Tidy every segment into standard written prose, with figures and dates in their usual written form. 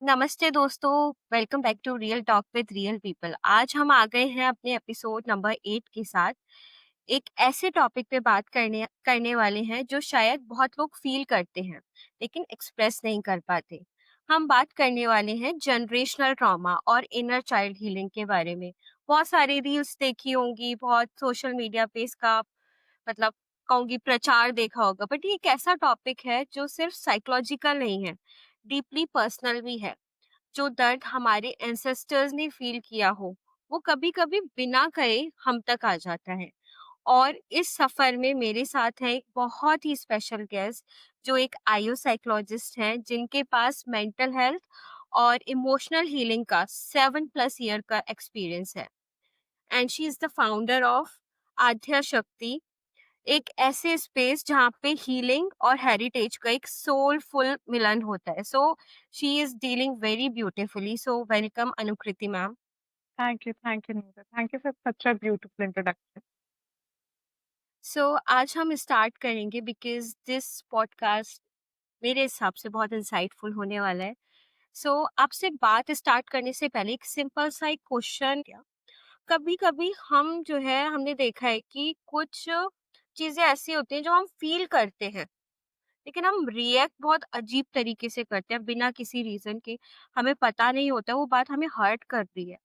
नमस्ते दोस्तों। Welcome back to real talk with real people. आज हम आ गए हैं अपने एपिसोड नंबर 8 के साथ। एक ऐसे टॉपिक पे बात करने करने वाले हैं जो शायद बहुत लोग फील करते हैं लेकिन एक्सप्रेस नहीं कर पाते। हम बात करने वाले हैं जनरेशनल ट्रॉमा और इनर चाइल्ड हीलिंग के बारे में। बहुत सारी रील्स देखी होंगी, बहुत सोशल मीडिया पे इसका मतलब कहूंगी प्रचार देखा होगा, बट ये एक ऐसा टॉपिक है जो सिर्फ साइकोलॉजिकल नहीं है, डीपली पर्सनल भी है। जो दर्द हमारे एंसेस्टर्स ने फील किया हो, वो कभी-कभी बिना कहे हम तक आ जाता है। और इस सफर में मेरे साथ है एक बहुत ही स्पेशल गेस्ट, जो एक आईओ साइकोलॉजिस्ट हैं, जिनके पास मेंटल हेल्थ और इमोशनल हीलिंग का 7+ ईयर का एक्सपीरियंस है। And she is the founder of आध्या शक्ति, एक ऐसे स्पेस जहाँ पे हीलिंग और हेरिटेज का एक सोलफुल मिलन होता है। So she is dealing very beautifully. So welcome Anukriti ma'am. Thank you, Neera. Thank you for such a beautiful introduction. सो आज हम स्टार्ट करेंगे बिकॉज दिस पॉडकास्ट मेरे हिसाब से बहुत इंसाइटफुल होने वाला है। सो आपसे बात स्टार्ट करने से पहले एक सिंपल सा एक क्वेश्चन। कभी कभी हम जो है हमने देखा है कि कुछ चीजें ऐसी होती हैं जो हम फील करते हैं, लेकिन हम रिएक्ट बहुत अजीब तरीके से करते हैं बिना किसी रीजन के। हमें पता नहीं होता वो बात हमें हर्ट कर रही है,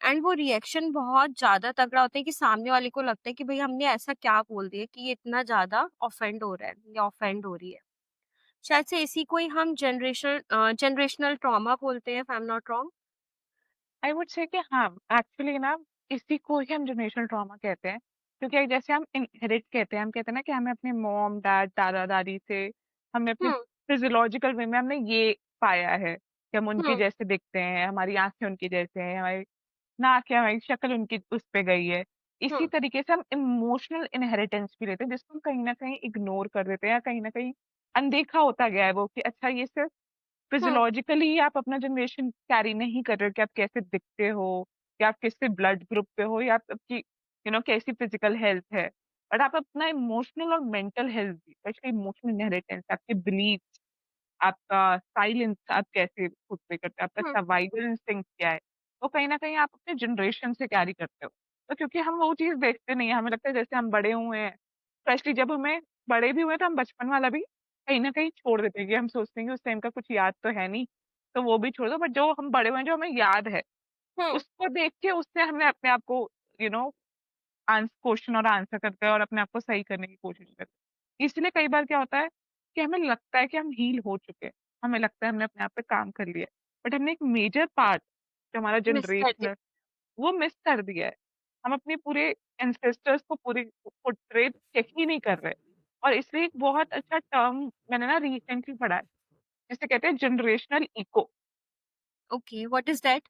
एंड वो रिएक्शन बहुत ज्यादा तगड़ा होता है कि सामने वाले को लगता है कि भाई हमने ऐसा क्या बोल दिया कि ये इतना ज्यादा ऑफेंड हो रहा है या ऑफेंड हो रही है। शायद से इसी को ही हम जनरेशनल ट्रॉमा बोलते हैं, if I am not wrong. I would say कि हाँ, एक्चुअली ना इसी को ही हम जनरेशनल ट्रॉमा कहते हैं। क्योंकि जैसे हम इनहेरिट कहते हैं, हम कहते हैं ना कि हमें अपने मॉम डैड दादा दादी से हमने अपने हम्म। फिजियोलॉजिकल वे में हमने ये पाया है कि हम उनके हम्म। जैसे दिखते हैं, हमारी आंखें उनकी जैसे हैं, हमारी नाक है, हमारी शक्ल उनकी उस पे गई है। इसी हम्म। तरीके से हम इमोशनल इनहेरिटेंस भी लेते हैं, जिसको हम कहीं ना कहीं इग्नोर कर देते हैं या कहीं ना कहीं अनदेखा होता गया है वो कि अच्छा ये सिर्फ हम्म। फिजियोलॉजिकली आप अपना जनरेशन कैरी नहीं कर रहे हो कि आप कैसे दिखते हो या आप किससे ब्लड ग्रुप पे हो या आप आपकी कैसी फिजिकल हेल्थ है, बट आप अपना इमोशनल और मेंटल हेल्थ भी, स्पेशली इमोशनल इनहेरिटेंस, आपके बिलीफ, आपका साइलेंस, आप कैसे खुद पे करते हो, आपका हम्म। सर्वाइवल इंस्टिंक्ट क्या है, वो कहीं न कहीं आप अपने जनरेशन से कैरी करते हो। तो क्योंकि हम वो चीज़ देखते नहीं हैं, हमें लगता है जैसे हम बड़े हुए हैं, स्पेशली जब हमें बड़े भी हुए तो हम बचपन वाला भी कहीं न कहीं छोड़ देते हैं कि हम सोचते हैं कि उस टाइम का कुछ याद तो है नहीं, तो वो भी छोड़ दो, बट जो हम बड़े हुए हैं, जो हमें याद है, हम्म। उसको देख के उससे हमने अपने आप को यू नो क्वेश्चन और आंसर करते हैं और अपने आप को सही करने की कोशिश करते हैं। इसलिए कई बार क्या होता है कि हमें लगता है कि हम हील हो चुके हैं, हमें लगता है हमने अपने आप पे काम कर लिया है, बट हमने एक मेजर पार्ट जो हमारा मिस कर जनरेशन दे। है वो मिस कर दिया है। हम अपने पूरे एंसेस्टर्स को पूरी पोर्ट्रेट चेक ही नहीं कर रहे, और इसलिए एक बहुत अच्छा टर्म मैंने ना रिसेंटली पढ़ा है, जिसे कहते हैं generational echo. Okay, what is that?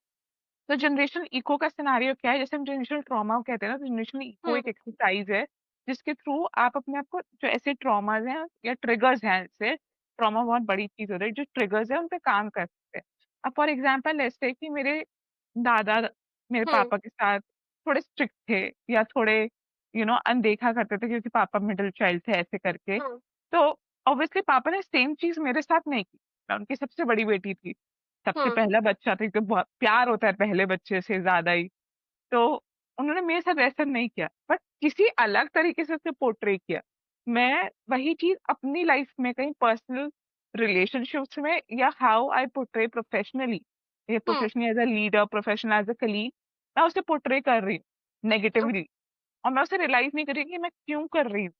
तो जनरेशनल इको का सिनेरियो क्या है, जैसे हम जनरेशनल ट्रॉमा को कहते हैं ना, तो जनरेशनल इको हम्म। एक एक्सरसाइज है जिसके थ्रू आप अपने आप को जो ऐसे ट्रॉमास हैं या ट्रिगर्स हैं, ऐसे ट्रॉमा बहुत बड़ी चीज हो रही है, जो ट्रिगर्स है उन पे काम कर सकते हैं। अब फॉर एग्जाम्पल ऐसे कि मेरे दादा मेरे हम्म। पापा के साथ थोड़े स्ट्रिक्ट थे या थोड़े अनदेखा करते थे क्योंकि पापा मिडिल चाइल्ड थे, ऐसे करके। हम्म। तो ऑब्वियसली पापा ने सेम चीज मेरे साथ नहीं की। मैं उनकी सबसे बड़ी बेटी थी, सबसे हम्म। पहला बच्चा था, तो बहुत प्यार होता है पहले बच्चे से ज्यादा ही। तो उन्होंने मेरे साथ वैसा नहीं किया, बट किसी अलग तरीके से उसे पोर्ट्रे किया। मैं वही चीज अपनी लाइफ में कहीं पर्सनल रिलेशनशिप्स में या हाउ आई पोर्ट्रे प्रोफेशनली, या hmm. Professionally as a leader, professional as a colleague, मैं उसे पोर्ट्रे कर रही हूँ नेगेटिवली। और मैं उसे रियलाइज नहीं कर रही कि मैं क्यों कर रही हूँ,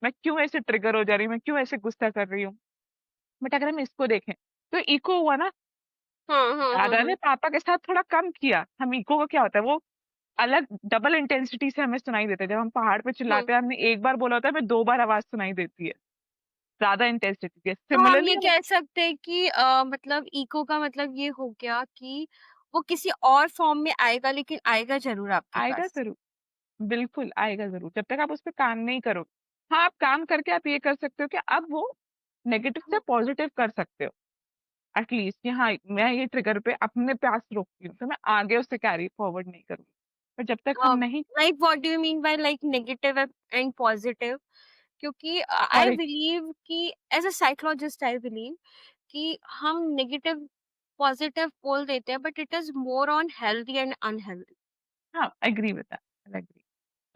मैं क्यों ऐसे ट्रिगर हो जा रही हूँ, मैं क्यों ऐसे गुस्सा कर रही हूँ। बट अगर हम इसको देखें तो इको हुआ ना, हम्म। दादा ने हम्म। पापा के साथ थोड़ा कम किया। हम इको का क्या होता है, वो अलग डबल इंटेंसिटी से हमें सुनाई देता है। जब हम पहाड़ पे हम्म। चिल्लाते हैं, हमने एक बार बोला होता है, हमें 2 बार आवाज सुनाई देती है, ज्यादा इंटेंसिटी है। तो हम सिमिलरली ये कह सकते हैं कि मतलब इको का मतलब ये हो गया कि वो किसी और फॉर्म में आएगा, लेकिन आएगा जरूर आपके आएगा पास। जरूर, बिल्कुल आएगा जरूर, जब तक आप उस पर काम नहीं करो। हाँ, आप काम करके आप ये कर सकते हो कि अब वो नेगेटिव से हम्म। पॉजिटिव कर सकते हो, एटलीस्ट कि हाँ, मैं ये ट्रिगर पे अपने पास रोकती हूँ तो मैं आगे उससे कैरी फॉरवर्ड नहीं करूंगी। पर जब तक हम नहीं, like what do you mean by like negative and positive? क्योंकि आई फॉर बिलीव कि as a psychologist I believe कि हम नेगेटिव पॉजिटिव बोल देते हैं, but it is more on healthy and unhealthy. हाँ, I agree with that. I agree.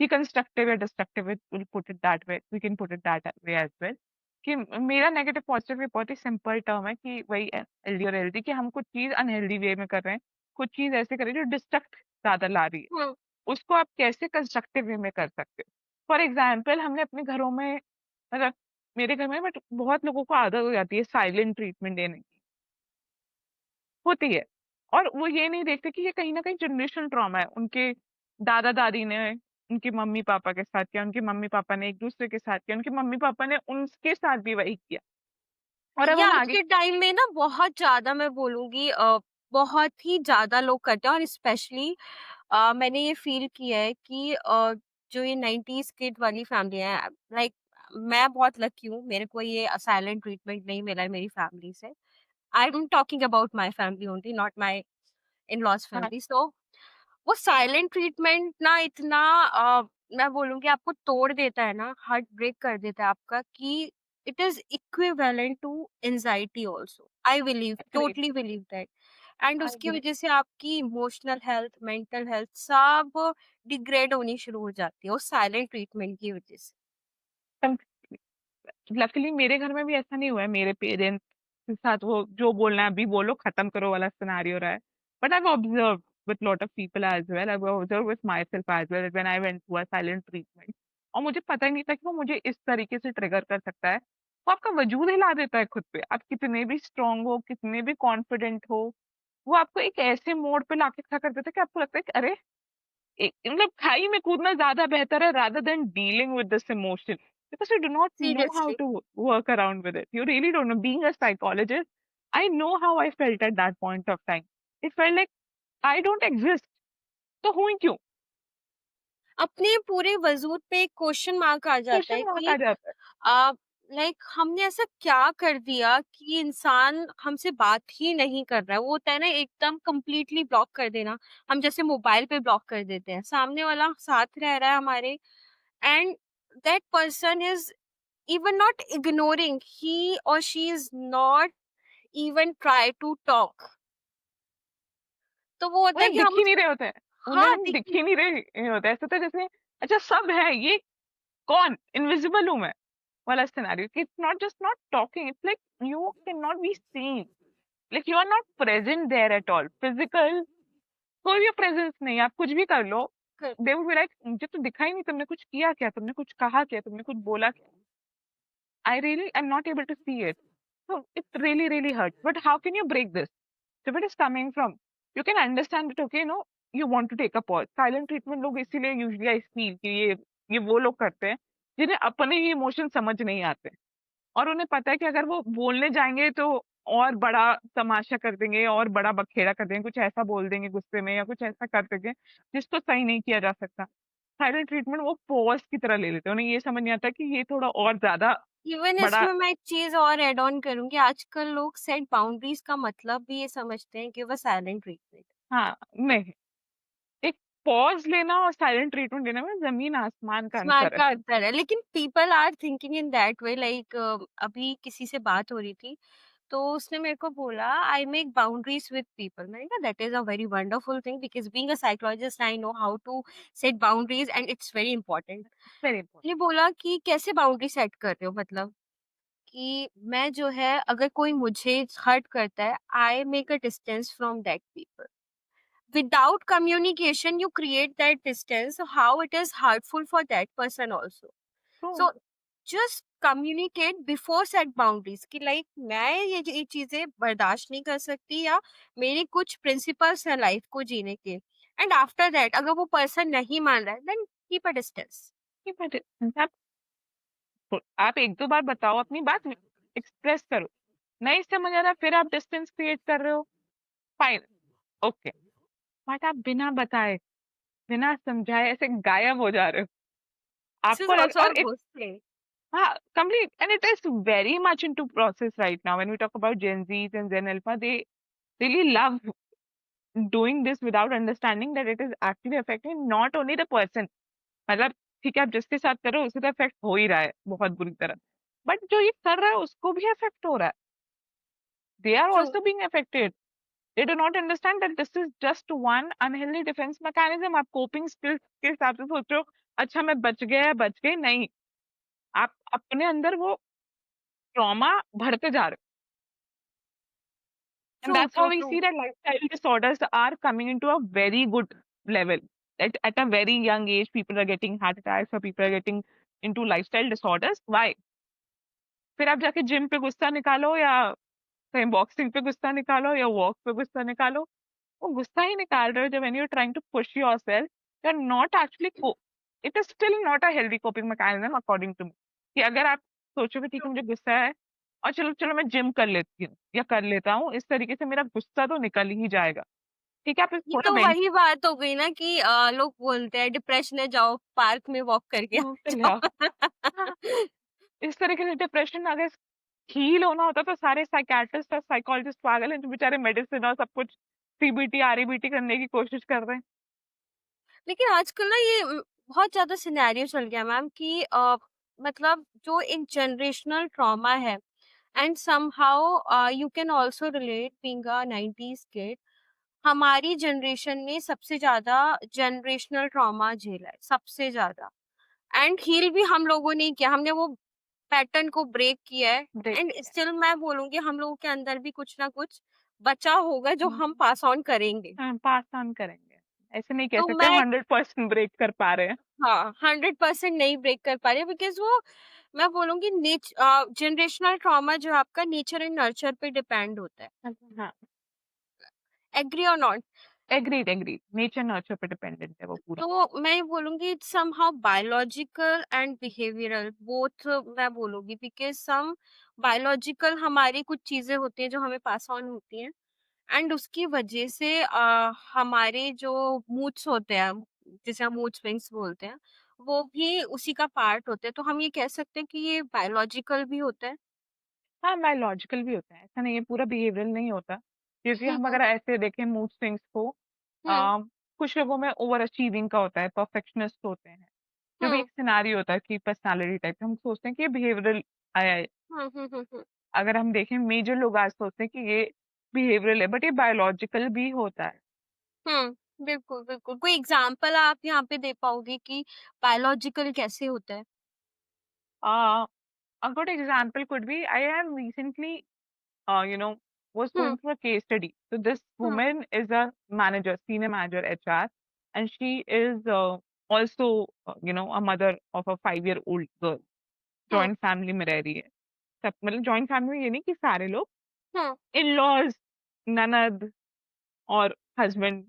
कि constructive या destructive will put it that way, we can put it that way as well. कि मेरा negative positive ये बहुत ही simple term है कि वही हेल्दी और हेल्दी, कि हम कुछ चीज अनहेल्दी वे में कर रहे हैं, कुछ चीज ऐसे कर रहे हैं जो डिस्ट्रक्ट ज्यादा ला रही है, हम्म। उसको आप कैसे कंस्ट्रक्टिव वे में कर सकते हो। फॉर एग्जाम्पल हमने अपने घरों में, मतलब मेरे घर में, बट बहुत लोगों को आदत हो जाती है साइलेंट ट्रीटमेंट देने की, होती है। और वो ये नहीं देखते कि ये कहीं ना कहीं जनरेशनल ट्रॉमा है, उनके दादा दादी ने उनके मम्मी पापा के साथ किया, उनके मम्मी पापा ने एक दूसरे के साथ किया, उनके मम्मी पापा ने उनके साथ भी वही किया, और अब ये हम आज आगे। के टाइम में ना बहुत ज्यादा, मैं बोलूंगी बहुत ही ज्यादा लोग करते हैं, और स्पेशली मैंने ये फ़ील किया है कि जो ये 90s किड वाली फैमिली है, लाइक मैं बहुत लकी हूँ, मेरे को ये साइलेंट ट्रीटमेंट नहीं मिला है मेरी फैमिली से। I am talking about my family only, not my in-laws हाँ, फैमिली। सो वो साइलेंट ट्रीटमेंट ना इतना मैं बोलूँगी आपको तोड़ देता है ना, हार्ट ब्रेक कर देता है आपका, कि it is equivalent to anxiety also. I believe, great, totally believe that. And I उसकी एग्री। वज़ह से आपकी इमोशनल हेल्थ, मेंटल हेल्थ सब डिग्रेड होनी शुरू हो जाती है उस साइलेंट ट्रीटमेंट की वज़ह से। लकीली मेरे घर में भी ऐसा नहीं हुआ है, मेरे पेरेंट्स के साथ वो जो बोलना है अभी बोलो खत्म करो वाला सिनेरियो रहा है। But I observe with lot of people as well. I've observed with myself as well when I went through a silent treatment. और मुझे पता ही नहीं था कि वो मुझे इस तरीके से ट्रिगर कर सकता है। वो आपका वजूद हिला देता है खुद पे, आप कितने भी स्ट्रांग हो, कितने भी कॉन्फिडेंट हो, वो आपको एक ऐसे मोड़ पे लाके खड़ा कर देता है कि आपको लगता है कि अरे, मतलब खाई में कूदना ज्यादा बेहतर है rather than dealing with this emotion, because you do not know how seriously. to work around with it. You really don't know. Being a psychologist, I know how I felt at that point of time. It felt like I don't exist. तो हुई क्यों? अपने पूरे वजूद पे एक question mark आ जाता question है मार्क कि आ जाता है। आ, लाइक हमने ऐसा क्या कर दिया कि इंसान हमसे बात ही नहीं कर रहा है। वो होता है ना एकदम कंप्लीटली ब्लॉक कर देना। हम जैसे मोबाइल पे ब्लॉक कर देते हैं, सामने वाला साथ रह रहा है हमारे, and that person is even not ignoring, he और she is not even try to talk. तो वो होता है उन्हें कि दिख हम ही नहीं रहे होते हैं, उन्हें हाँ हम दिख देखिए। ही नहीं रहे होते, ऐसा तो जैसे अच्छा सब है, ये कौन इनविजिबल हूं मैं वाला सिनेरियो, कि it's not just not talking, it's like you can not be seen, like you are not present there at all, physical कोई भी प्रेजेंस नहीं, आप कुछ भी कर लो, दे वुड बी लाइक मुझे तो दिखा ही नहीं, तुमने कुछ किया क्या, तुमने कुछ कहा क्या, तुमने कुछ बोला क्या, I really I am not able to see it. So it really, really hurts. But how can you break this? So if it is coming from, you can understand that, okay, no, you want to take a pause. Silent treatment लोग इसीलिए usually I feel कि ये वो लोग करते हैं जिन्हें अपने ही इमोशन समझ नहीं आते, और उन्हें पता है कि अगर वो बोलने जाएंगे तो और बड़ा तमाशा कर देंगे और बड़ा बखेड़ा कर देंगे, कुछ ऐसा बोल देंगे गुस्से में या कुछ ऐसा कर देंगे जिसको सही नहीं किया जा सकता। साइलेंट ट्रीटमेंट वो पॉज की तरह ले लेते हैं, उन्हें ये समझ नहीं आता कि ये थोड़ा और ज्यादा इवन बड़ा। इसमें मैं एक चीज और ऐड ऑन करूंगी, आजकल लोग सेट बाउंड्रीज का मतलब भी ये समझते हैं कि वो साइलेंट ट्रीटमेंट। हाँ, नहीं, एक पॉज लेना और साइलेंट ट्रीटमेंट लेने में जमीन आसमान का स्मार्ट अंतर है। का अंतर है, लेकिन people are thinking in that way. Like अभी किसी से बात हो रही थी, तो उसने मेरे को बोला I make boundaries with people. मैंने कहा that is a very wonderful thing, because being a psychologist I know how to set boundaries and it's very important. Very important. ने बोला कि कैसे बाउंड्री सेट कर रहे हो, मतलब कि मैं जो है अगर कोई मुझे हर्ट करता है, I make a distance from that people. Without communication you create that distance, so how it is hurtful for that person also. तो So just communicate before set boundaries कि लाइक मैं ये चीजें बर्दाश्त नहीं कर सकती, या मेरे कुछ प्रिंसिपल्स है लाइफ को जीने के, एंड आफ्टर दैट अगर वो पर्सन नहीं मान रहा है देन कीप अ डिस्टेंस। ये आप एक दो बार बताओ अपनी बात, एक्सप्रेस करो, नहीं समझ आ रहा फिर आप डिस्टेंस क्रिएट कर रहे हो, फाइन, ओके, बट आप बिना बताए बिना समझाए ऐसे गायब हो जा रहे हो, दिस इज आपको लग, आल्सो और अ घोस्टिंग। हाँ, complete, and it is very much into process right now. When we talk about Gen Zs and Gen Alpha, they really love doing this without understanding that it is actually affecting not only the person, मतलब ठीक है आप जिसके साथ कर रहे हो उसे तो अफेक्ट हो ही रहा है बहुत बुरी तरह, बट जो ये कर रहा है उसको भी अफेक्ट हो रहा है, they are true. Also being affected. They do not understand that this is just one unhealthy defence mechanism. आप कोपिंग स्किल्स के हिसाब से सोचो, अच्छा मैं बच गया, बच गई नहीं, आप अपने अंदर वो ट्रॉमा भरते जा रहे हो। And true, that's true, how we true. see that lifestyle disorders are coming into a very good level. At a very young age, people are getting heart attacks or people are getting into lifestyle disorders. Why? फिर आप जाके gym पे गुस्सा निकालो या कहीं boxing पे गुस्सा निकालो या वॉक पे गुस्सा निकालो, वो गुस्सा ही निकाल रहे हो जब when you're trying to push yourself, you're not actually it is still not a healthy coping mechanism according to me। कि अगर आप सोचोगे ठीक है मुझे गुस्सा है और चलो चलो मैं जिम कर लेती हूँ या कर लेता हूँ, इस तरीके से मेरा गुस्सा तो निकल ही जाएगा। ठीक है, आप ये थोड़ा तो वेंट वही बात हो गई ना कि लोग बोलते हैं डिप्रेशन है, जाओ पार्क में वॉक करके आ कर ले आओ। जाओ। हाँ, इस तरीके से डिप्रेशन अगर हील होना होता तो सारे साइकियाट्रिस्ट और साइकोलॉजिस्ट पागल हैं जो बेचारे मेडिसिन और सब कुछ सीबीटी आरईबीटी करने की कोशिश कर रहे हैं। लेकिन आजकल ना ये बहुत ज़्यादा सिनेरियो चल गया मैम कि मतलब जो एक जनरेशनल ट्रॉमा है and somehow you can also relate being a 90s kid. हमारी जनरेशन ने सबसे ज़्यादा जनरेशनल ट्रॉमा झेला है, सबसे ज़्यादा। एंड हील भी हम लोगों ने ही किया, हमने वो पैटर्न को ब्रेक किया है। ब्रेक एंड किया स्टिल मैं बोलूँगी हम लोगों के अंदर भी कुछ ना कुछ बचा होगा जो है। हम पास ऑन करेंगे। हाँ, पास ऑन करेंगे। ऐसे नहीं कह तो सकते हम मैं 100% ब्रेक कर पा रहे हैं। हाँ, 100% नहीं ब्रेक कर पा रही है बिकॉज़ वो मैं बोलूँगी जनरेशनल ट्रॉमा जो है आपका नेचर एंड नर्चर पे डिपेंड होता है। हाँ, एग्री और not? Agreed, agreed. Nature nurture पे डिपेंडेंट है वो पूरा। तो मैं ये बोलूँगी it's somehow biological and behavioural both मैं बोलूँगी बिकॉज़ सम बायोलॉजिकल हमारी कुछ चीज़ें होती हैं जो हमें पास ऑन होती हैं एंड उसकी वजह से हमारे जो मूड्स होते हैं, जिसे हम मूड स्विंग्स बोलते हैं, वो भी उसी का पार्ट होते हैं। तो हम ये कह सकते हैं कि ये बायोलॉजिकल भी होता है। हाँ, बायोलॉजिकल भी होता है। ऐसा नहीं है पूरा बिहेवियरल नहीं होता। क्योंकि हुँ, हम हुँ, अगर ऐसे देखें मूड स्विंग्स को, हुँ, कुछ लोगों में ओवर अचीविंग का होता है, परफेक्शनिस्ट होते हैं। जो भी हुँ, एक सिनेरियो होता है कि पर्सनैलिटी टाइप हम सोचते हैं कि ये बिहेवियरल आया है। हुँ, हुँ, हुँ, हुँ, अगर हम देखें मेजर लोग आज सोचते हैं कि ये बिहेवियरल है, बट ये बायोलॉजिकल भी होता है। हुँ, बिल्कुल, बिल्कुल। कोई एग्ज़ाम्पल आप यहाँ पे दे पाओगे कि बायोलॉजिकल कैसे होता है? अ, a good example could be I have recently you know, was hmm, going through a case study. So this hmm, woman is a manager, senior manager HR, and she is also, a mother of a 5-year-old girl. Hmm, joint family में रह रही है। सब मतलब joint family में ये नहीं कि सारे लोग, हुँ। इन-लॉज़, ननद और हस्बैंड,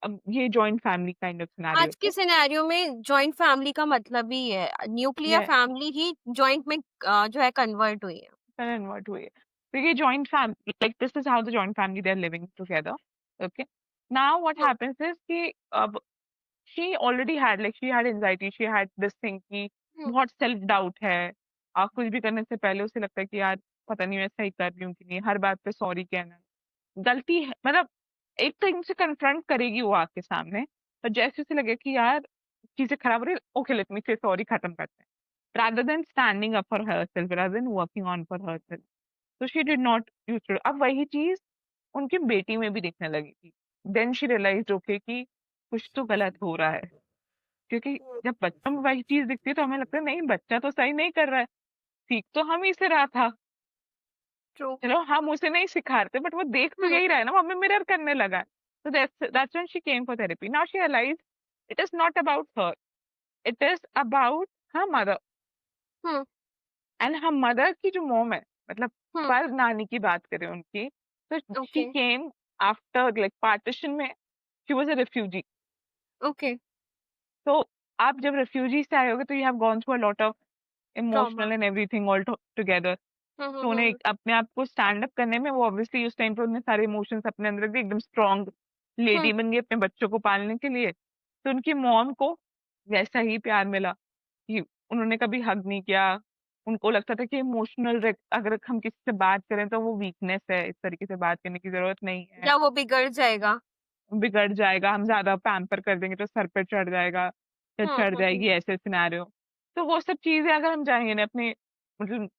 अब ये joint family kind of scenario आज है। के सिनेरियो में जॉइंट फैमिली का मतलब ही है न्यूक्लियर ये फैमिली ही जॉइंट में जो है कन्वर्ट हुई है। कन्वर्ट हुई है। तो ये joint family like this is how the joint family they are living together. Okay. Now what hmm, happens is कि अब she already had like she had anxiety, she had this thing कि हुँ, बहुत self doubt है। कुछ भी करने से पहले उसे लगता है कि यार पता नहीं मैं सही कर रही हूँ कि नहीं, हर बात पे सॉरी कहना, गलती है मतलब एक तो इनसे कन्फ्रंट करेगी वो आपके सामने, पर जैसे उसे लगे कि यार चीजें खराब हो रही है, ओके लेट मी से सॉरी, खत्म करते हैं, rather than standing up for herself, rather than working on for herself। तो she did not used to। अब वही चीज उनकी बेटी में भी दिखने लगी थी। देन शी रियलाइज्ड ओके कि कुछ तो गलत हो रहा है। क्योंकि हुँ, जब बच्चों में वही चीज दिखती है तो हमें लगता है नहीं बच्चा तो सही नहीं कर रहा है, सीख तो हम ही से रहा था। ट्रू। चलो हम उसे नहीं सिखा रहे थे बट वो देख तो हुँ, यही रहा है ना, वो हमें मिरर करने लगा है। So that's when she came for therapy। Now she realized it is not about her, it is about her mother। Hmm, and her mother की जो मॉम है, मतलब हुँ, पर नानी की बात करें उनकी, तो she okay, came after like partition में, she was a refugee। Okay, तो आप जब रिफ्यूजी से आए होगे तो you have gone through a lot of trauma. Emotional and everything all together. Hmm, hmm, तो हुँ, उन्हें हुँ, अपने आप को स्टैंड अप करने में वो ऑब्वियसली उस टाइम पे उन्होंने सारे इमोशंस अपने अंदर रख दिए, एकदम स्ट्रांग हुँ, लेडी बन गई अपने बच्चों को पालने के लिए। तो उनकी मॉम को वैसा ही प्यार मिला कि उन्होंने कभी हग नहीं किया। उनको लगता था कि इमोशनल अगर हम किसी से बात करें तो वो वीकनेस है, इस तरीके से बात करने की जरूरत नहीं है, या वो बिगड़ जाएगा। बिगड़ जाएगा, हम ज़्यादा पैम्पर कर देंगे तो सर पे चढ़ जाएगा या हुँ, चढ़ हुँ, हुँ, जाएगी, ऐसे सिनेरियो। तो वो सब चीज़ें अगर हम जाएँगे ना अपने मतलब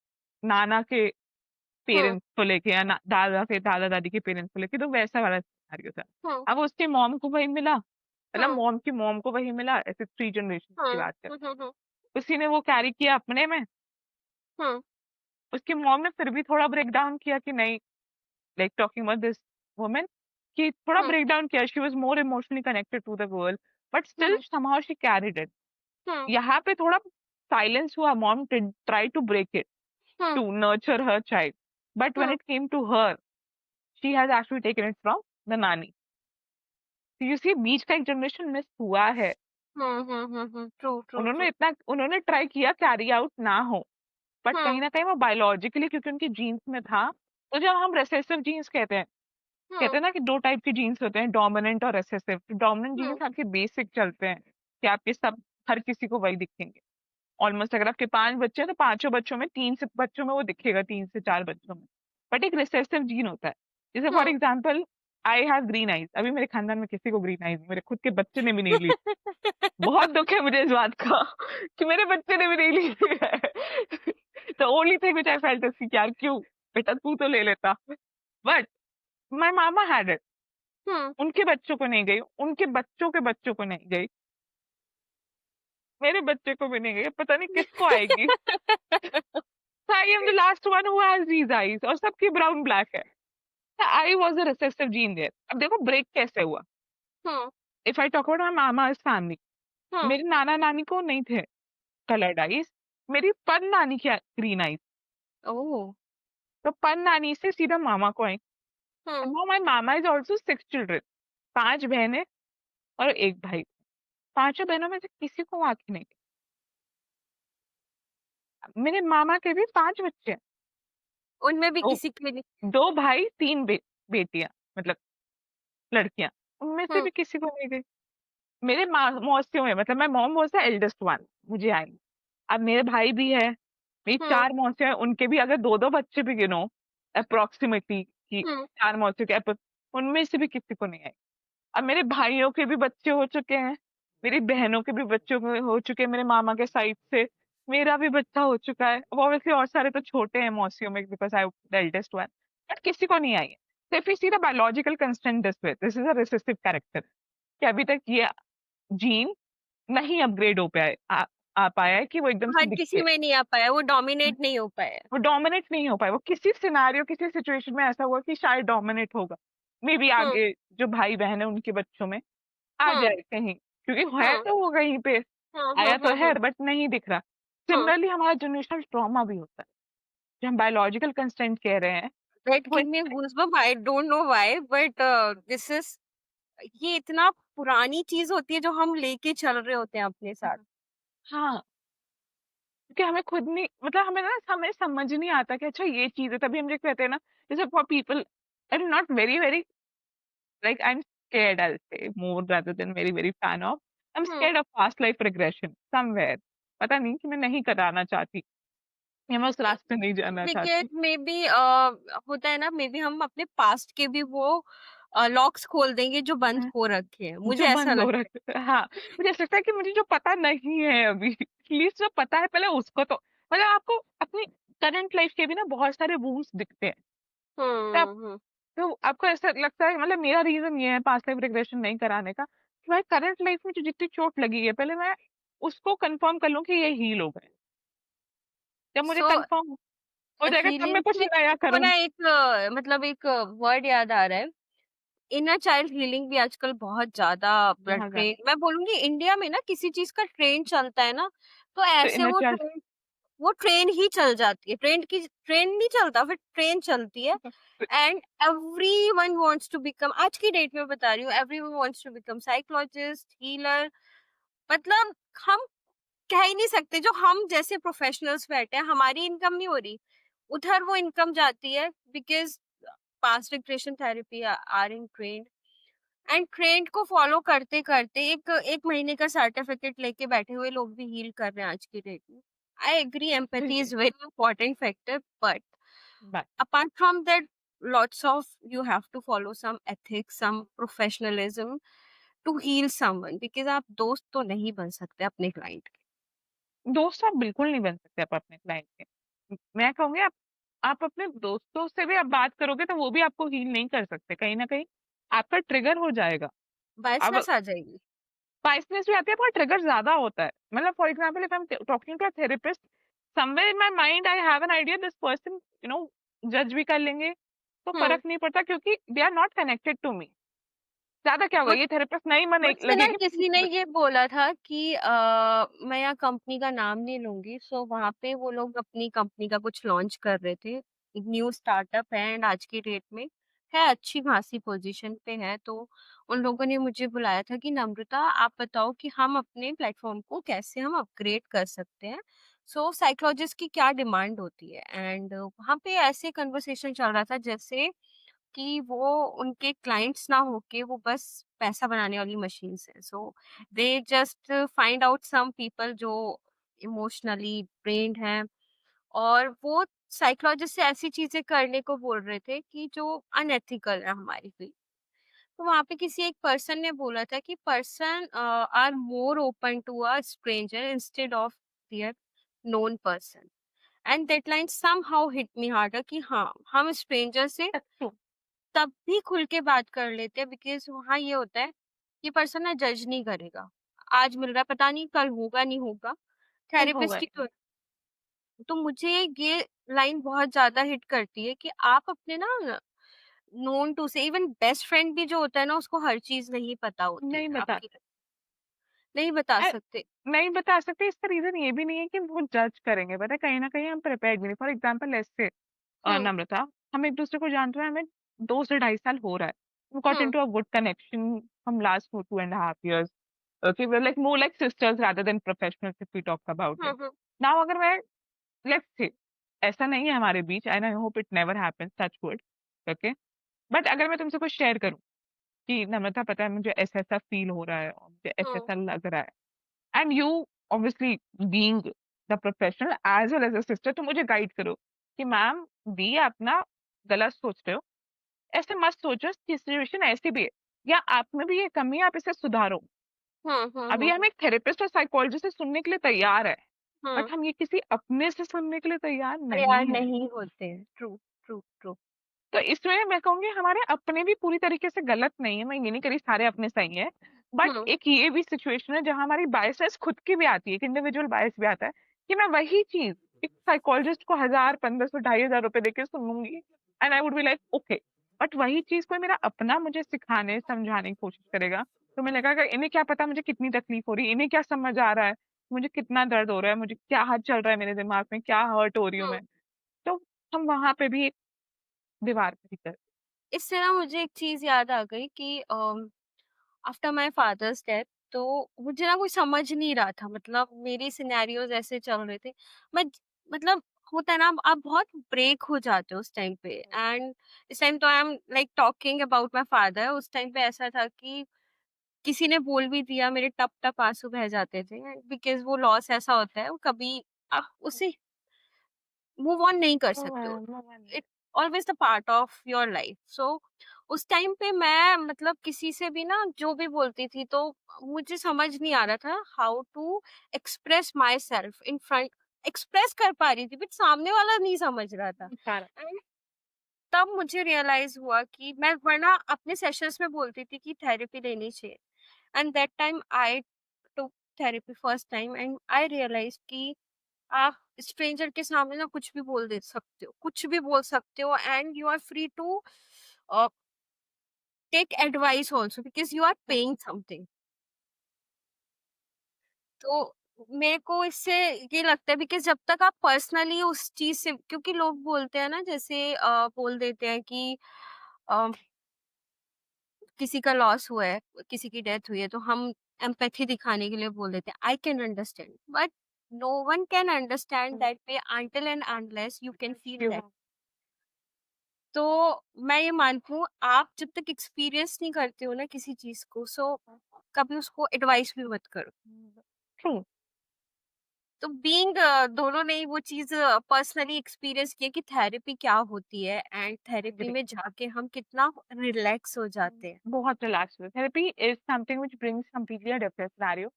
नाना के हुँ, पेरेंट्स को लेके या दादा से दादा दादी के पेरेंट्स को लेके, तो वैसा वाला सिनेरियो था। हुँ, अब उसकी मॉम को वही मिला, मतलब हुँ, मॉम की मॉम को वही मिला, ऐसे 3 जनरेशन की हुँ, बात कर, हुँ, हुँ, हुँ, उसी ने वो कैरी किया अपने में। हुँ, उसकी मॉम ने फिर भी थोड़ा ब्रेक डाउन किया कि नहीं, like talking about this woman, कि थोड़ा हुँ, ब्रेक डाउन किया, she was more emotionally connected to the girl, but still hmm, somehow she carried it. हुँ, यहाँ पे थोड़ा साइलेंस हुआ, mom try to break it hmm, to nurture her child. But when hmm, it came to her, she has actually taken it from the nanny. So you see, बीच का एक generation miss हुआ है। हुँ, hmm, hmm, हुँ, true, true, true, उन्होंने try किया carry out ना हो, but कहीं हुँ, ना कहीं वो बायोलॉजिकली क्योंकि उनके जीन्स में था। तो जब हम रेसेसिव जीन्स कहते हुँ, हैं ना कि 2 टाइप के जीन्स होते हैं, डोमिनेंट और रिसेसिव। तो डोमिनेंट हुँ, जीन्स आपके बेसिक चलते हैं कि आपके सब हर किसी को वही दिखेंगे। ऑलमोस्ट अगर आपके 5 बच्चे हैं तो पाँचों बच्चों में 3 से बच्चों में वो दिखेगा, 3 से 4 बच्चों में। बट एक रिसेसिव जीन होता है। जैसे for hmm. Example, I have green eyes. अभी मेरे खानदान में किसी को ग्रीन आईज नहीं, मेरे खुद के बच्चे ने भी नहीं ली। बहुत दुःख है मुझे इस बात का कि मेरे बच्चे ने भी नहीं ली है। The only thing which I felt is कि यार क्यों? बेटा तू तो ले लेता। But my mama had it. Hmm. उनके बच्चों को नहीं गई, उनके बच्चों के बच्चों को नहीं गई, मेरे बच्चे को भी नहीं गई, पता नहीं किसको आएगी। I am the last one who has these eyes और सबकी ब्राउन ब्लैक है। I was a recessive gene there। अब देखो ब्रेक कैसे हुआ। हुँ, If I talk about my mama's family, हुँ, मेरे नाना नानी को नहीं थे कलर्ड आईज, मेरी पन नानी की ग्रीन आईज। ओह! तो पन नानी से सीधा मामा को आई। Hmm, now my mama is also 6 children, 5 बहनें और 1 भाई। पांचों बहनों में से किसी को आंखें नहीं। मेरे मामा के भी 5 बच्चे हैं। उनमें भी दो किसी के नहीं। 2 भाई 3 बेटियां, मतलब लड़कियां। उनमें से हुँ, भी किसी को नहीं गई। मेरे मौसियों में, मतलब मैं mom was the eldest one, मुझे आई। अब मेरे भाई भी है, मेरी हुँ, 4 मौसियाँ हैं, उनके भी अगर 2-2 बच्चे भी गिनो अप्रॉक्सिमेटली कि हुँ, 4 मौसियों के उनमें से भी किसी को नहीं आई। अब मेरे भाइयों के भी बच्चे हो चुके हैं, मेरी बहनों के भी बच्चे हो चुके हैं मेरे मामा के साइड से, मेरा भी बच्चा हो चुका है। अब ऑब्वियसली और सारे तो छोटे हैं मौसियों में because I the eldest one, but किसी को नहीं आई है। So if you see the biological constant this way, this is a recessive character कि अभी तक ये जीन नहीं अपग्रेड हो पाया है, आ पाया है कि वो एकदम से हर किसी दिखे। में नहीं आ पाया, वो डोमिनेट नहीं हो पाया। वो डोमिनेट नहीं हो पाया, वो किसी सिनेरियो किसी सिचुएशन में ऐसा हुआ कि शायद डोमिनेट होगा। मे बी हुँ, आगे जो भाई-बहन है उनके बच्चों में आ हुँ, जाए कहीं, क्योंकि है हुँ, तो वो कहीं पे, हुँ, हुँ, आया तो हुँ, है हुँ, बट नहीं दिख रहा। हुँ। सिमिलरली हमारा जनरेशनल ट्रॉमा भी होता है, जो हम बायोलॉजिकल कंस्ट्रेंट कह रहे हैं, दैट वो give me goosebump, I don't know why but this is ये इतना पुरानी चीज़ होती है जो हम लेके चल रहे होते हैं अपने साथ। हाँ, क्योंकि हमें खुद नहीं, मतलब हमें समझ नहीं आता कि अच्छा ये चीज़ है, तभी हम जो कहते हैं ना, जैसे for people I am not very very, like I'm scared, I'll say, more rather than very very fan of, I'm hmm. scared of past life regression somewhere। पता नहीं कि मैं नहीं कराना चाहती या मैं उस रास्ते नहीं जाना देखिए चाहती। मे बी होता है ना, मे बी हम अपने पास्ट के भी वो लॉक्स खोल देंगे जो बंद हाँ, हो रखे हैं, मुझे जो ऐसा बंद हो लगता है। रखा है, हाँ, मुझे ऐसा लगता है कि मुझे जो पता नहीं है अभी, एटलीस्ट जो पता है पहले उसको तो, मतलब आपको अपनी करंट लाइफ के भी ना बहुत सारे वूंड्स दिखते हैं। तब हुँ, हुँ। तो आपको ऐसा लगता है, मतलब मेरा रीजन ये है पास्ट लाइफ रिग्रेशन नहीं कराने का, कि भाई करंट लाइफ में जो जितनी चोट लगी है पहले मैं उसको कंफर्म कर लूं कि ये हील हो गए। जब मुझे सो कंफर्म हो जाएगा तब मैं हीलिंग कुछ से नया मुझको करूँ। ना एक मतलब एक वर्ड याद आ रहा है। इनर चाइल्ड हीलिंग भी आजकल बहुत ज़्यादा बहुत ज़्यादा। ट्रेंड, मैं बोलूँगी इंडिया में ना किसी चीज़ का ट्रेंड चलता है ना, तो तो ऐसे इनर चाइल्ड वो ट्रेन ही चल जाती है। ट्रेन नहीं चलता, फिर ट्रेन चलती है and everyone wants to become, आज की डेट में बता रही हूँ, everyone wants to become psychologist, healer. मतलब हम कह ही नहीं सकते, जो हम जैसे प्रोफेशनल्स बैठे हैं, हमारी इनकम नहीं हो रही, उधर वो इनकम जाती है because past regression therapy are in trend and trend को फॉलो करते-करते एक 1 महीने का सर्टिफिकेट लेके बैठे हुए लोग भी हील कर रहे हैं आज की डेट में। I agree empathy is very important factor but by. apart from that lots of you have to follow some ethics, some professionalism to heal someone because आप दोस्त तो नहीं बन सकते अपने क्लाइंट के। दोस्त आप बिल्कुल नहीं बन सकते आप अपने क्लाइंट के। मैं कहूँगी आप आप अपने दोस्तों से भी आप बात करोगे तो वो भी आपको हील नहीं कर सकते, कहीं ना कहीं आपका ट्रिगर हो जाएगा। अब बायसनेस आ जाएगी। बाइसनेस भी आती है, आपका ट्रिगर ज्यादा होता है। मतलब for example if I am talking to a therapist, somewhere in my mind I have an idea this person जज भी कर लेंगे, तो हम्म। फर्क नहीं पड़ता क्योंकि they are not connected to me. ज्यादा क्या होगा, मुझ ये थेरेपिस्ट नहीं मन मुझसे ना लगेगी। किसी ने ये बोला था कि मैं यहाँ कंपनी का नाम नहीं लूंगी, सो वहां पे वो लोग अपनी कंपनी का कुछ लॉन्च कर रहे थे। एक न्यू स्टार्टअप है एंड आज की डेट में है अच्छी खासी पोजीशन पे है, तो उन लोगों ने मुझे बुलाया था कि नम्रता आप बताओ कि हम अपने प्लेटफॉर्म को कैसे हम अपग्रेड कर सकते हैं। सो साइकोलॉजिस्ट की क्या डिमांड होती है, एंड वहाँ पे ऐसे कन्वर्सेशन चल रहा था जैसे कि वो उनके क्लाइंट्स ना होके वो बस पैसा बनाने वाली मशीन्स हैं। So they just find out some people जो इमोशनली ड्रेन्ड हैं, और वो साइकोलॉजिस्ट से ऐसी चीजें करने को बोल रहे थे कि जो अनएथिकल है हमारी फील्ड। तो वहां पे किसी एक पर्सन ने बोला था कि person are more open to a stranger instead of their known person, and that line somehow hit me harder कि हाँ हम स्ट्रेंजर से ट्रू। तब भी खुल के बात कर लेते हैं, बिकॉज़ वहाँ ये होता है कि पर्सन ना जज नहीं करेगा। आज मिल रहा है, पता नहीं कल होगा नहीं होगा, कल होगा थेरेपिस्ट ही तो है। तो मुझे ये लाइन बहुत ज़्यादा हिट करती है कि आप अपने ना नोन टू से इवन बेस्ट फ्रेंड भी जो होता है ना उसको हर चीज़ नहीं पता होती नहीं है बता आपकी, नहीं बता अ, सकते। नहीं बता सकते। इसका रीजन ये भी नहीं है कि वो जज करेंगे, पता है कहीं ना कहीं हम प्रिपेयर्ड भी नहीं। फॉर एग्जाम्पल ऐसे हुँ, नम्रता, हम एक दूसरे को जानते हैं, हमें 2 से 2.5 साल हो रहा है। we got hmm, into a good connection from last 2.5 years. Okay, we're like more like sisters rather than professionals if we talk about hmm, it. Hmm, Now अगर मैं, let's say, ऐसा नहीं है हमारे बीच, and I hope it never happens, touch wood, okay? But अगर मैं तुमसे कुछ शेयर करूं कि नम्रता पता है मुझे ऐसा ऐसा फील हो रहा है और मुझे ऐसा हुँ, ऐसा लग रहा है, and you obviously being the professional as well as a sister, तो मुझे गाइड करो कि मैम दी आप ना गलत सोच रहे हो, ऐसे मत सोचो, सिचुएशन ऐसी भी है, या आप में भी ये कमी है, आप इसे सुधारो। हुँ, हुँ, अभी हुँ, हम एक थेरेपिस्ट और साइकोलॉजिस्ट से सुनने के लिए तैयार है, हुँ। बट हम ये किसी अपने से सुनने के लिए तैयार तैयार नहीं है। नहीं होते हैं। True, true, true. तो इसमें मैं कहूंगी हमारे अपने भी पूरी तरीके से गलत नहीं है, मैं ये नहीं करी सारे अपने सही है, बट हुँ, एक ये भी सिचुएशन है जहां हमारी बायसेस खुद की भी आती है, एक इंडिविजुअल बायस भी आता है कि मैं वही चीज एक साइकोलॉजिस्ट को 1,000, 1,500, 2,500 रुपए देके सुनूंगी, and I would be like okay. But वही चीज कोई मेरा अपना मुझे सिखाने समझाने की कोशिश करेगा, तो मैं लगेगा इन्हें क्या पता मुझे कितनी तकलीफ हो रही है, इन्हें क्या समझ आ रहा है, मुझे कितना दर्द हो रहा है, मुझे क्या हाथ चल रहा है, मेरे दिमाग में क्या हर्ट हो रही हूँ हुँ। मैं। तो हम वहां पे भी एक दीवार पे ही कर। इससे ना मुझे एक चीज़ याद आ गई कि आफ्टर माय फादर्स डेथ, तो मुझे ना कोई समझ नहीं रहा था, मतलब मेरी सिनेरियोज ऐसे चल रहे थे। मैं मतलब होता है ना, आप बहुत ब्रेक हो जाते हो उस टाइम पे, एंड इस टाइम तो I am like talking about my father. उस टाइम पे ऐसा था कि किसी ने बोल भी दिया मेरे टप टप आंसू बह जाते थे, बिकॉज वो लॉस ऐसा होता है, वो कभी आप उसे मूव ऑन नहीं कर सकते हो। It always the part of your life. So उस टाइम पे मैं मतलब किसी से भी ना जो भी बोलती थी, तो मुझे समझ नहीं आ रहा था how to express myself in front. Express कर पा रही थी बट सामने वाला नहीं समझ रहा था। सारा And तब मुझे रियलाइज हुआ कि मैं वरना अपने सेशंस में बोलती थी कि थेरेपी लेनी चाहिए, and that time I took therapy first time, and I realise कि आप स्ट्रेंजर के सामने ना कुछ भी बोल दे सकते हो, कुछ भी बोल सकते हो, and you are free to take advice also because you are paying something. तो मेरे को इससे ये लगता है बिकॉज़ जब तक आप पर्सनली उस चीज़ से, क्योंकि लोग बोलते हैं ना जैसे बोल देते हैं कि अ, किसी का लॉस हुआ है, किसी की डेथ हुई है, तो हम एम्पैथी दिखाने के लिए बोल देते हैं, I can understand, but no one can understand that way until and unless you can feel you that. have तो मैं ये मानती हूँ आप जब तक एक्सपीरियंस नहीं करते हो ना किसी चीज़ को, सो कभी उसको एडवाइस भी मत करो। true तो बीइंग दोनों ने ही वो चीज़ पर्सनली एक्सपीरियंस किया कि थेरेपी क्या होती है, एंड थेरेपी agree में जाके हम कितना रिलैक्स हो जाते हैं। बहुत relax हुए। Therapy is something which brings completely a different scenario.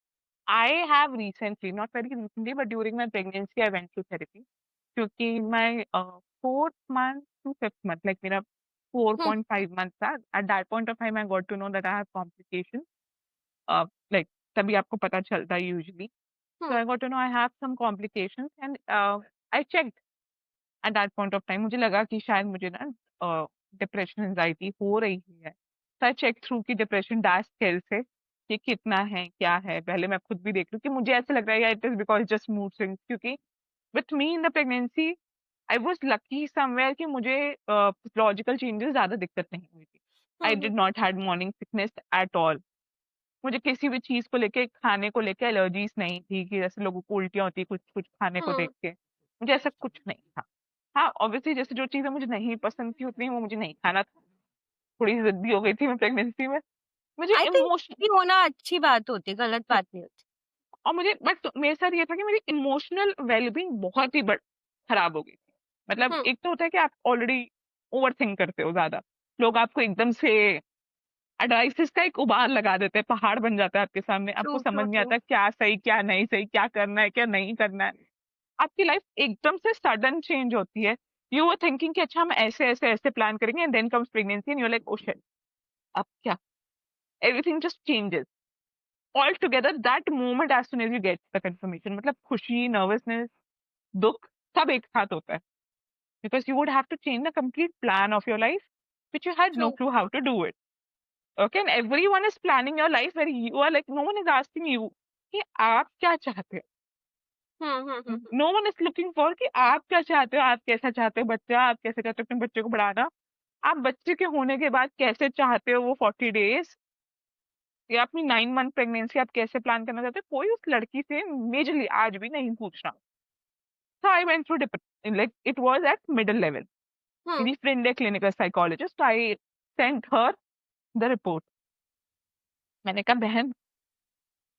I have recently, not very recently, but during my pregnancy, I went to therapy. क्योंकि मैं 4th month to 5th month, like मेरा हुँ, 4.5 months था. At that point of time, I got to know that I have complications. Like तभी आपको पता चलता है usually. So hmm, I got to know I have some complications, and I checked at that point of time. मुझे लगा कि शायद मुझे ना डिप्रेशन एंजाइटी हो रही है. So I checked through कि डिप्रेशन डैश स्केल से कि कितना है क्या है. पहले मैं खुद भी देख लूं कि मुझे ऐसा लग रहा है it is because just mood swings, क्योंकि with me in the pregnancy I was lucky somewhere कि मुझे फिजियोलॉजिकल चेंजेस ज्यादा दिक्कत नहीं हुई थी. Hmm, I hmm, did not had morning sickness at all. मुझे किसी भी चीज को लेके, खाने को लेके एलर्जीज नहीं थी कि जैसे लोगों को उल्टियाँ होती कुछ कुछ खाने को देख हुँ. के. मुझे ऐसा कुछ नहीं था. हाँ, ऑब्वियसली जैसे जो चीजें मुझे नहीं पसंद थी उतनी वो मुझे नहीं खाना था. थोड़ी जिद्दी हो गई थी मैं प्रेगनेंसी में. मुझे आई थिंक इमोशन ये होना अच्छी बात होती है, गलत बात नहीं होती। और मुझे बट मेरे साथ ये था कि मेरी इमोशनल वेलबींग बहुत ही खराब हो गई थी. मतलब हुँ, एक तो होता है कि आप ऑलरेडी ओवर थिंक करते हो ज्यादा. लोग आपको एकदम से एडवाइसेस का एक उबाल लगा देते हैं, पहाड़ बन जाता है आपके सामने. ट्रू, आपको समझ ट्रू, नहीं ट्रू। आता क्या सही क्या नहीं सही, क्या करना है क्या नहीं करना है. आपकी लाइफ एकदम से सडन चेंज होती है. यू वर थिंकिंग कि अच्छा हम ऐसे ऐसे ऐसे प्लान करेंगे, and then comes pregnancy and you like oh shit, अब क्या. Everything just changes all together that moment as soon as you get the confirmation. मतलब खुशी, नर्वसनेस, दुख सब एक साथ होता है. Because you would have to change the complete plan of your life which you had true. no clue how to do it. Okay, and everyone is planning your life where you are like, no one is asking you कि आप क्या चाहते हो. Hmm, hmm, hmm, hmm. No one is looking for कि आप क्या चाहते हो, आप कैसा चाहते हो बच्चा, आप कैसे चाहते हो अपने बच्चे को बढ़ाना, आप बच्चे के होने के बाद कैसे चाहते हो वो 40 days, या अपनी 9 month प्रेगनेंसी आप कैसे प्लान करना चाहते हो. कोई उस लड़की से मेजरली आज भी नहीं पूछना. So I went through like it was at middle level. हुँ, मेरी फ्रेंड है clinical psychologist. I sent her the report. मैंने कहा बहन,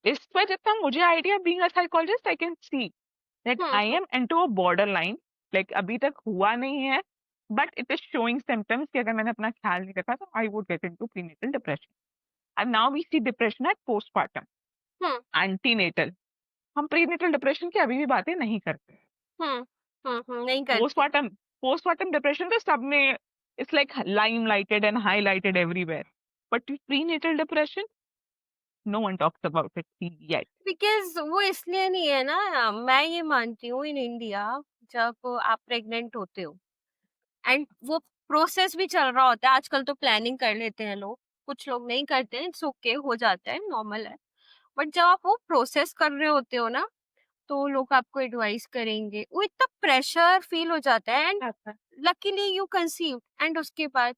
इस पर जितना मुझे idea being a psychologist I can see that hmm, I hmm, am into a borderline. Like अभी तक हुआ नहीं है, but it is showing symptoms कि अगर मैंने अपना ख्याल नहीं रखा तो I would get into prenatal depression. And now we see depression at postpartum, hmm, antenatal. हम प्रीनेटल डिप्रेशन की अभी भी बातें नहीं करते. हुँ, हुँ, हुँ, नहीं करते। पोस्टपार्टम पोस्टपार्टम डिप्रेशन तो सबने, it's like lime lighted and highlighted everywhere. But prenatal depression, no one talks about it yet. Because वो इसलिए नहीं है ना, मैं ये मानती हूँ इन इंडिया जब आप प्रेग्नेंट होते हो एंड वो प्रोसेस भी चल रहा होता है, आजकल तो प्लानिंग कर लेते हैं लोग, कुछ लोग नहीं करते हैं, इट्स ओके हो जाता है, नॉर्मल है। बट जब आप वो प्रोसेस कर रहे होते हो ना, तो लोग आपको एडवाइस करेंगे, वो इतना प्रेशर फील हो जाता है एंड अच्छा. लकीली यू कंसीव्ड एंड उसके बाद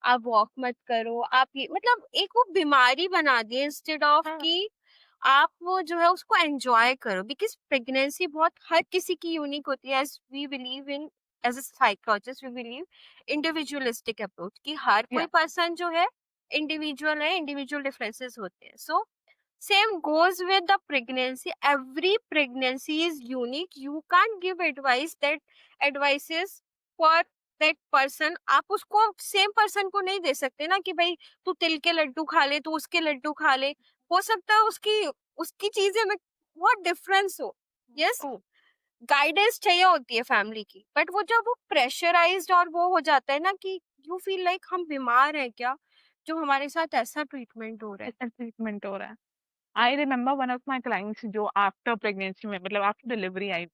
आप वॉक मत करो, आप ये मतलब एक वो बीमारी बना दी है इंस्टेड ऑफ हाँ. कि आप वो जो है उसको एन्जॉय करो बिकॉज़ प्रेगनेंसी बहुत हर किसी की यूनिक होती है as we believe in as a psychologist we believe individualistic approach कि हर कोई या. पर्सन जो है इंडिविजुअल है, इंडिविजुअल डिफरेंसेस होते हैं। सो same goes with the pregnancy. Every pregnancy is unique. You can't give advice that advices for that person. आप उसको सेम पर्सन को नहीं दे सकते ना कि भाई तू तिल के लड्डू खा ले, तू उसके लड्डू खा ले। हो सकता है उसकी उसकी चीजें में बहुत डिफरेंस हो। Yes, true. गाइडेंस चाहिए होती है फैमिली की, बट वो जब वो प्रेशराइज्ड और वो हो जाता है ना कि यू फील लाइक हम बीमार हैं क्या, जो हमारे साथ ऐसा ट्रीटमेंट हो रहा है। ऐसा ट्रीटमेंट हो रहा है. I remember one of my clients जो आफ्टर प्रेगनेंसी में, मतलब after delivery I,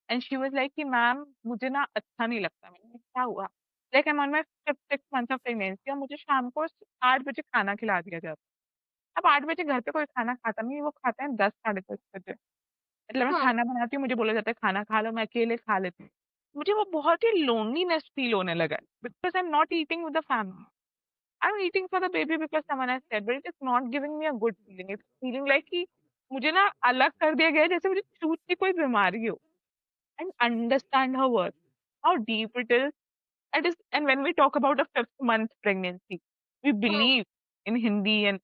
and she was like कि मैम मुझे ना अच्छा नहीं लगता. मैंने कहा, क्या हुआ? Like I am on my 5th 6 month of pregnancy और मुझे शाम को 8 बजे खाना खिला दिया जाता है. अब 8 बजे घर पे कोई खाना खाता नहीं है, वो खाते हैं 10 साढ़े 10 बजे. मतलब मैं हाँ, खाना बनाती हूँ, मुझे बोला जाता है खाना खा लो, मैं अकेले खा लेती हूँ. मुझे वो बहुत ही लोनलीनेस फील होने लगा because I am not eating with the family. I'm eating for the baby because someone has said, but it is not giving me a good feeling. It's feeling like कि मुझे ना अलग कर दिया गया है, जैसे मुझे छूत की कोई बीमारी हो. And understand her worth, how deep it is. It is, and when we talk about a 5th month pregnancy, we हाँ, believe in Hindi and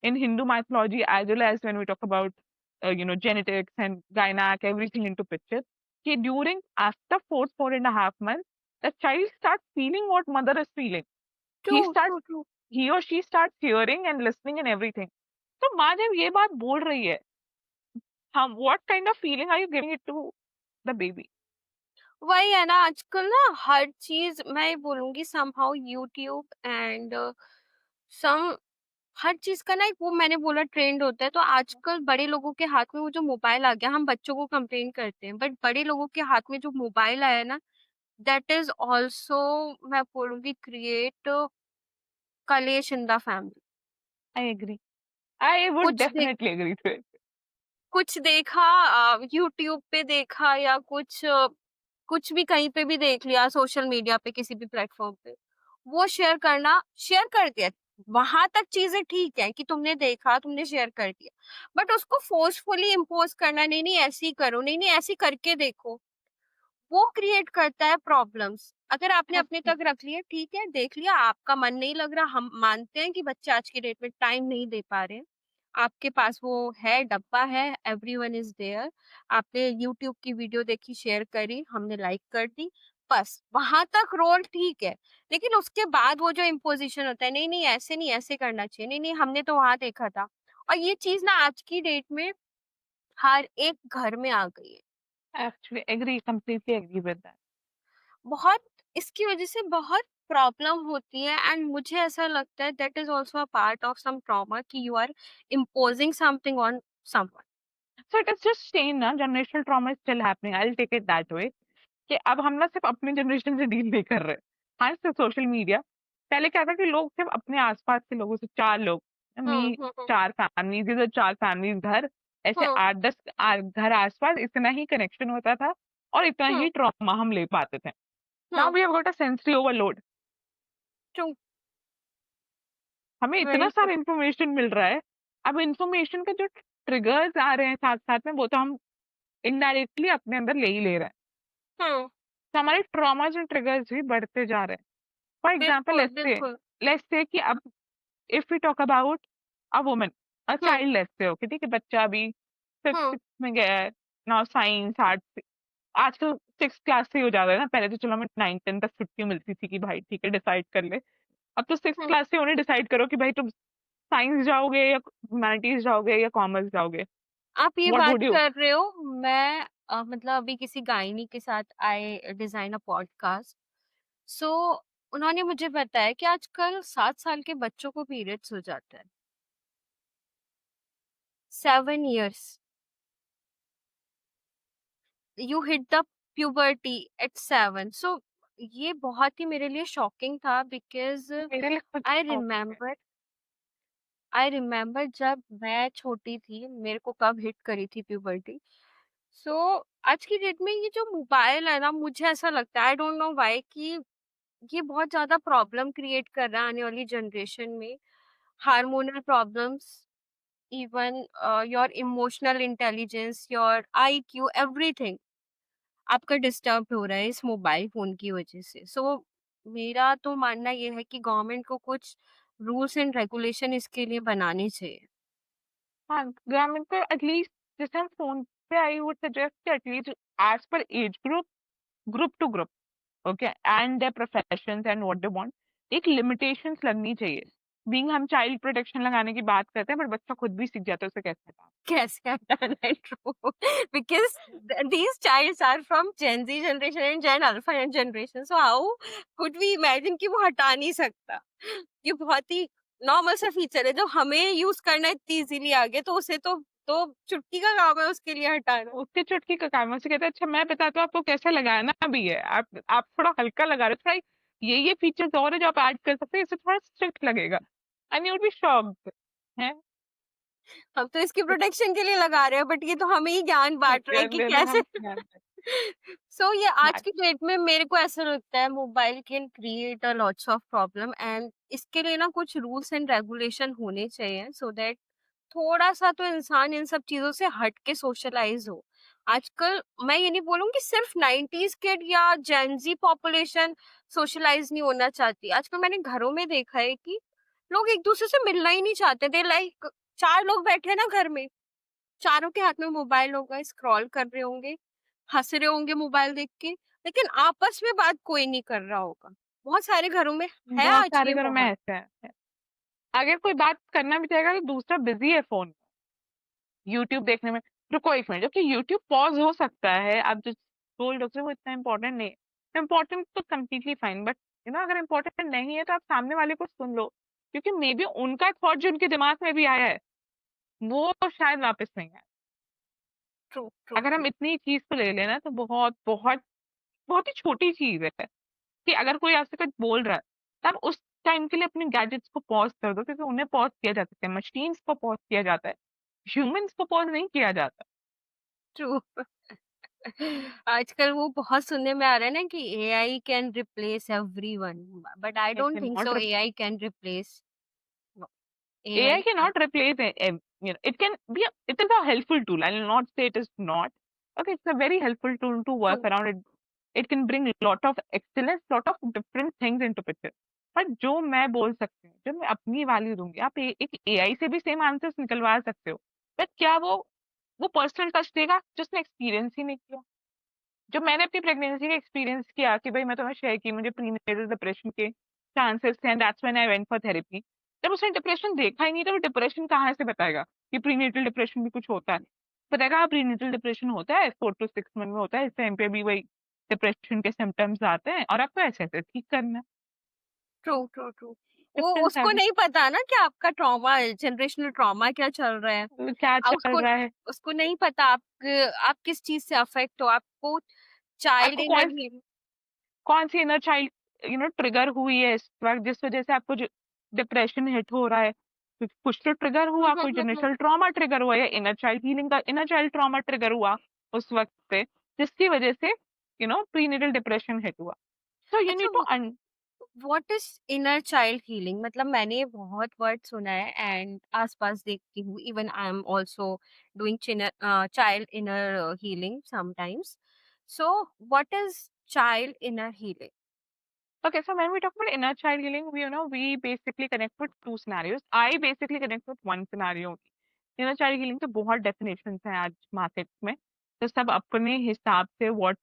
in Hindu mythology, as well as when we talk about genetics and gynac, everything into picture. कि during after 4.5 months, the child starts feeling what mother is feeling. True, He starts true, true. he or she starts hearing and listening and everything. तो माँ जब ये बात बोल रही है, हम what kind of feeling are you giving it to the baby? वही है ना, आजकल ना हर चीज़ मैं ये बोलूँगी समहाउ यूट्यूब एंड सम हर चीज़ का ना एक वो मैंने बोला ट्रेंड होता है, तो आजकल बड़े लोगों के हाथ में वो जो मोबाइल आ गया, हम बच्चों को कंप्लेन करते हैं, बट बड़े लोगों के हाथ में जो मोबाइल आया है ना, दैट इज़ ऑल्सो मैं बोलूँगी क्रिएट कलेश in the family. I agree, I would कुछ देख डेफिनेटली एग्री टू इट। कुछ देखा यूट्यूब पे देखा या कुछ भी कहीं पे भी देख लिया सोशल मीडिया पे किसी भी प्लेटफ़ॉर्म पे, वो शेयर कर दिया। वहाँ तक चीज़ें ठीक है कि तुमने देखा, तुमने शेयर कर दिया। बट उसको फ़ोर्सफुली इम्पोज़ करना, नहीं-नहीं ऐसे ही करो, नहीं-नहीं ऐसे करके देखो, वो क्रिएट करता है प्रॉब्लम्स। अगर आपने अपने तक रख लिया, ठीक है, देख लिया, आपका मन नहीं लग रहा, हम मानते हैं कि बच्चे आज की डेट में टाइम नहीं दे पा रहे हैं। आपके पास वो है, डब्बा है, एवरीवन इज़ देयर। आपने यूट्यूब की वीडियो देखी, शेयर करी, हमने लाइक कर दी, बस वहाँ तक रोल ठीक है। लेकिन उसके बाद वो जो इम्पोज़िशन होता है, नहीं-नहीं ऐसे नहीं, ऐसे करना चाहिए, नहीं-नहीं हमने तो वहाँ देखा था। और ये चीज़ ना आज की डेट में हर एक घर में आ गई है। Actually agree, completely agree with that. बहुत इसकी वजह से बहुत प्रॉब्लम होती है एंड मुझे ऐसा लगता है that is also a part of some trauma कि you are imposing something on someone. So it is just same ना, generational trauma is still happening. I'll take it that way. कि अब हम ना सिर्फ अपने जनरेशन से डील नहीं कर रहे। हाँ, सिर्फ सोशल मीडिया। पहले क्या था कि लोग सिर्फ अपने आसपास के लोगों से, 4 लोग, मी, हम्म। 4 फैमिलीज, इधर 4 फैमिलीज घर, ऐसे हम्म 8-10 घर आसपास, इतना ही कनेक्शन होता था और इतना हम्म ही ट्रॉमा हम ले पाते थे। Now hmm we have got a sensory overload. True. हमें इतना वेरी ट्रू। सारा इन्फॉर्मेशन मिल रहा है। अब इन्फॉर्मेशन के जो ट्रिगर्स आ रहे हैं साथ-साथ में, वो तो हम इनडायरेक्टली अपने अंदर ले ही ले रहे हैं। हम्म। तो हमारे ट्रॉमास एंड ट्रिगर्स भी बढ़ते जा रहे हैं। फॉर एग्जाम्पल, बिल्कुल बिल्कुल। लेट्स से कि अब if we talk about a woman, a hmm child, let's say, okay, ठीक है, बच्चा अभी फिफ्थ हम्म सिक्स में गया है। नाउ साइंस आर्ट्स, आजकल सिक्स क्लास से ही हो जाता है ना, पहले तो चलो हमें 9-10 तक छुट्टी मिलती थी कि भाई ठीक है डिसाइड कर ले। अब तो सिक्स हम्म। क्लास से उन्हें डिसाइड करो कि भाई तुम साइंस जाओगे या ह्यूमैनिटीज जाओगे या कॉमर्स जाओगे। आप ये व्हाट बात वुड यू? कर रहे हो, मैं मतलब अभी किसी गायनी के साथ आई डिजाइन अ पॉडकास्ट। सो उन्होंने मुझे बताया कि आजकल 7 साल के बच्चों को पीरियड्स हो जाता है, 7 years। You hit the puberty at 7। So ये बहुत ही मेरे लिए शॉकिंग था बिकॉज मेरे लिए खुद आई शॉकिंग है। रिमेम्बर आई रिमेम्बर जब मैं छोटी थी मेरे को कब हिट करी थी प्यूबर्टी। सो आज की डेट में ये जो मोबाइल है ना, मुझे ऐसा लगता है आई डोंट नो व्हाई कि ये बहुत ज्यादा प्रॉब्लम क्रिएट कर रहा है आने वाली जनरेशन में। Hormonal problems, even your emotional intelligence, your IQ, everything आपका डिस्टर्ब हो रहा है इस मोबाइल फ़ोन की वज़ह से। सो मेरा तो मानना ये है कि गवर्नमेंट को कुछ रूल्स एंड रेगुलेशन इसके लिए बनाने चाहिए। हाँ, गवर्नमेंट को एटलीस्ट, जैसे हम फोन पे, I would suggest at least as per age group, group to group, okay, and their professions and what they want, एक लिमिटेशंस लगनी चाहिए। बीइंग हम चाइल्ड प्रोटेक्शन लगाने की बात करते हैं, बट बच्चा खुद भी सीख जाता है उसे कैसे हटाना। कैसे हटाना है? True. Because these childs are from Gen Z generation and Gen Alpha generation. So how could we imagine कि वो हटा नहीं सकता? ये बहुत ही नॉर्मल सा फीचर है, जब हमें यूज़ करना इतनी इज़िली आ गया तो उसे तो चुटकी का काम है उसके लिए हटाना। उसके चुटकी का काम है, उसे कहते हैं अच्छा मैं बताता हूँ आपको कैसे लगाना भी है, आप थोड़ा हल्का लगा रहे हो, थोड़ा ये फीचर्स और है जो आप ऐड कर सकते हैं, इससे थोड़ा स्ट्रिक्ट लगेगा, and you would be shocked है। हम तो इसकी प्रोटेक्शन के लिए लगा रहे हैं बट ये तो हमें ही ज्ञान बांट रहा है कि कैसे। हम सो ये आज की डेट में मेरे को ऐसा लगता है mobile can create a lots of problem and इसके लिए ना कुछ रूल्स एंड रेगुलेशन होने चाहिए सो दैट थोड़ा सा तो इंसान इन सब चीजों से हट के सोशलाइज हो। आजकल मैं ये नहीं बोलूंगी सिर्फ 90s किड या जेंजी पॉपुलेशन सोशलाइज नहीं होना चाहती। आजकल मैंने घरों में देखा है कि लोग एक दूसरे से मिलना ही नहीं चाहते। दे लाइक 4 लोग बैठे हैं ना घर में, चारों के हाथ में मोबाइल होगा, स्क्रॉल कर रहे होंगे, हँस रहे होंगे मोबाइल देख के, लेकिन आपस में बात कोई नहीं कर रहा होगा। बहुत सारे घरों में है बहुत आज सारे ये घरों में माहौल। ऐसा है। अगर कोई बात करना भी चाहेगा तो दूसरा बिजी है फोन, यूट्यूब देखने में। रुको एक मिनट, जबकि यूट्यूब पॉज हो सकता है, आप जो रोल डॉक्टर वो इतना इम्पोर्टेंट नहीं है। इम्पोर्टेंट तो कंप्लीटली फाइन, बट अगर इम्पोर्टेंट नहीं है तो आप सामने वाले को सुन लो, क्योंकि मे बी उनका थॉट जो उनके दिमाग में भी आया है वो शायद वापस नहीं आए। ट्रू, ट्रू, अगर ट्रू। हम इतनी चीज को ले लेना तो बहुत बहुत बहुत ही छोटी चीज है कि अगर कोई आपसे कुछ बोल रहा है तब उस टाइम के लिए अपने गैजेट्स को पॉज कर दो, क्योंकि उन्हें पॉज किया जा सकता है, मशीन्स को पॉज किया जाता है, ह्यूमंस को पॉज नहीं किया जाता। ट्रू। आजकल वो बहुत सुनने में आ रहा है ना कि AI can replace everyone, but I it don't can think not so AI can replace AI AI. cannot replace it can be it is a helpful tool. I will not say it is not. Okay, it's a very helpful tool to true. work around it. It can bring a lot of excellence, lot of different things into picture. पर जो मैं बोल सकती हूँ, जो मैं अपनी value दूंगी, आप एक AI से भी सेम आंसर्स निकलवा सकते हो, बट क्या वो पर्सनल टच देगा जिसने एक्सपीरियंस ही नहीं किया? जो मैंने अपनी प्रेगनेंसी का एक्सपीरियंस किया कि भाई मैं तुम्हें शेयर की, मुझे प्रीनेटल डिप्रेशन के चांसेस थे, that's when I went for therapy. जब उसने डिप्रेशन देखा ही नहीं तो वो डिप्रेशन कहाँ से बताएगा कि प्रीनेटल डिप्रेशन भी कुछ होता है? बताएगा प्रीनेटल डिप्रेशन होता है, 4 to 6 मंथ में होता है, इस टाइम पे भी वही डिप्रेशन के सिम्टम्स आते हैं और आपको ऐसे ऐसे ठीक करना है। True, true, true. वो डिफरेंस आ उसको गई। नहीं पता ना कि आपका ट्रॉमा, जनरेशनल ट्रॉमा क्या चल रहा है। क्या चल उसको रहा है? उसको नहीं पता आप किस चीज से अफेक्ट हो। आपको चाइल्ड आपको इनर कौन सी इनर चाइल्ड ट्रिगर हुई है इस वक्त जिस वजह से आपको डिप्रेशन हिट हो रहा है? कुछ तो ट्रिगर हुआ, कोई जनरेशनल ट्रॉमा ट्रिगर हुआ या इनर चाइल्ड हीलिंग का इनर चाइल्ड ट्रॉमा ट्रिगर हुआ उस वक्त पे, जिसकी वजह से प्रीनेटल डिप्रेशन हिट हुआ। सो यू अच्छा, need to what is inner child healing? मतलब मैंने बहुत वर्ड सुना है एंड आसपास देखती हूँ, even I am also doing child inner healing sometimes. So what is child inner healing? Okay, so when we talk about inner child healing, we basically connect with two scenarios. I basically connect with one scenario. Inner child healing तो बहुत definitions हैं आज market में, तो सब अपने हिसाब से what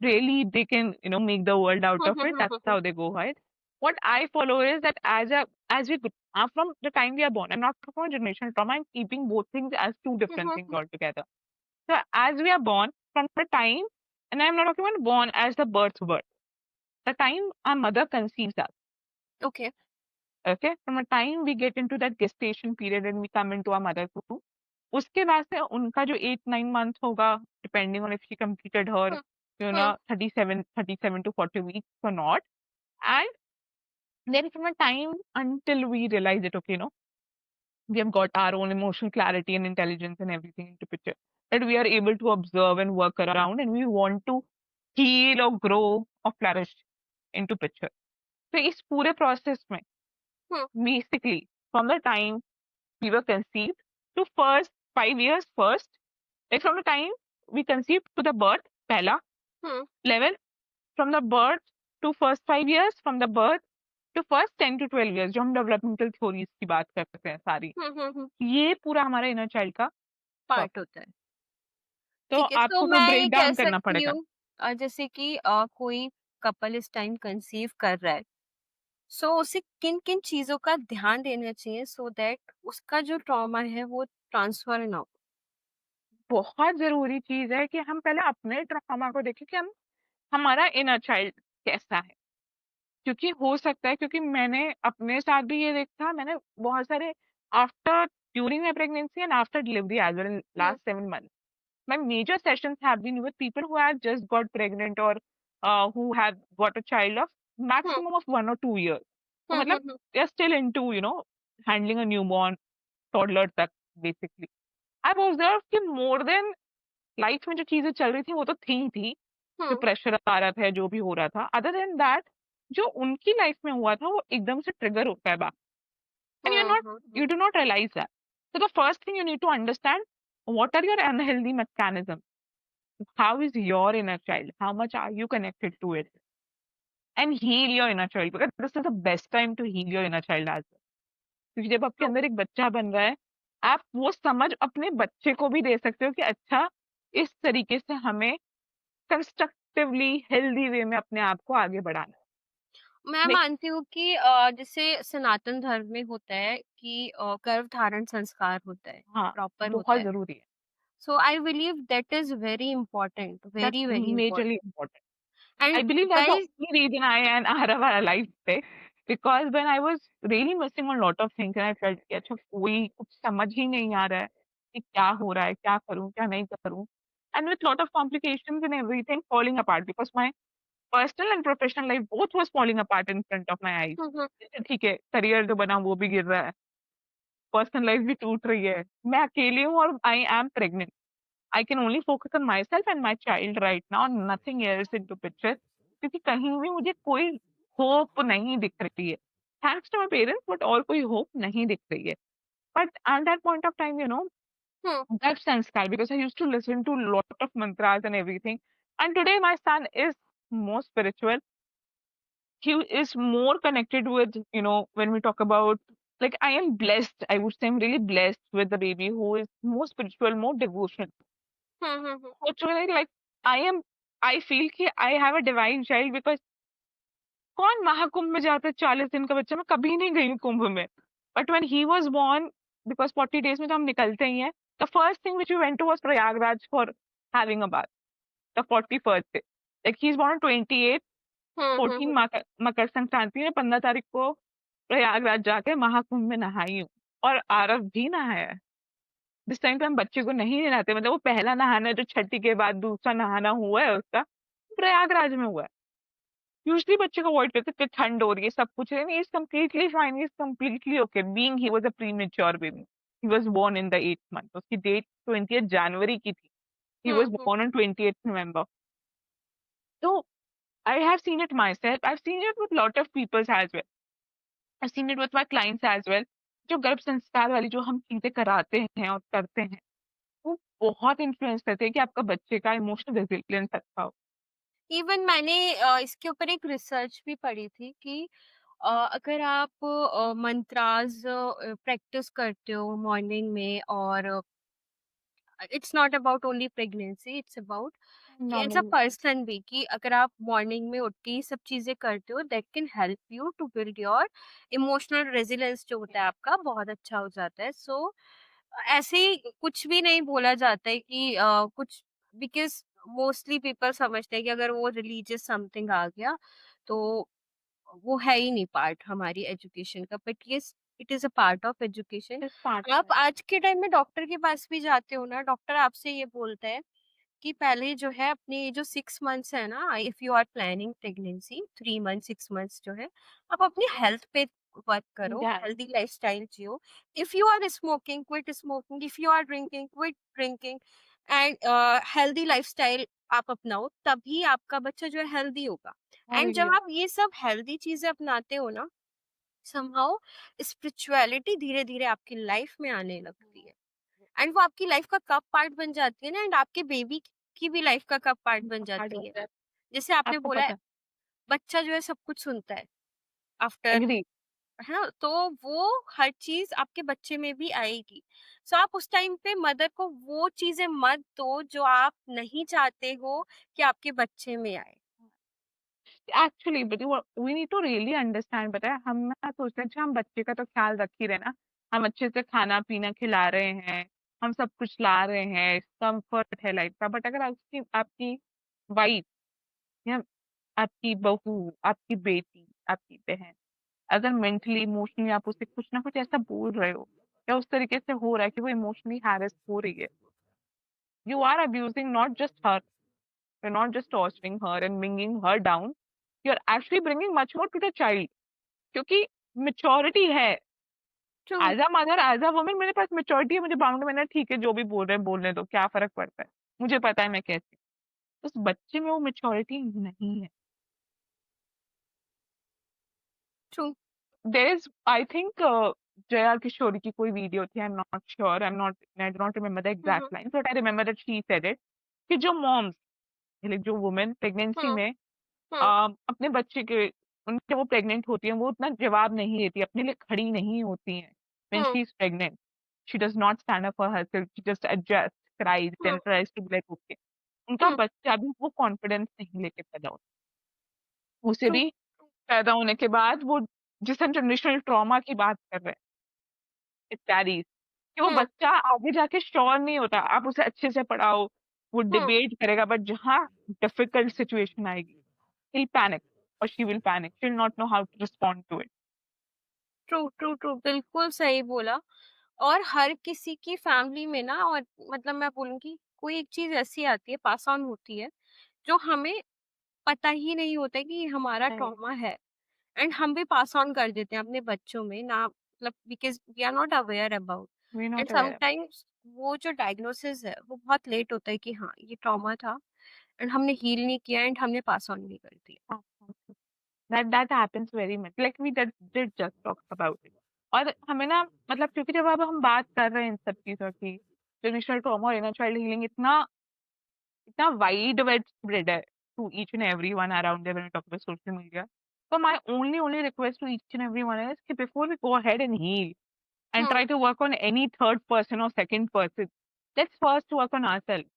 really they can make the world out of it, that's how they go ahead. What I follow is that from the time we are born, I'm not talking about generational trauma, I'm keeping both things as two different things altogether. So as we are born, from the time, and I'm not talking about born as the birth, the time our mother conceives us, okay. okay, from the time we get into that gestation period and we come into our mother's womb, उसके बाद से उनका जो 8-9 month होगा, depending on if she completed her 37 to 40 weeks or not, and then from a time until we realize it, okay, we have got our own emotional clarity and intelligence and everything into picture, that we are able to observe and work around and we want to heal or grow or flourish into picture. तो इस पूरे process में basically from the time we were conceived to first 5 years first, like from the time we conceived to the birth, पहला level, from the birth to first 5 years, from the birth to first 10 to 12 years, जो हम developmental theories की बात करते हैं सारी, ये पूरा हमारा इनर चाइल्ड का पार्ट प्रोसेस। होता है। तो ठीक है, तो आपको फिर मैं ये ब्रेक कह डाउन करना सकती पड़ेगा। हूँ जैसे कि कोई कपल इस टाइम कंसीव कर रहा है, सो उसे किन-किन चीज़ों का ध्यान देना चाहिए सो दैट उसका जो ट्रॉमा है वो ट्रांसफर ना हो? बहुत जरूरी चीज है कि हम पहले अपने ट्रॉमा को देखें कि हमारा इनर चाइल्ड कैसा है, क्योंकि हो सकता है, क्योंकि मैंने अपने साथ भी ये देखा, मैंने बहुत सारे after during my pregnancy and after delivery as well in hmm, last 7 months, my major sessions have been with people who have just got pregnant or who have got a child of hmm, maximum of 1 or 2 years. तो हुँ, हुँ, मतलब हुँ, they are still into handling a newborn toddler तक basically. I've observed कि more than life में जो चीजें चल रही थी वो तो थी ही थी, जो हुँ, प्रेशर आ रहा था, जो भी हो रहा था, अदर देन दैट जो उनकी लाइफ में हुआ था वो एकदम से ट्रिगर होता है back. And hmm, hmm, you hmm. do not realize that. So the first thing you need to understand, what are your unhealthy mechanisms? How is your inner child? How much are you connected to it? And heal your inner child, because this is the best time to heal your inner child as well. क्योंकि जब आपके तो अंदर एक बच्चा बन रहा है, आप वो समझ अपने बच्चे को भी दे सकते हो कि अच्छा, इस तरीके से हमें कंस्ट्रक्टिवली हेल्दी वे में अपने आप को आगे बढ़ाना है। मैं लाइक मानती हूँ कि जैसे सनातन धर्म में होता है कि गर्भधारण संस्कार होता है, हाँ, प्रॉपर होता बहुत है। जरूरी है। So I believe that is very important, That's very, very majorly important. important. I And believe that's the guys, only reason I and Arav are alive today. Because when I was really missing on a lot of things and I felt कि अच्छा कोई कुछ समझ ही नहीं आ रहा है कि क्या हो रहा है, क्या करूँ, क्या नहीं करूँ. And with lot of complications and everything falling apart because my personal and professional life both was falling apart in front of my eyes. mhm, जैसे ठीक है, करियर जो बना वो भी गिर रहा है, पर्सनल लाइफ भी टूट रही है. मैं अकेली हूँ और I am pregnant. I can only focus on myself and my child right now, nothing else into picture. क्योंकि कहीं भी मुझे कोई होप नहीं दिख रही है. Thanks to my parents, but और कोई होप नहीं दिख रही है. But at that point of time, hmm, that sanskar, because I used to listen to lot of mantras and everything. And today my son is more spiritual. He is more connected with, when we talk about, like I am blessed. I would say I'm really blessed with the baby who is more spiritual, more devotional. hmm, hmm, hmm, Literally, like I am, I feel कि I have a divine child because कौन महाकुंभ में जाता है 40 दिन का बच्चा. मैं कभी नहीं गई हूँ कुंभ में. But when he was born, because 40 days में तो हम निकलते ही हैं, the first thing which we went to was Prayagraj for having a bath. The 41st day, like he is born 28. hmm, hmm, 14 Makar Sankranti में 15 तारीख को प्रयागराज जाके महाकुंभ में नहाई हूँ. और आरव भी नहाया है. जिस टाइम पे हम बच्चे को नहीं नहलाते, मतलब वो पहला नहाना है जो छठी के बाद दूसरा नहाना हुआ है उसका, प्रयागराज में हुआ है. यूजुअली बच्चे को अवॉइड करते, फिर ठंड हो रही है, सब कुछ है. He is completely fine, he is completely okay being he was a premature baby. He was born in the 8th month. उसकी डेट 20th जनवरी की थी. He hmm, was hmm. Born on 28th November. तो I have seen it myself, I have seen it with lot of peoples as well. I have seen it with my clients as well. जो गर्भ संस्कार वाली जो हम चीजें कराते हैं और करते हैं, वो बहुत इन्फ्लुएंस करते हैं कि आपका बच्चे का इमोशनल रेजिलियंस अच्छा हो. इवन मैंने इसके ऊपर एक रिसर्च भी पढ़ी थी कि अगर आप मंत्रास प्रैक्टिस करते हो मॉर्निंग में, और it's not about only pregnancy, it's about कि एज अ नॉर्मल. पर्सन भी, कि अगर आप मॉर्निंग में उठ के ये सब चीजें करते हो, that can help you to build your emotional resilience, जो होता है आपका बहुत अच्छा हो जाता है. सो ऐसे ही कुछ भी नहीं बोला जाता है कि कुछ, बिकॉज मोस्टली पीपल समझते हैं कि अगर वो रिलीजियस समथिंग आ गया तो वो है ही नहीं पार्ट हमारी एजुकेशन का, बट ये it is a part of education. इस पार्ट आप में आज के टाइम में डॉक्टर के पास भी जाते हो ना, डॉक्टर आपसे ये बोलता है कि पहले जो है अपने ये जो 6 मंथ्स है ना, if you are planning pregnancy, 3 month 6 months जो है, आप अपनी हेल्थ पे वर्क करो, या हेल्दी लाइफस्टाइल जियो. If you are smoking, quit smoking. If you are drinking, quit drinking. And healthy lifestyle आप अपनाओ, तभी आपका बच्चा जो है हेल्दी होगा. और एंड जब ये आप ये सब हेल्दी चीजें अपनाते हो ना, समहाउ स्पिरिचुअलिटी धीरे धीरे आपकी लाइफ में आने लगती है, एंड वो आपकी लाइफ का कब पार्ट बन जाती है ना, एंड आपके बेबी की भी लाइफ का कब पार्ट बन हार्ड जाती है. होता है. जैसे आपने आपको बोला है, पता है. बच्चा जो है सब कुछ सुनता है आफ्टर, एग्री. है ना, तो वो हर चीज आपके बच्चे में भी आएगी. सो आप उस टाइम पे मदर को वो चीजें मत दो जो आप नहीं चाहते हो कि आपके बच्चे में आए. Actually but we need to really understand. पता है, हम ना सोचते हैं अच्छा हम बच्चे का तो ख्याल रख ही रहे ना, हम अच्छे से खाना पीना खिला रहे हैं, हम सब कुछ ला रहे हैं, कंफर्ट है लाइफ का. बट अगर आपकी आपकी वाइफ या आपकी बहू, आपकी बेटी, आपकी बहन, अगर मेंटली इमोशनली आप उसे कुछ ना कुछ ऐसा बोल रहे हो या उस तरीके से हो रहा है कि वो इमोशनली हैरेस हो रही है, you are abusing not just her. You're not just torturing her and bringing her down. You're actually bringing much more to the child. क्योंकि मेच्योरिटी है. True. As a mother, as a woman मेरे पास maturity है. मुझे bound में ना, ठीक है जो भी बोल रहे हैं बोलने दो, क्या फर्क पड़ता है. मुझे पता है मैं कैसी हूँ. उस बच्चे में वो मेच्योरिटी नहीं है. True. There is, I think, Jaya Kishori की कोई वीडियो थी. I am not sure, I do not remember the hmm. Exact line, but I remember that she said it कि जो मॉम्स, जो वुमेन प्रेगनेंसी हम्म. में हम्म. अपने बच्चे के, जब वो प्रेग्नेंट होती हैं, वो उतना जवाब नहीं देती, अपने लिए खड़ी नहीं होती हैं. When hmm. She is pregnant, she does not stand up for herself, she just adjust, cries hmm. And tries to be like okay. उनका हम्म. बच्चा भी वो कॉन्फिडेंस नहीं लेके पैदा होता. उसे ट्रू. भी पैदा होने के बाद वो, जिस हम जनरेशनल ट्रॉमा की बात कर रहे हैं, इट कैरीज. कि वो हुँ, बच्चा आगे जाके श्योर नहीं होता। आप उसे अच्छे से पढ़ाओ, वो हुँ। डिबेट करेगा, बट जहाँ डिफिकल्ट सिचुएशन आएगी, he'll panic or she will panic. She'll not know how to respond to it. True, true, true, बिल्कुल सही बोला। और हर किसी की फैमिली में ना, और मतलब मैं बोलूँगी कोई एक चीज़ ऐसी आती है, पास ऑन होती है, जो हमें पता ही नहीं होता है कि ये हमारा Right. ट्रॉमा है, एंड हम भी पास ऑन कर देते हैं अपने बच्चों में ना, मतलब because we are not aware about. We're and not aware. Sometimes वो जो डायग्नोसिस है वो बहुत लेट होता है कि हाँ, ये ट्रॉमा था एंड हमने हील नहीं किया एंड हमने पास ऑन नहीं कर दिया। हाँ, हाँ, हाँ। That happens very much. Like we did just talk about it. और हमें ना मतलब क्योंकि जब अब हम बात कर रहे हैं इन सब चीज़ों की, जनरेशनल ट्रॉमा और इनर चाइल्ड हीलिंग इतना इतना वाइड वेड स्प्रेड है to each and everyone around there when we talk about social media. So my only request to each and everyone is कि before we go ahead and heal and hmm, try to work on any third person or second person, let's first work on ourselves.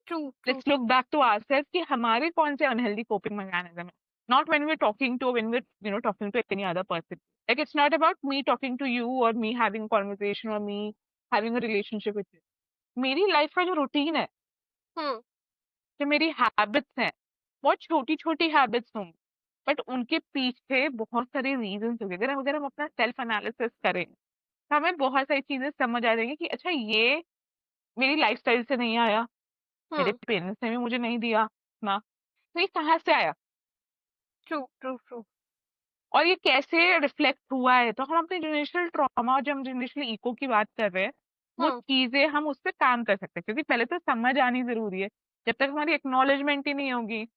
True, true, Let's look true. back to ourselves कि हमारे कौन से unhealthy coping mechanism है. Not when we're talking to, when we're talking to any other person. Like it's not about me talking to you or me having a conversation or me having a relationship with you. मेरी life का जो routine है, हुँ, जो मेरी habits हैं, बहुत छोटी छोटी हैबिट्स होंगी, बट उनके पीछे बहुत सारे रीजंस होंगे। अगर हम अपना सेल्फ एनालिसिस करें तो हमें बहुत सारी चीजें समझ आ जाएंगी कि अच्छा ये मेरी लाइफस्टाइल से नहीं आया, मेरे हुँ, पेरेंट्स ने भी मुझे नहीं दिया ना, तो ये कहाँ से आया ट्रू, ट्रू, ट्रू। और ये कैसे रिफ्लेक्ट हुआ है। तो हम अपने जनरेशनल ट्रॉमा और जब हम जनरेशनल इको की बात कर रहे हैं, वो हुँ, चीजें हम उस पर काम कर सकते हैं, क्योंकि पहले तो समझ आनी जरूरी है। जब तक हमारी एक्नॉलेजमेंट ही नहीं होगी,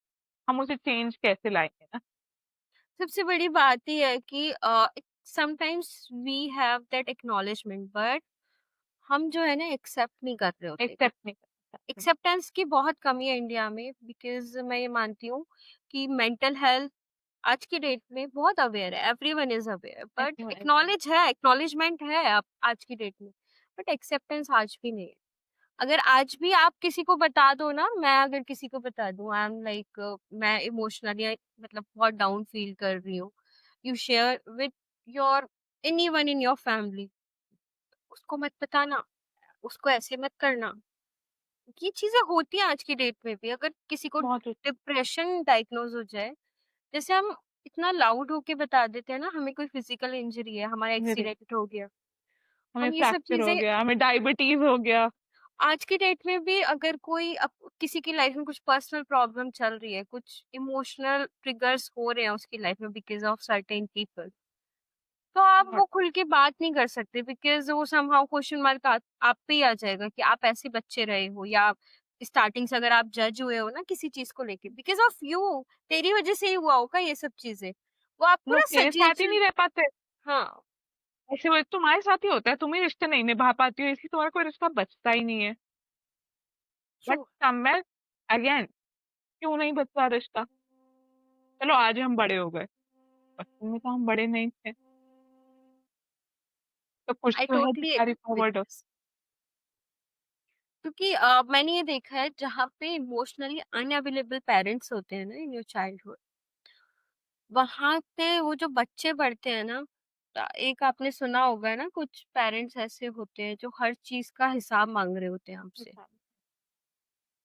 हम उसे चेंज कैसे लाएंगे ना। सबसे बड़ी बात ये है कि sometimes we have that acknowledgement, but हम जो है ना एक्सेप्ट नहीं कर रहे होते। एक्सेप्ट नहीं कर सकते। एक्सेप्टेंस की बहुत कमी है इंडिया में, बिकॉज़ मैं ये मानती हूँ कि मेंटल हेल्थ आज की डेट में बहुत अवेयर है, everyone is aware, but Everyone acknowledge है, एक्नॉलेजमेंट है अब आज की डेट में, बट एक्सेप्टेंस आज भी नहीं है। अगर आज भी आप किसी को बता दो ना, मैं अगर किसी को बता दूँ आई एम लाइक मैं इमोशनली मतलब बहुत डाउन फील कर रही हूँ, you share with your anyone in your family, उसको मत बताना, उसको ऐसे मत करना। ये चीज़ें होती हैं आज की डेट में भी। अगर किसी को बहुत डिप्रेशन डायग्नोज हो जाए, जैसे हम इतना लाउड होके बता देते हैं ना, हमें कोई फिजिकल इंजरी है, हमारा मेरे एक्सीडेंट हो गया, हमें हम ये सब फ्रैक्चर हो चीजें गया, हमें डायबिटीज हो गया। आज की डेट में भी, अगर कोई किसी की लाइफ में कुछ पर्सनल प्रॉब्लम चल रही है, कुछ इमोशनल ट्रिगर्स हो रहे हैं उसकी लाइफ में बिकॉज ऑफ सर्टेन पीपल, तो आप बहुत वो खुल के बात नहीं कर सकते, बिकॉज़ वो समहाउ क्वेश्चन मार्क आप पे ही आ जाएगा कि आप ऐसे बच्चे रहे हो, या स्टार्टिंग से अगर आप जज हुए हो ना किसी चीज़ को लेके बिकॉज़ ऑफ यू, तेरी वज़ह से ही हुआ होगा ये सब चीज़ें। वो आपको लोग ना तेरे साथ ही सजेशन। नहीं रह पाते। हाँ, ऐसे वो तुम्हारे साथ ही होता है, तुम ही रिश्ते नहीं निभा पाती हो, इसलिए तुम्हारा कोई रिश्ता बचता ही नहीं है। ट्रू। बट समवेयर अगेन, क्यों नहीं बचता रिश्ता? चलो आज हम बड़े हो गए, बचपन में तो हम बड़े नहीं थे, तो कुछ आई तो है जो totally carry agree with forward हो। दिस, क्योंकि मैंने ये देखा है जहाँ पे इमोशनली अनअवेलेबल पेरेंट्स होते हैं ना इन योर चाइल्डहुड, वहाँ पे वो जो बच्चे बढ़ते हैं ना, एक आपने सुना होगा ना, कुछ पेरेंट्स ऐसे होते हैं जो हर चीज़ का हिसाब माँग रहे होते हैं आपसे,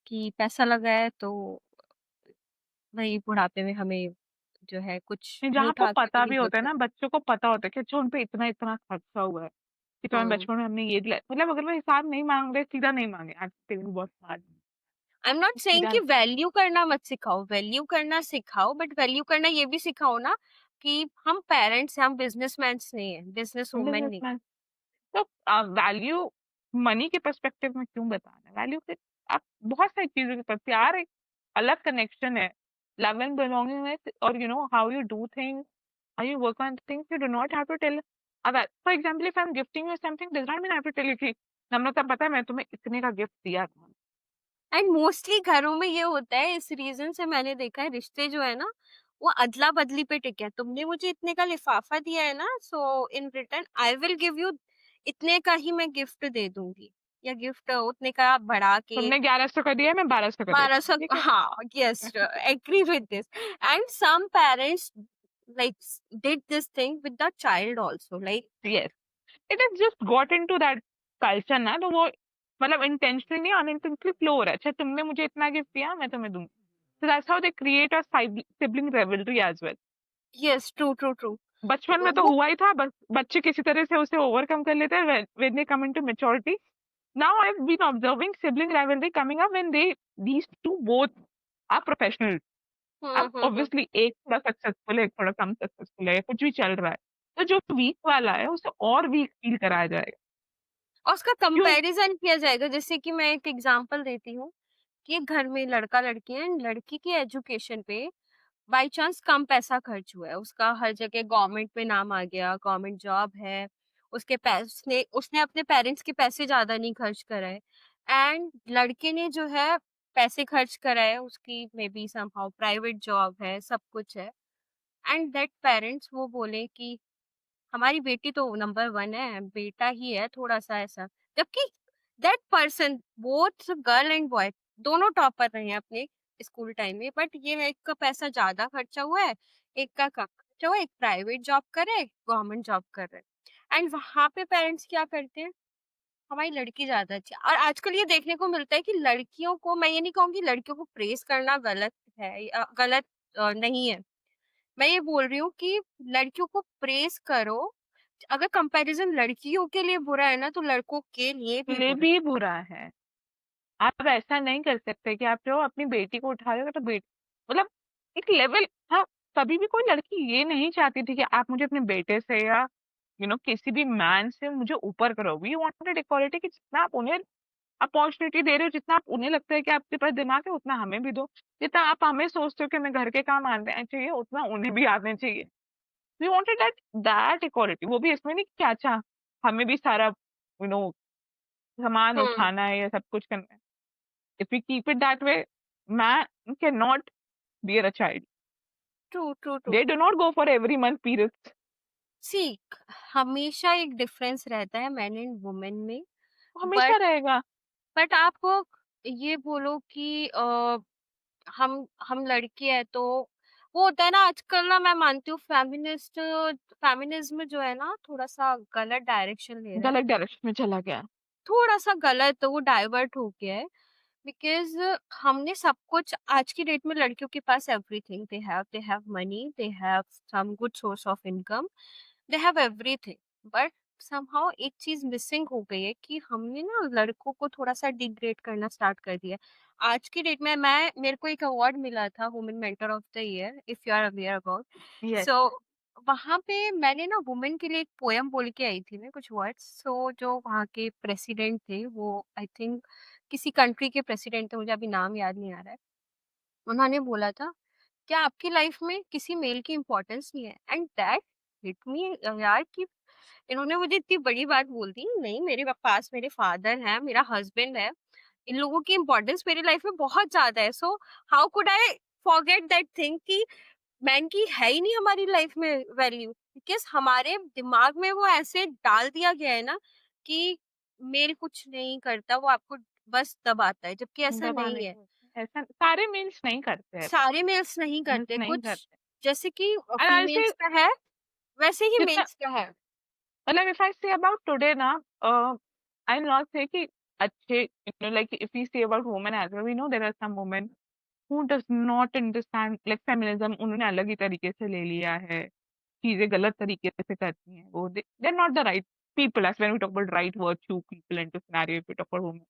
कि पैसा लगा है तो भई बुढ़ापे में हमें जो है कुछ मुँह जहाँ पे उठा के तो पता नहीं भी बोल होता है ना, सकते। बच्चों को पता होता है कि अच्छा उन पे इतना इतना खर्चा हुआ है, कि तुम्हें हुँ। बचपन में हमने ये दिलाया, मतलब अगर वो हिसाब नहीं मांग रहे, सीधा नहीं मांगे। आज पेरेंट्स बहुत स्मार्ट आई एम नॉट है, सेइंग सीधा कि वैल्यू करना मत सिखाओ, वैल्यू करना सिखाओ, बट वैल्यू करना ये भी सिखाओ ना कि हम पेरेंट्स हैं, हम बिज़नेसमैन्स नहीं हैं, बिज़नेस वुमन नहीं। बिजनेसमैन। तो वैल्यू मनी के पर्सपेक्टिव में क्यों बताना है? वैल्यू से आप बहुत सारी चीजों के पर प्यार एक अलग कनेक्शन है। लव एंड बिलोंगिंगनेस और how you do things, how you work on things, you do not have to tell. अब for example if I am gifting you something does not mean I have to tell you कि नम्रता पता है मैं तुम्हें इतने का gift दिया था। एंड मोस्टली घरों में ये होता है, इस रीजन से मैंने देखा है रिश्ते जो है ना वो अदला बदली पे टिके हैं। तुमने मुझे इतने का लिफाफा दिया है ना, so in return I will give you इतने का ही मैं गिफ्ट दे दूंगी, या गिफ्ट उतने का बढ़ा के तुमने 1100 का दिया, मैं 1200 का देती 1200। हूँ, ठीक है। हाँ, yes, agree with this. And some parents like did this thing with the child also, like yes, it is just got into that culture ना, तो वो मतलब इंटेंशनली नहीं, अनइंटेंशनली फ्लो हो रहा है। अच्छा, तुमने मुझे इतना गिफ्ट दिया, मैं तुम्हें दूंगी। So that's how they create a sibling rivalry as well. Yes, true, true, true. बचपन में तो वो हुआ ही था, बस बच्चे किसी तरह से उसे ओवरकम कर लेते हैं when they come into maturity. Now I've been observing sibling rivalry coming up when these two both are professional. हुँ, अब हुँ, हुँ। ऑब्वियसली एक थोड़ा सक्सेसफुल है, एक थोड़ा कम सक्सेसफुल है, या कुछ भी चल रहा है, तो जो वीक वाला है उसे और वीक फील कराया जाएगा। और उसका क्यों? कंपैरिज़न किया जाएगा, जैसे कि मैं एक एग्ज़ाम्पल देती हूँ, कि एक घर में लड़का-लड़की है, लड़की की एजुकेशन पे बाय चांस कम पैसा खर्च हुआ है, उसका हर जगह गवर्नमेंट में नाम आ गया, गवर्नमेंट जॉब है, उसके पैस उसने अपने पेरेंट्स के पैसे ज़्यादा नहीं खर्च कराए, एंड लड़के ने जो है पैसे खर्च कराए, उसकी may be somehow private job है, सब कुछ है, एंड दैट पेरेंट्स वो बोले कि हमारी बेटी तो नंबर 1 है, बेटा ही है थोड़ा-सा ऐसा। जबकि that person, both girl and boy, दोनों टॉपर रहे हैं अपने स्कूल टाइम में, बट ये एक का पैसा ज़्यादा खर्चा हुआ है, एक का कम खर्चा हुआ है, एक प्राइवेट जॉब कर रहा है, गवर्नमेंट जॉब कर रहा है। एंड वहाँ पे पेरेंट्स क्या करते हैं, हमारी लड़की ज़्यादा अच्छी है। और आजकल ये देखने को मिलता है कि लड़कियों को, मैं ये नहीं कहूँगी लड़कियों को प्रेज़ करना गलत है, गलत नहीं है। मैं ये बोल रही हूँ कि लड़कियों को प्रेज़ करो, अगर कंपैरिज़न लड़कियों के लिए बुरा है ना, तो लड़कों के लिए भी लिए बुरा भी बुरा है। आप ऐसा नहीं कर सकते कि आप जो अपनी बेटी को उठा रहे हो, तो बेटी मतलब एक लेवल, हाँ, कभी भी कोई लड़की ये नहीं चाहती थी कि आप मुझे अपने बेटे से या किसी भी मैन से मुझे ऊपर करो। वी वांटेड इक्वालिटी, कि जितना आप उन्हें अपॉर्चुनिटी दे रहे हो, जितना आप उन्हें लगता है कि आपके पास दिमाग है, उतना हमें भी दो। जितना आप हमें सोचते हो कि हमें घर के काम आने चाहिए, उतना उन्हें भी आने चाहिए। We wanted that equality. वो भी इसमें नहीं कि अच्छा हमें भी सारा सामान है। उठाना है या सब कुछ करना है। If we keep it that way, man cannot bear a child. True, true, true. They do not go for every month periods. सी हमेशा एक डिफरेंस रहता है मैन एंड वुमेन में, हमेशा बट रहेगा। आप ये बोलो कि हम लड़के हैं तो वो होता है ना, आजकल ना मैं मानती हूँ फेमिनिज्म जो है ना, थोड़ा-सा गलत डायरेक्शन ले रहा है। गलत डायरेक्शन में चला गया। थोड़ा-सा गलत वो डाइवर्ट हो गया है। बिकॉज़ हमने सब कुछ, आज की डेट में लड़कियों के पास everything, they have money, they have some good source of income, they have everything, but somehow एक चीज मिसिंग हो गई है कि हमने ना लड़कों को थोड़ा सा डिग्रेड करना स्टार्ट कर दिया है। आज की डेट में मैं मेरे को एक अवार्ड मिला था, women mentor of the year, if you are aware about. Yes. So वहां पे मैंने ना वुमेन के लिए एक पोयम बोल के आई थी मैं, कुछ वर्ड्स। सो जो वहाँ के प्रेसिडेंट थे, वो आई थिंक किसी कंट्री के प्रेसिडेंट थे, मुझे अभी नाम याद नहीं आ रहा है। उन्होंने बोला था, क्या आपकी लाइफ में किसी मेल की इम्पोर्टेंस नहीं है? एंड दैट हिट मी यार, कि इन्होंने मुझे इतनी बड़ी बात बोल दी। नहीं, मेरे पास मेरे फादर हैं, मेरा हस्बैंड है, इन लोगों की इम्पोर्टेंस मेरी लाइफ में बहुत ज्यादा है। So how could I forget that thing कि मैन की है ही नहीं हमारी लाइफ में वैल्यू, बिकॉज़ हमारे दिमाग में वो ऐसे डाल दिया गया है ना कि मेल कुछ नहीं करता, वो आपको बस दबाता है, जबकि ऐसा दबाने नहीं है। के होते हैं। ऐसा सारे मेल्स नहीं करते हैं। सारे मेल्स नहीं मेल्स करते, नहीं कुछ करते। जैसे कि And I'll say फीमेल्स का है, वैसे ही जितना मेल्स का है। मतलब if I say about today ना, I'll not say कि अच्छे, like if we say about women as well, we know there are some women who does not understand like feminism, उन्होंने अलग ही तरीके से ले लिया है, चीजें गलत तरीके से करती हैं वो। they're not the right people as when we talk about right virtue people into scenario, if we talk about women.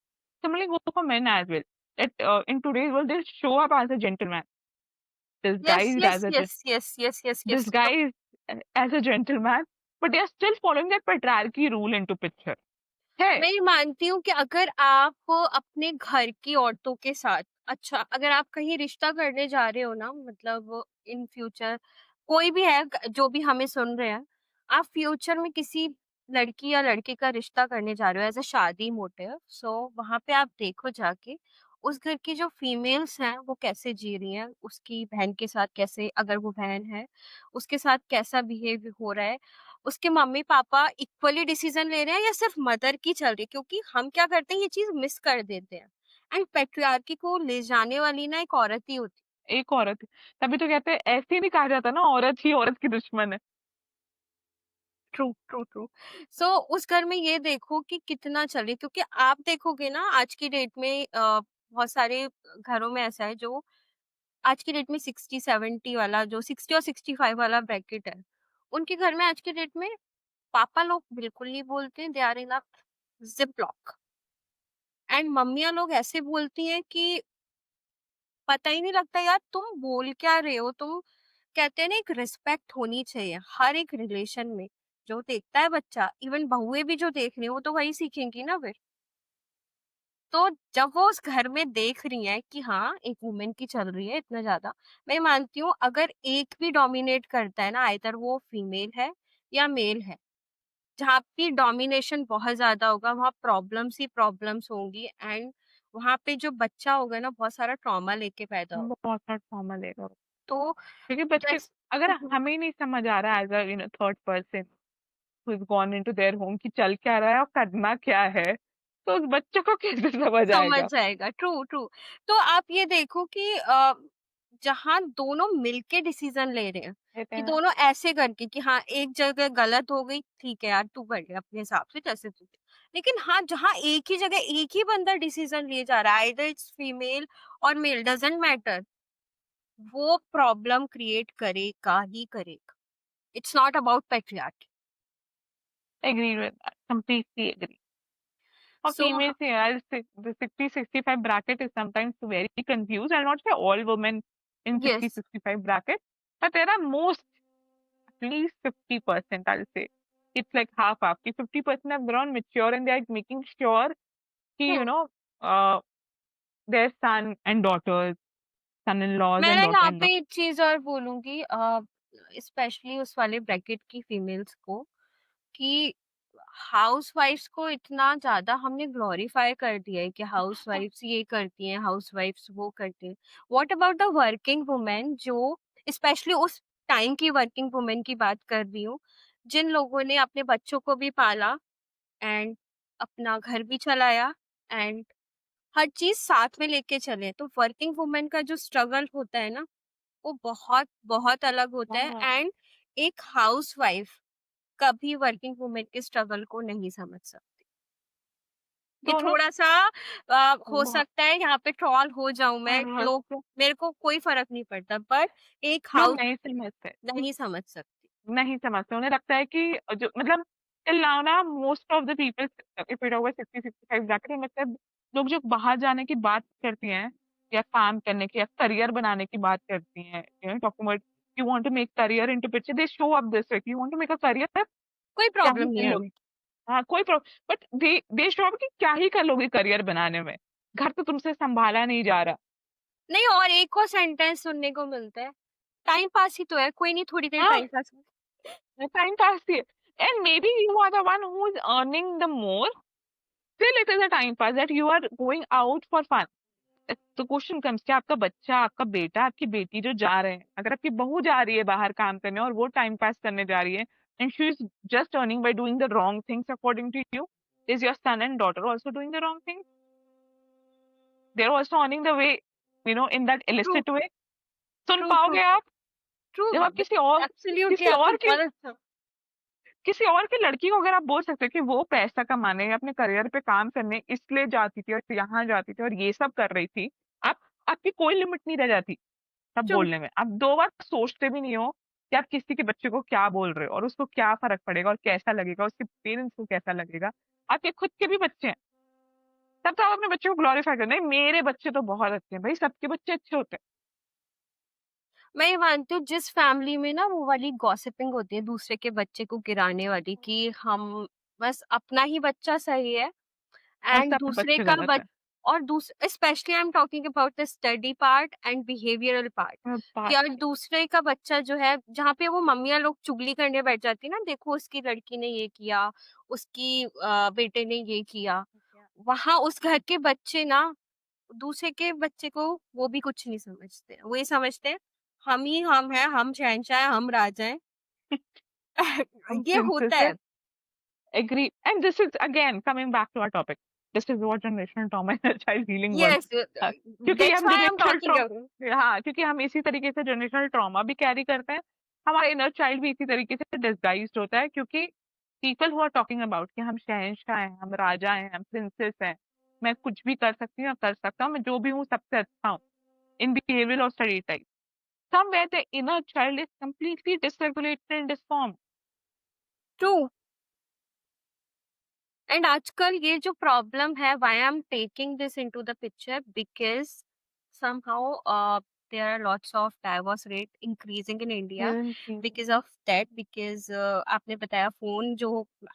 Similarly go for men as well, that in today's world they show up as a gentleman, yes, disguised yes, as a yes, yes, yes, yes, yes. disguised as a gentleman, but they are still following that patriarchy rule into picture है। मैं ये मानती हूँ कि अगर आप अपने घर की औरतों के साथ, अच्छा अगर आप कहीं रिश्ता करने जा रहे हो ना, मतलब इन फ्यूचर कोई भी है जो भी हमें सुन रहे हैं, आप फ्यूचर में किसी लड़की या लड़के का रिश्ता करने जा रहे हो एज अ शादी मोटिव, सो वहां पे आप देखो जाके उस घर की जो फीमेल्स हैं वो कैसे जी रही हैं, उसकी बहन के साथ कैसे, अगर वो बहन है उसके साथ कैसा बिहेव हो रहा है, उसके मम्मी-पापा इक्वली डिसीज़न ले रहे हैं या सिर्फ मदर की चल रही है? क्योंकि हम क्या करते हैं, ये चीज़ मिस कर देते हैं, एंड पैट्रियार्की को ले जाने वाली ना एक औरत ही होती एक औरत, तभी तो कहते हैं, ऐसे भी कहा जाता है ना, औरत ही औरत की दुश्मन है। True, true, true. सो उस घर में ये देखो कि कितना चले, क्योंकि आप देखोगे ना आज की डेट में बहुत सारे घरों में ऐसा है जो आज की डेट में 60-70 वाला, जो 60 और 65 वाला ब्रैकेट है, उनके घर में आज की डेट में पापा लोग बिल्कुल नहीं बोलते, they are in a zip lock. And मम्मियाँ लोग ऐसे बोलती हैं कि पता ही नहीं लगता यार तुम बोल क्या रहे हो तुम। कहते हैं ना, एक रिस्पेक्ट होनी चाहिए हर एक रिलेशन में। जो देखता है बच्चा, इवन बहुएं भी जो देख रही हैं, वो तो वही सीखेंगी ना फिर। तो जब वो उस घर में देख रही हैं कि हाँ एक वुमेन की चल रही है इतना ज्यादा, मैं मानती हूँ अगर एक भी डोमिनेट करता है ना, आइदर वो फीमेल है या मेल है, जहाँ पे डोमिनेशन बहुत ज़्यादा होगा, वहाँ प्रॉब्लम्स ही प्रॉब्लम्स होंगी। एंड वहाँ पे जो बच्चा होगा ना, बहुत सारा ट्रॉमा लेके पैदा होगा। बहुत सा ट्रॉमा लेगा वो। तो क्योंकि बच्चे, जैस अगर हुँ, हमें ही नहीं समझ आ रहा as a third person who is gone into their home कि चल क्या रहा है और करना क्या है, तो उस बच्चे को कैसे समझ समझ आएगा? जाएगा। True, true. तो आप ये देखो कि जहाँ दोनों मिलके डिसीज़न ले रहे हैं, कहते कि हैं दोनों ऐसे करके कि हाँ, एक जगह गलत हो गई, ठीक है यार तू कर ले अपने हिसाब से जैसे तू। लेकिन हाँ, जहाँ एक ही जगह एक ही बंदा डिसीज़न लिए जा रहा है, आइदर इट्स फीमेल और मेल, डज़न्ट मैटर, वो प्रॉब्लम क्रिएट करेगा ही करेगा। It's not about patriarchy. Agree with that, completely agree. और so females say the 60-65 bracket is sometimes very confused. I'll not say all women in yes, 60-65 bracket, but there are most, at least 50%, I'll say. It's like half half. 50% have grown mature and they are making sure कि, uh, their son and daughters, son-in-laws मैं and यहाँ पे daughter-in-law. एक चीज़ और बोलूँगी, specially उस वाले bracket की फीमेल्स को, कि हाउसवाइफ्स को इतना ज़्यादा हमने ग्लोरीफाई कर दिया है कि हाउसवाइफ्स ये करती हैं, हाउसवाइफ्स वो करती हैं। What about the working women, जो स्पेशली उस टाइम की वर्किंग वुमेन की बात कर रही हूँ, जिन लोगों ने अपने बच्चों को भी पाला एंड अपना घर भी चलाया एंड हर चीज़ साथ में लेके चले। तो वर्किंग वुमेन का जो स्ट्रगल होता है ना, वो बहुत, बहुत अलग होता है। हाँ, एंड एक हाउसवाइफ कभी वर्किंग वुमेन के स्ट्रगल को नहीं समझ सकती। ये दोनों थोड़ा-सा हो बहुत सकता है यहाँ पे ट्रोल हो जाऊँ मैं, लोग, लोग मेरे को कोई फ़र्क नहीं पड़ता, बट एक हाउस नहीं समझते। नहीं समझ सकती। नहीं समझते, उन्हें लगता है कि जो मतलब टिल नाउ ना most of the people, if it over 60-65 bracket, मतलब लोग जो बाहर जाने की बात करती हैं या काम करने की या करियर बनाने की बात करती हैं, talking about you want to make career into picture, they show up this way, you want to make a career, कोई क्या प्रॉब्लम ही नहीं कर है लोगे? हमें। हाँ, कोई बट दे शो अप कि क्या ही कर लोगे करियर बनाने में, घर तो तुमसे संभाला नहीं जा रहा। नहीं, और एक और सेंटेंस सुनने को मिलता है, टाइम पास ही तो है, कोई नहीं थोड़ी देर हाँ, टाइम पास। टाइम पास ही है, and maybe you are the one who is earning the more, still it is a time pass that you are going out for fun. तो question comes कि आपका बच्चा, आपका बेटा, आपकी बेटी जो जा रहे हैं, अगर आपकी बहू जा रही है बाहर काम करने और वो टाइम पास करने जा रही है, and she is just earning by doing the wrong things according to you, is your son and daughter also doing the wrong things? They are also earning the way, in that true, illicit way. सुन true, true, पाओगे true, आप? True, जब आप absolutely आपने बहुत अच्छा। किसी और की लड़की को अगर आप बोल सकते हो कि वो पैसा कमाने या अपने करियर पे काम करने इसलिए जाती थी और यहाँ जाती थी और ये सब कर रही थी, आप आपकी कोई लिमिट नहीं रह जाती तब ट्रू। बोलने में। आप 2 बार सोचते भी नहीं हो कि आप किसी के बच्चे को क्या बोल रहे हो और उसको क्या फ़र्क पड़ेगा और कैसा लगेगा, उसके पेरेंट्स को कैसा लगेगा। आपके खुद के भी बच्चे हैं, तब तो आप अपने बच्चे को ग्लोरीफाई कर, नहीं मेरे बच्चे तो बहुत अच्छे हैं, भई सबके बच्चे अच्छे होते हैं। मैं ये मानती हूँ जिस फैमिली में ना वो वाली गॉसिपिंग होती है दूसरे के बच्चे को गिराने वाली, कि हम बस अपना ही बच्चा सही है और एंड सब दूसरे बच्चे का गलत बच हैं। और specially I am talking about the study part and behavioural part, कि बात यार दूसरे का बच्चा जो है, जहाँ पे वो मम्मियाँ लोग चुगली करने बैठ जाती है ना, देखो उसकी लड़की ने ये किया, उसकी बेटे ने ये किया, वहां उस घर के बच्चे ना दूसरे के बच्चे को वो भी कुछ नहीं समझते। वो ये समझते हैं हम ही हम हैं, हम शहंशाह हैं, हम राजा हैं। हम ये होता प्रिंसेस है। agree. And this is again coming back to our topic. This is what generational trauma in a child healing work. Yes, हाँ, क्योंकि दैट्स हम why I am generational talking about. Trauma, हाँ, क्योंकि हम इसी तरीके से जनरेशनल ट्रॉमा भी कैरी करते हैं। हमारा इनर चाइल्ड भी इसी तरीके से डिसगाइज्ड होता है, क्योंकि people who are talking about कि हम शहंशाह हैं, हम राजा हैं, हम प्रिंसेस हैं, मैं कुछ भी कर सकती हूँ या कर सकता हूँ, मैं जो भी हूँ सबसे अच्छा हूँ इन बिहेवियर और study type, somewhere the inner child is completely dysregulated and disformed. True. And आजकल ये जो प्रॉब्लम है, why I am taking this into the picture, because somehow there are lots of divorce rate increasing in India Yes. because of that, because आपने बताया phone जो,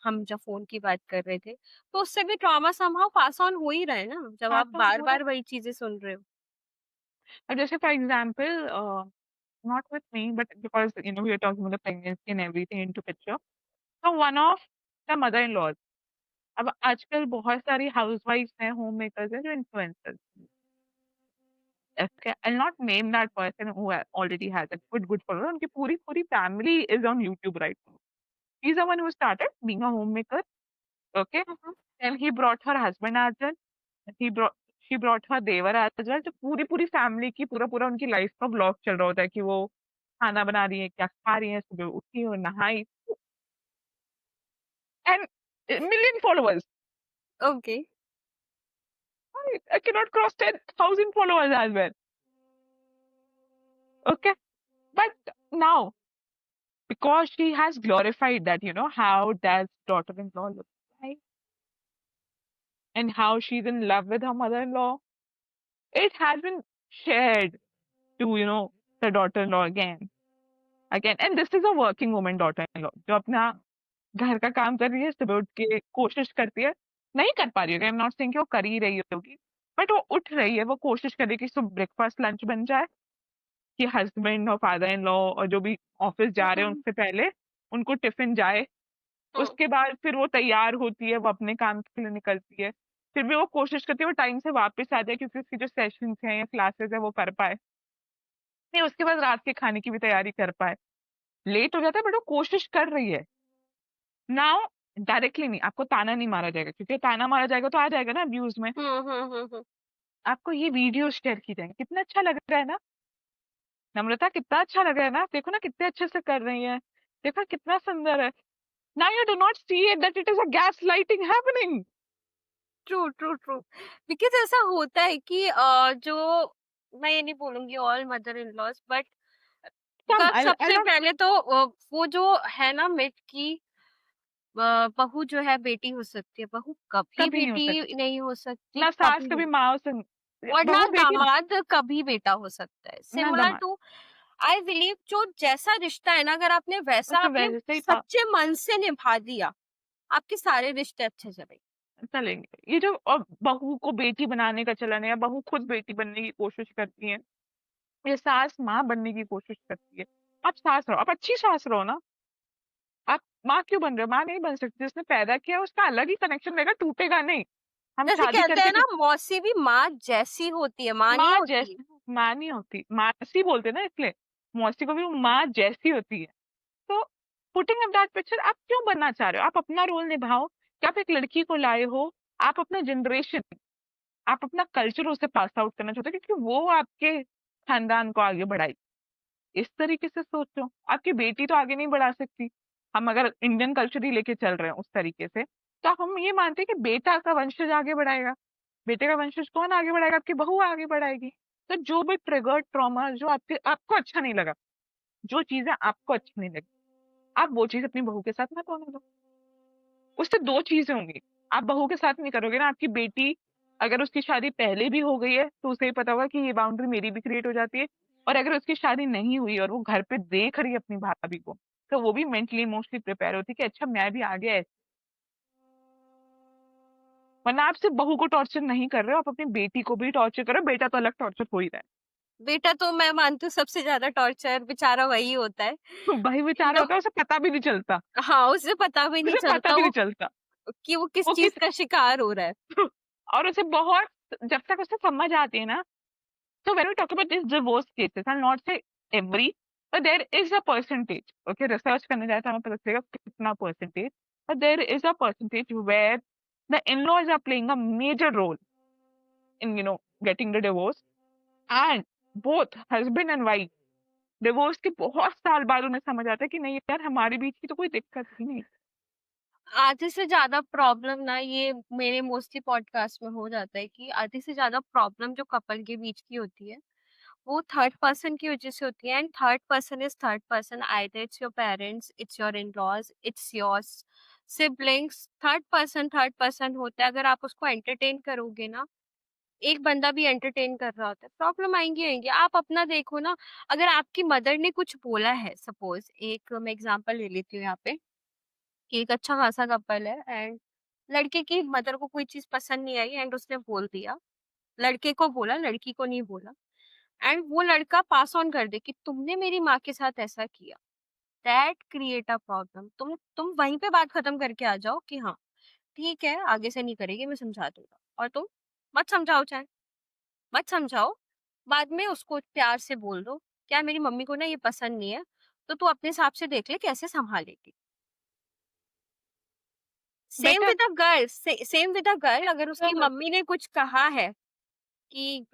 हम जब phone की बात कर रहे थे तो उससे भी ट्रॉमा somehow पास ऑन हो ही रहा है ना, जब आप पास ऑन बार हो रहा है। बार वही चीजें सुन रहे हो। अब जैसे for example, not with me, but because we are talking about the pregnancy and everything into picture. So one of the mother-in-laws, अब आजकल बहुत सारी हाउसवाइफ्स हैं, होम मेकर्स हैं जो influencers. Okay, I'll not name that person who already has a good follower. उनकी पूरी पूरी family is on YouTube right now. He's the one who started being a homemaker. Okay, hmm. then he brought her husband as well. He brought she brought her they were as well. तो पूरी पूरी family की पूरा पूरा उनकी life का blog चल रहा होता है कि वो खाना बना रही है, क्या खा रही है, सुबह उठी और नहाई, and million followers. Okay. I cannot cross 10,000 followers as well. Okay, but now because she has glorified that, how does daughter-in-law look like and how she's in love with her mother-in-law, it has been shared to, the daughter-in-law again, and this is a working woman daughter-in-law जो अपना घर का काम कर रही है, सुबह उठ के कोशिश करती है, नहीं कर पा रही होगी, आई एम नॉट सेइंग कि वो कर ही रही होगी, बट वो उठ रही है, वो कोशिश कर रही है कि सुबह ब्रेकफास्ट लंच बन जाए, कि हस्बैंड और फादर इन लॉ और जो भी ऑफिस जा रहे हैं हम्म। उनसे पहले उनको टिफिन जाए, हम्म। उसके बाद फिर वो तैयार होती है, वो अपने काम के लिए निकलती है, फिर भी वो कोशिश करती है वो टाइम से वापस आ जाए क्योंकि उसकी जो सेशंस हैं या क्लासेस है वो कर पाए, नहीं उसके बाद रात के खाने की भी तैयारी कर पाए, लेट हो जाता है बट वो कोशिश कर रही है। नाउ डायरेक्टली नहीं, आपको ताना नहीं मारा जाएगा क्योंकि ताना मारा जाएगा तो आ जाएगा ना व्यूज में, हम्म। आपको ये वीडियो शेयर की जाएंगे, कितना अच्छा लग रहा है ना, नम्रता कितना अच्छा लग रहा है ना, देखो ना कितने अच्छे से कर रही है, देखो कितना सुंदर है। Now you do not see it that it is a gas lighting happening. True true true. Because ऐसा होता है कि जो, मैं ये नहीं बोलूंगी all mother in laws, but come I सबसे नॉट, पहले तो वो जो है ना मिथ की, बहू जो है बेटी हो सकती है, बहू कभी कभी नहीं हो सकती, बेटी नहीं हो सकती, ना सास कभी कभी नहीं। माँ से, और ना बहू बेटी दामाद कभी बेटा हो सकता है, ना सिमिलर दामाद, टू, आई बिलीव जो जैसा रिश्ता है ना, अगर आपने वैसा वैसे अपने वैसे ही था, सच्चे मन से निभा दिया, आपके सारे रिश्ते अच्छे चलेंगे। चलेंगे। ये जो बहू को बेटी बनाने का चलन है या बहू खुद बेटी बनने की कोशिश करती है, ये सास माँ बनने की कोशिश करती है, आप सास रहो, आप अच्छी सास रहो ना, आप माँ क्यों बन रहे हो, माँ नहीं बन सकती, जिसने पैदा किया उसका अलग ही कनेक्शन रहेगा, टूटेगा नहीं। हम जैसे शादी कहते करके हैं ना, मौसी भी माँ जैसी होती है, माँ नहीं माँ होती। जैसी, माँ नहीं होती, मासी बोलते ना इसलिए, मौसी को भी वो माँ जैसी होती है। तो पुटिंग अप दैट पिक्चर, आप क्यों बनना चाह रहे हो, आप अपना रोल निभाओ, कि आप एक लड़की को लाए हो, आप अपना जनरेशन, आप अपना कल्चर उसे पास आउट करना चाहते हो क्योंकि वो आपके खानदान को आगे बढ़ाई, इस तरीके से सोचो, आपकी बेटी तो आगे नहीं बढ़ा सकती, हम अगर इंडियन कल्चर ही लेके चल रहे हैं उस तरीके से, तो हम ये मानते हैं कि बेटा का वंशज आगे बढ़ाएगा, बेटे का वंशज कौन आगे बढ़ाएगा, आपकी बहू आगे बढ़ाएगी। तो जो भी ट्रिगर्ड ट्रॉमा, जो आपको अच्छा नहीं लगा, जो चीजें आपको अच्छी नहीं लगी, आप वो चीज अपनी बहू के साथ मत होने दो। उससे दो चीजें होंगी, आप बहू के साथ नहीं करोगे ना, आपकी बेटी अगर उसकी शादी पहले भी हो गई है तो उसे ही पता होगा कि ये बाउंड्री मेरी भी क्रिएट हो जाती है, और अगर उसकी शादी नहीं हुई और वो घर पे देख रही है अपनी भाभी को, तो वो भी मेंटली इमोशनली प्रिपेयर होती है कि अच्छा मैं भी आगे ऐसे, वरना आप सिर्फ बहू को टॉर्चर नहीं कर रहे हो, आप अपनी बेटी को भी टॉर्चर कर रहे हो, बेटा तो अलग टॉर्चर हो ही रहा बेटा तो मैं मानती हूँ सबसे ज्यादा टॉर्चर बेचारा वही होता है। है। भाई बेचारा नो। होता है, उसे पता भी नहीं चलता, हाँ, उसे पता भी नहीं उसे पता चलता भी नहीं वो चलता कि वो किस वो चीज किस का शिकार हो रहा है। और उसे बहुत, जब तक उसे समझ आती है ना, so when we talk about these divorce cases, I'll not say every, but there is a percentage, okay, research करने जाए तो हमें पता चलेगा कितना percentage, but there is a percentage where the in-laws are playing a major role in, getting the divorce, and both husband and wife, divorce के बहुत साल बाद उन्हें समझ आता है कि नहीं यार, हमारे बीच की तो कोई दिक्कत ही नहीं, आधे से ज़्यादा प्रॉब्लम ना ये मेरे मोस्टली पॉडकास्ट में हो जाता है कि आधे से ज़्यादा प्रॉब्लम जो कपल के बीच की होती है, वो थर्ड पर्सन की वज़ह से होती है and third person is third person either it's your parents, it's your in-laws, it's yours siblings, third person होता है। अगर आप उसको एंटरटेन करोगे ना, एक बंदा भी एंटरटेन कर रहा होता है, प्रॉब्लम आएँगी ही आएँगी। आप अपना देखो ना, अगर आपकी मदर ने कुछ बोला है सपोज़ एक मैं एग्ज़ाम्पल ले लेती हूँ यहाँ पे कि एक अच्छा खासा कपल है एंड लड़के की मदर को कोई चीज़ पसंद नहीं आई एंड उसने बोल दिया। लड़के को बोला, लड़की को नहीं बोला एंड वो लड़का पास ऑन कर दे कि तुमने मेरी माँ के साथ ऐसा किया। That create a problem. तुम वहीं पे बात खत्म करके आ जाओ कि हाँ, ठीक है, आगे से नहीं करेगी, मैं समझा दूँगा। और तुम मत समझाओ चाहे, मत समझाओ, बाद में उसको प्यार से बोल दो, क्या मेरी मम्मी को ना ये पसंद नहीं है, तो तू अपने हिसाब से देख ले कैसे सँभालेगी। Same better. With a girl same with a girl अगर उसकी हाँ, मम्मी ने कुछ कहा है कि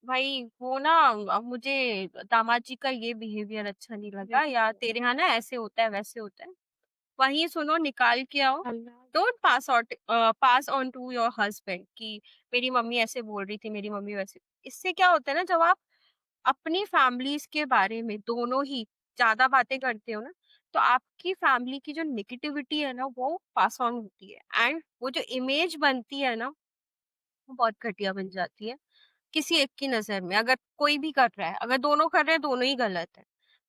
भाई वो ना मुझे दामाद जी का ये बिहेवियर अच्छा नहीं ये लगा या तेरे यहाँ ना ऐसे होता है वैसे होता है वहीं सुनो निकाल के आओ Allah. Don't pass on to your husband कि मेरी मम्मी ऐसे बोल रही थी मेरी मम्मी वैसे इससे क्या होता है ना जब आप अपनी फैमिलीज के बारे में दोनों ही ज्यादा बातें करते हो ना तो आपकी फैमिली की जो नेगेटिविटी है ना वो पास ऑन होती है एंड वो जो इमेज बनती है ना वो बहुत घटिया बन जाती है किसी एक की नज़र में अगर कोई भी कर रहा है, अगर दोनों कर रहे हैं दोनों ही गलत है।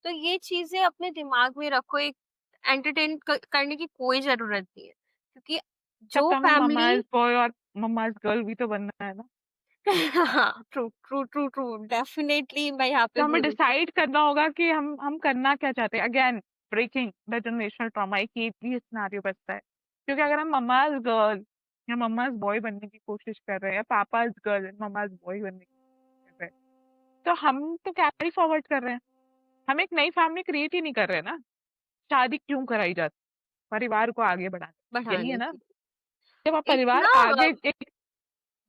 तो ये चीज़ें अपने दिमाग में रखो एक एंटरटेन करने की कोई ज़रूरत नहीं है। क्योंकि तब जो तो हमें फैमिली ममाज बॉय और ममाज गर्ल भी तो बनना है ना। हाँ, true, true, true, true definitely मैं यहाँ तो पे हमें बोलूँगी। डिसाइड करना होगा कि हम करना क्या चाहते हैं। Again breaking the generational trauma, एक ये भी सिनेरियो बचता है। क्योंकि अगर हम मम्माज गर्ल या मम्माज बॉय बनने की कोशिश कर रहे हैं या पापाज गर्ल मम्माज बॉय बनने की कोशिश कर रहे हैं, तो हम तो कैरी फॉरवर्ड कर रहे हैं। हम एक नई फैमिली क्रिएट ही नहीं कर रहे हैं ना। शादी क्यों कराई जाती है? परिवार को आगे बढ़ाने, यही है बढ़ाने ना। की। जब आप एक परिवार ना आगे एक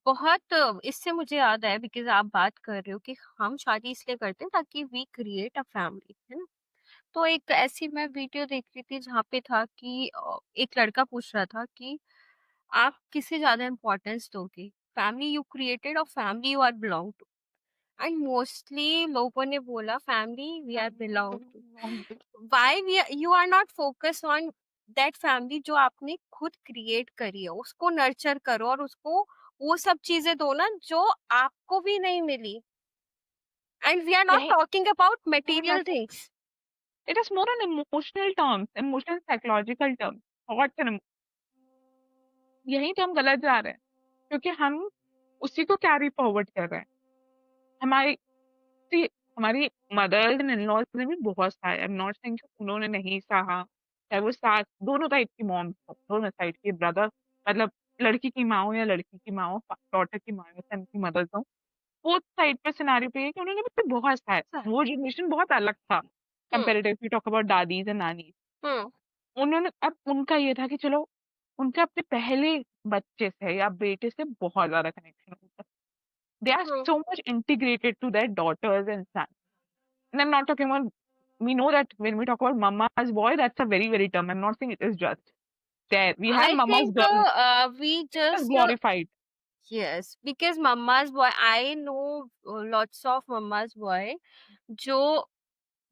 बहुत इससे मुझे याद आया बिकॉज़ आप बात कर रहे हो कि हम शादी इसलिए करते हैं ताकि वी क्रिएट अ फैमिली, है ना? तो एक ऐसी मैं वीडियो देख रही थी जहाँ पे था कि एक लड़का पूछ रहा था कि आप किसे ज़्यादा इम्पोर्टेंस दोगे? फैमिली यू क्रिएटेड और family you are belong to? And mostly लोगों ने बोला family we are belong to. Why we you are not focus on that family जो आपने खुद क्रिएट करी है, उसको नर्चर करो और उसको वो सब चीज़ें दो ना जो आपको भी नहीं मिली। एंड वी आर नॉट यही talking about more material like things. it is more on emotional terms, emotional psychological terms, thoughts and यहीं तो हम गलत जा रहे हैं। क्योंकि हम उसी को कैरी फॉरवर्ड कर रहे हैं। हमारी सी हमारी मदर्स एंड इन-लॉज ने भी बहुत सहा है। आई एम नॉट सेइंग कि उन्होंने नहीं सहा। चाहे वो सास दोनों टाइप की मॉम्स हो, दोनों साइड के ब्रदर, मतलब लड़की की माँ हो या लड़की की माँ हो, डॉटर की माँ हो या सन की मदर्स हो, बोथ साइड पे सिनेरियो पे है कि उन्होंने भी बहुत सहा है। वो जनरेशन बहुत अलग था hmm comparative we talk about dadis and nanis. Hmm उन्होंने अब उनका ये था कि चलो उनके अपने पहले बच्चे से या बेटे से बहुत ज़्यादा कनेक्शन होता है। They are hmm so much integrated to their daughters and sons. And I'm not talking about, we know that when we talk about mama's boy, that's a very, very term. I'm not saying it is just there. We have I mama's think girl, we just just glorified. yes because mama's boy I know lots of mama's boy जो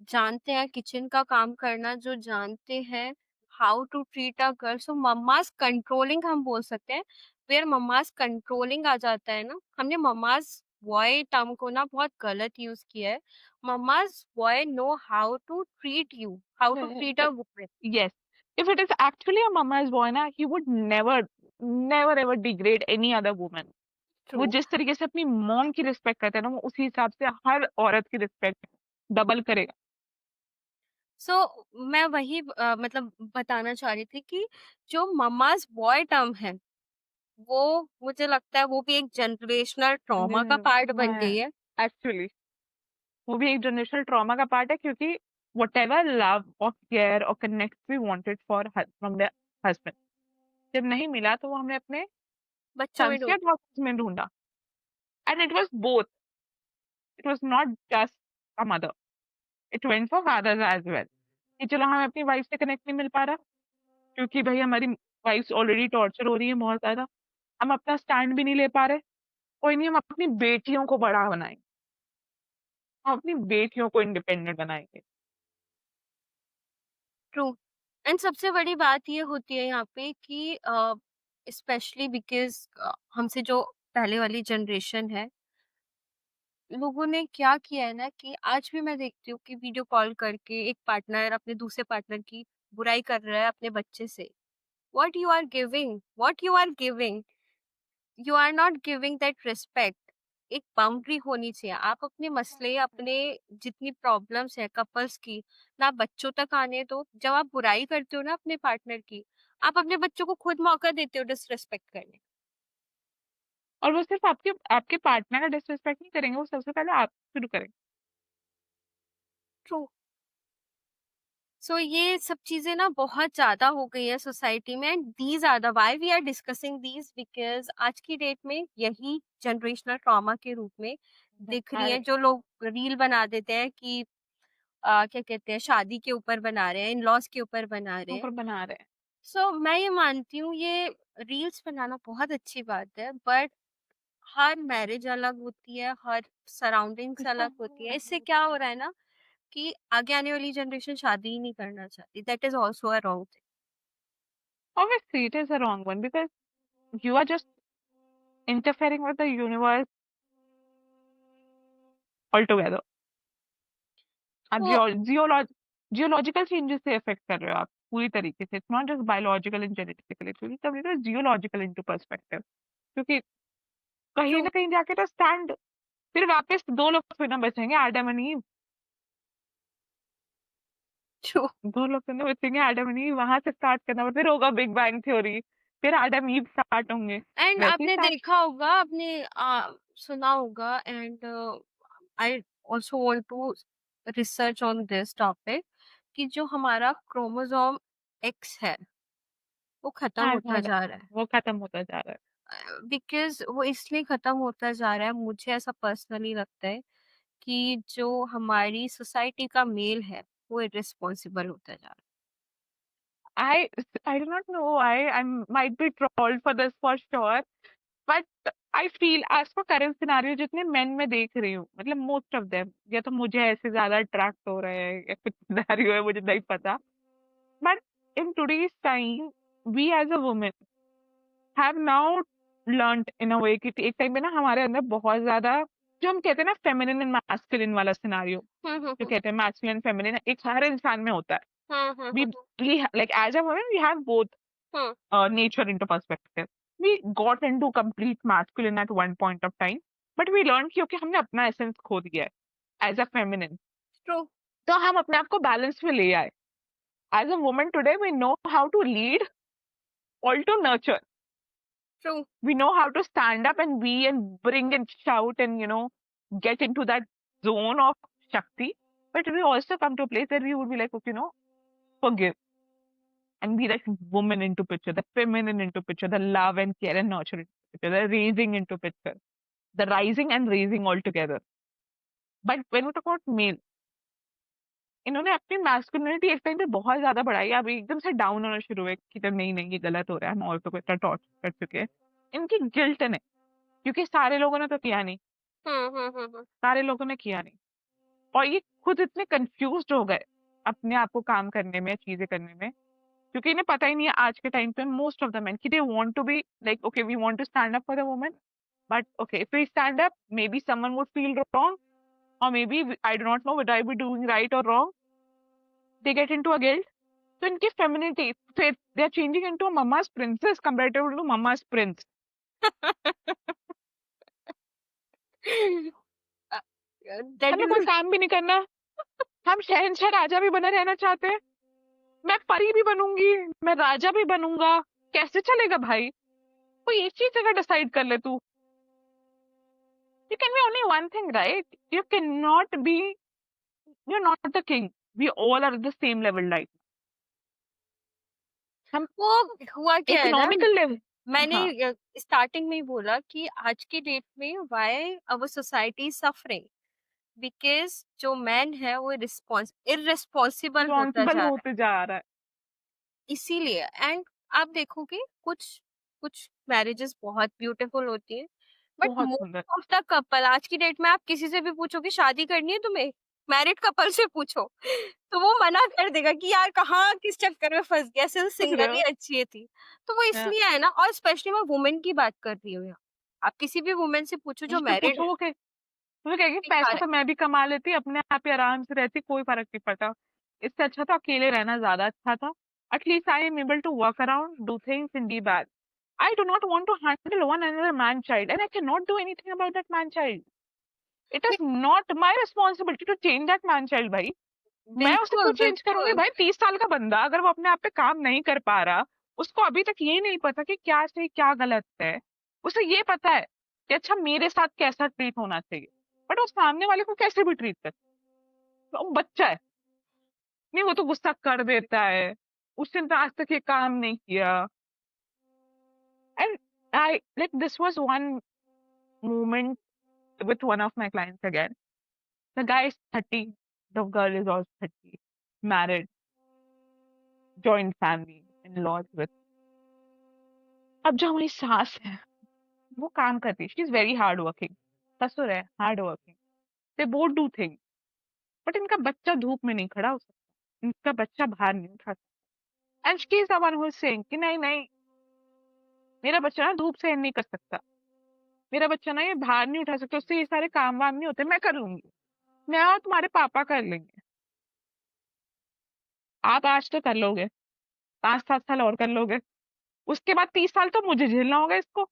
जानते हैं kitchen का काम करना जो जानते हैं how to treat a girl so mama's controlling हम बोल सकते हैं वेयर मम्माज कंट्रोलिंग आ जाता है ना हमने मम्माज बॉय टर्म को ना बहुत गलत यूज किया है mama's boy know how to treat you how to treat a women Yes. If it is actually a mama's boy ना, he would never, never ever degrade any other woman. वो true जिस तरीके से अपनी mom की respect करता है ना, वो उसी हिसाब से हर औरत की रिस्पेक्ट डबल करेगा। सो मैं वही मतलब बताना चाह रही थी कि जो मम्माज बॉय टर्म है वो मुझे लगता है वो भी एक जनरेशनल ट्रॉमा का पार्ट बन गई है एक्चुअली वो भी एक जनरेशनल ट्रॉमा का पार्ट है, क्योंकि whatever love or care or connect we wanted for from their husband, जब नहीं मिला तो वो हमने अपने बच्चों में sons या daughters में ढूंढा। And it was both. It was not just a mother. It went for fathers as well। कि चलो हमें अपनी वाइफ से कनेक्ट नहीं मिल पा रहा, क्योंकि भाई हमारी वाइफ्स ऑलरेडी टॉर्चर हो रही है बहुत ज्यादा, हम अपना स्टैंड भी नहीं ले पा रहे। कोई नहीं, हम अपनी बेटियों को बड़ा बनाएंगे, हम अपनी बेटियों को इंडिपेंडेंट बनाएंगे। ट्रू। एंड सबसे बड़ी बात ये होती है यहाँ पे कि स्पेशली बिकॉज़ हमसे जो पहले वाली जनरेशन है, लोगों ने क्या किया है ना कि आज भी मैं देखती हूँ कि वीडियो कॉल करके एक पार्टनर अपने दूसरे पार्टनर की बुराई कर रहा है अपने बच्चे से। What you are giving? What you are giving? You are not giving that respect. एक बाउंड्री होनी चाहिए। आप अपने मसले, अपने जितनी प्रॉब्लम्स है कपल्स की, ना बच्चों तक आने दो। जब आप बुराई करते हो ना अपने पार्टनर की, आप अपने बच्चों को खुद मौका देते हो डिसरिस्पेक्ट करने का। और वो सिर्फ आपके आपके पार्टनर का डिसरिस्पेक्ट नहीं करेंगे, वो सबसे पहले आप शुरू करेंगे। ट्रू। सो ये सब चीजें ना बहुत ज्यादा हो गई है सोसाइटी में, and these are the why we are discussing these, because आज की डेट में यही जनरेशनल ट्रॉमा के रूप में दिख आ रही है। रहे जो लोग रील बना देते हैं कि क्या कहते हैं, शादी के ऊपर बना रहे हैं, इन-लॉज़ के ऊपर बना रहे हैं। ऊपर बना रहे हैं। सो मैं ये मानती हूँ ये रील्स बनाना बहुत अच्छी बात है, बट हर मैरिज अलग होती है, हर सराउंडिंग्स अलग होती है। इससे क्या हो रहा है ना कि आगे आने वाली जनरेशन शादी ही नहीं करना चाहती। That is also a wrong thing. Obviously, it is a wrong one because you are just interfering with the universe altogether. आप तो जियोलॉजिकल चेंजेस से इफेक्ट कर रहे हो आप पूरी तरीके से। It's not just biological and genetical, it's geological into perspective. क्योंकि ट्रू, कहीं ना कहीं जाके तो स्टैंड फिर वापस दो लोग फिर ना बचेंगे, एडम एंड ईव। ट्रू। दो लोग फिर ना बचेंगे, एडम एंड ईव। वहां से स्टार्ट करना फिर होगा बिग बैंग थ्योरी, फिर एडम ईव स्टार्ट होंगे। एंड वैसे ही आपने स्टार्ट। देखा होगा, आपने सुना होगा, and I also want to research on this topic कि जो हमारा क्रोमोसोम एक्स है वो खत्म हाँ, होता जा रहा है। वो खत्म होता जा रहा है। बिकॉज वो इसलिए खत्म होता जा रहा है, मुझे ऐसा पर्सनली लगता है कि जो हमारी सोसाइटी का मेल है वो इररिस्पॉन्सिबल होता जा रहा I I do not know. I might be trolled for this for sure, but I feel as for current scenario जितने men में देख रही हूँ, मतलब most of them, या तो मुझे ऐसे ज्यादा अट्रैक्ट हो रहे हैं या कुछ सिनेरियो है मुझे नहीं पता, but in today's time we as a woman have now learnt in a way कि एक टाइम पे ना हमारे अंदर बहुत ज्यादा जो हम कहते हैं ना फेमिनिन एंड मैस्कुलिन वाला सिनारियो, है। जो कहते हैं मैस्कुलिन फेमिनिन एक हर इंसान में होता है। we hmm. we like as a woman we have both hmm. nature into perspective. We got into complete masculine at one point of time, but we learned क्योंकि हमने अपना एसेंस खो दिया है एज अ फेमिनिन, ट्रू। तो हम अपने आप को बैलेंस में ले आए। As a woman today we know how to lead, all to nurture. True. We know how to stand up and be and bring and shout and get into that zone of shakti. But we also come to a place where we would be like, okay, forgive and be that woman into picture, the feminine into picture, the love and care and nurture into picture, the raising into picture, the rising and raising all together. But when we talk about male, इन्होंने अपनी masculinity एक time पे बहुत ज्यादा बढ़ाई, अब एकदम से डाउन होना शुरू हुए कि तो नहीं नहीं ये गलत हो रहा है, हम औरतों को इतना टॉर्चर कर चुके हैं। इनकी गिल्ट है क्योंकि सारे लोगों ने तो किया नहीं, हम्म। सारे लोगों ने किया नहीं, और ये खुद इतने कंफ्यूज्ड हो गए अपने आप को काम करने में, चीजें करने में, क्योंकि इन्हें पता ही नहीं है आज के टाइम पे मोस्ट ऑफ द मेन कि they want to be like okay we want to stand up for the women, but okay if we stand up maybe someone would feel wrong, or maybe I do not know whether I be doing right or wrong. They get into a guilt. So इनकी femininity, so they are changing into a mama's princess comparative to mama's prince. That हमें कोई is काम भी नहीं करना, हम शहंशाह राजा भी बना रहना चाहते हैं। मैं परी भी बनूंगी, मैं राजा भी बनूंगा, कैसे चलेगा भाई? कोई एक चीज अगर डिसाइड कर ले तू, you can be only one thing, right? You cannot be, you're not the king. We all are at the same level, right? हम वो हुआ क्या है ना, इकोनॉमिकल लेवल। मैंने हाँ, स्टार्टिंग में ही बोला कि आज की डेट में why our society suffering, because जो मैन है वो इररिस्पॉन्सिबल होता रिस्पॉन्सिबल जा रहा है। होते जा रहा है। इसीलिए, एंड आप देखोगे कुछ कुछ मैरिजेस बहुत ब्यूटीफुल होती हैं, बट बहुत सुंदर। मोस्ट ऑफ द कपल आज की डेट में आप किसी से भी पूछोगे शादी करनी है तुम्हें, मैरिड कपल से पूछो तो वो मना कर देगा कि यार कहाँ किस चक्कर में फंस गया, सिर्फ सोच रहे सिंगल ही हो? अच्छी थी। तो वो हाँ, इसलिए है ना, और स्पेशली मैं वुमेन की बात कर रही हूँ यहाँ। आप किसी भी वुमेन से पूछो जो उससे मैरिड पूछो है, वो कहेगी पैसा बेकार है। तो मैं भी कमा लेती, अपने आप ही आराम से रहती, कोई फर्क नहीं पड़ता। इससे अच्छा तो अकेले रहना ज्यादा अच्छा था। At least I am able to work around, do things in the back. I do not want to handle one another man child, and I cannot do anything about that man child. It is not my responsibility to change that man child, भाई। मैं उसे बिल्कुल क्यों change करूंगी बिल्कुल। भाई? 30 साल का बंदा अगर वो अपने आप पे काम नहीं कर पा रहा, उसको अभी तक ये नहीं पता कि क्या सही क्या गलत है। उसे ये पता है कि अच्छा मेरे साथ कैसा ट्रीट होना चाहिए, बट वो सामने वाले को कैसे भी ट्रीट कर, तो वो बच्चा है। नहीं, वो तो गुस्सा कर देता है, उसने तो आज तक ये काम नहीं किया। And I like this was one moment with one of my clients again. The guy is 30, the girl is also 30, married, joint family, in-laws with। अब जो हमारी सास है, वो काम करती है, she is very hard working. ससुर है hard working, they both do thing, but इनका बच्चा धूप में नहीं खड़ा हो सकता, इनका बच्चा बाहर नहीं उठा सकता। And she is the one who is saying कि नहीं नहीं, मेरा बच्चा ना धूप सहन नहीं कर सकता, मेरा बच्चा ना ये बाहर नहीं उठा सकता, उससे ये सारे काम वाम नहीं होते, मैं कर लूंगी, मैं और तुम्हारे पापा कर लेंगे। आप आज तो कर लोगे, 5-7 साल और कर लोगे, उसके बाद 30 साल तो मुझे झेलना होगा इसको।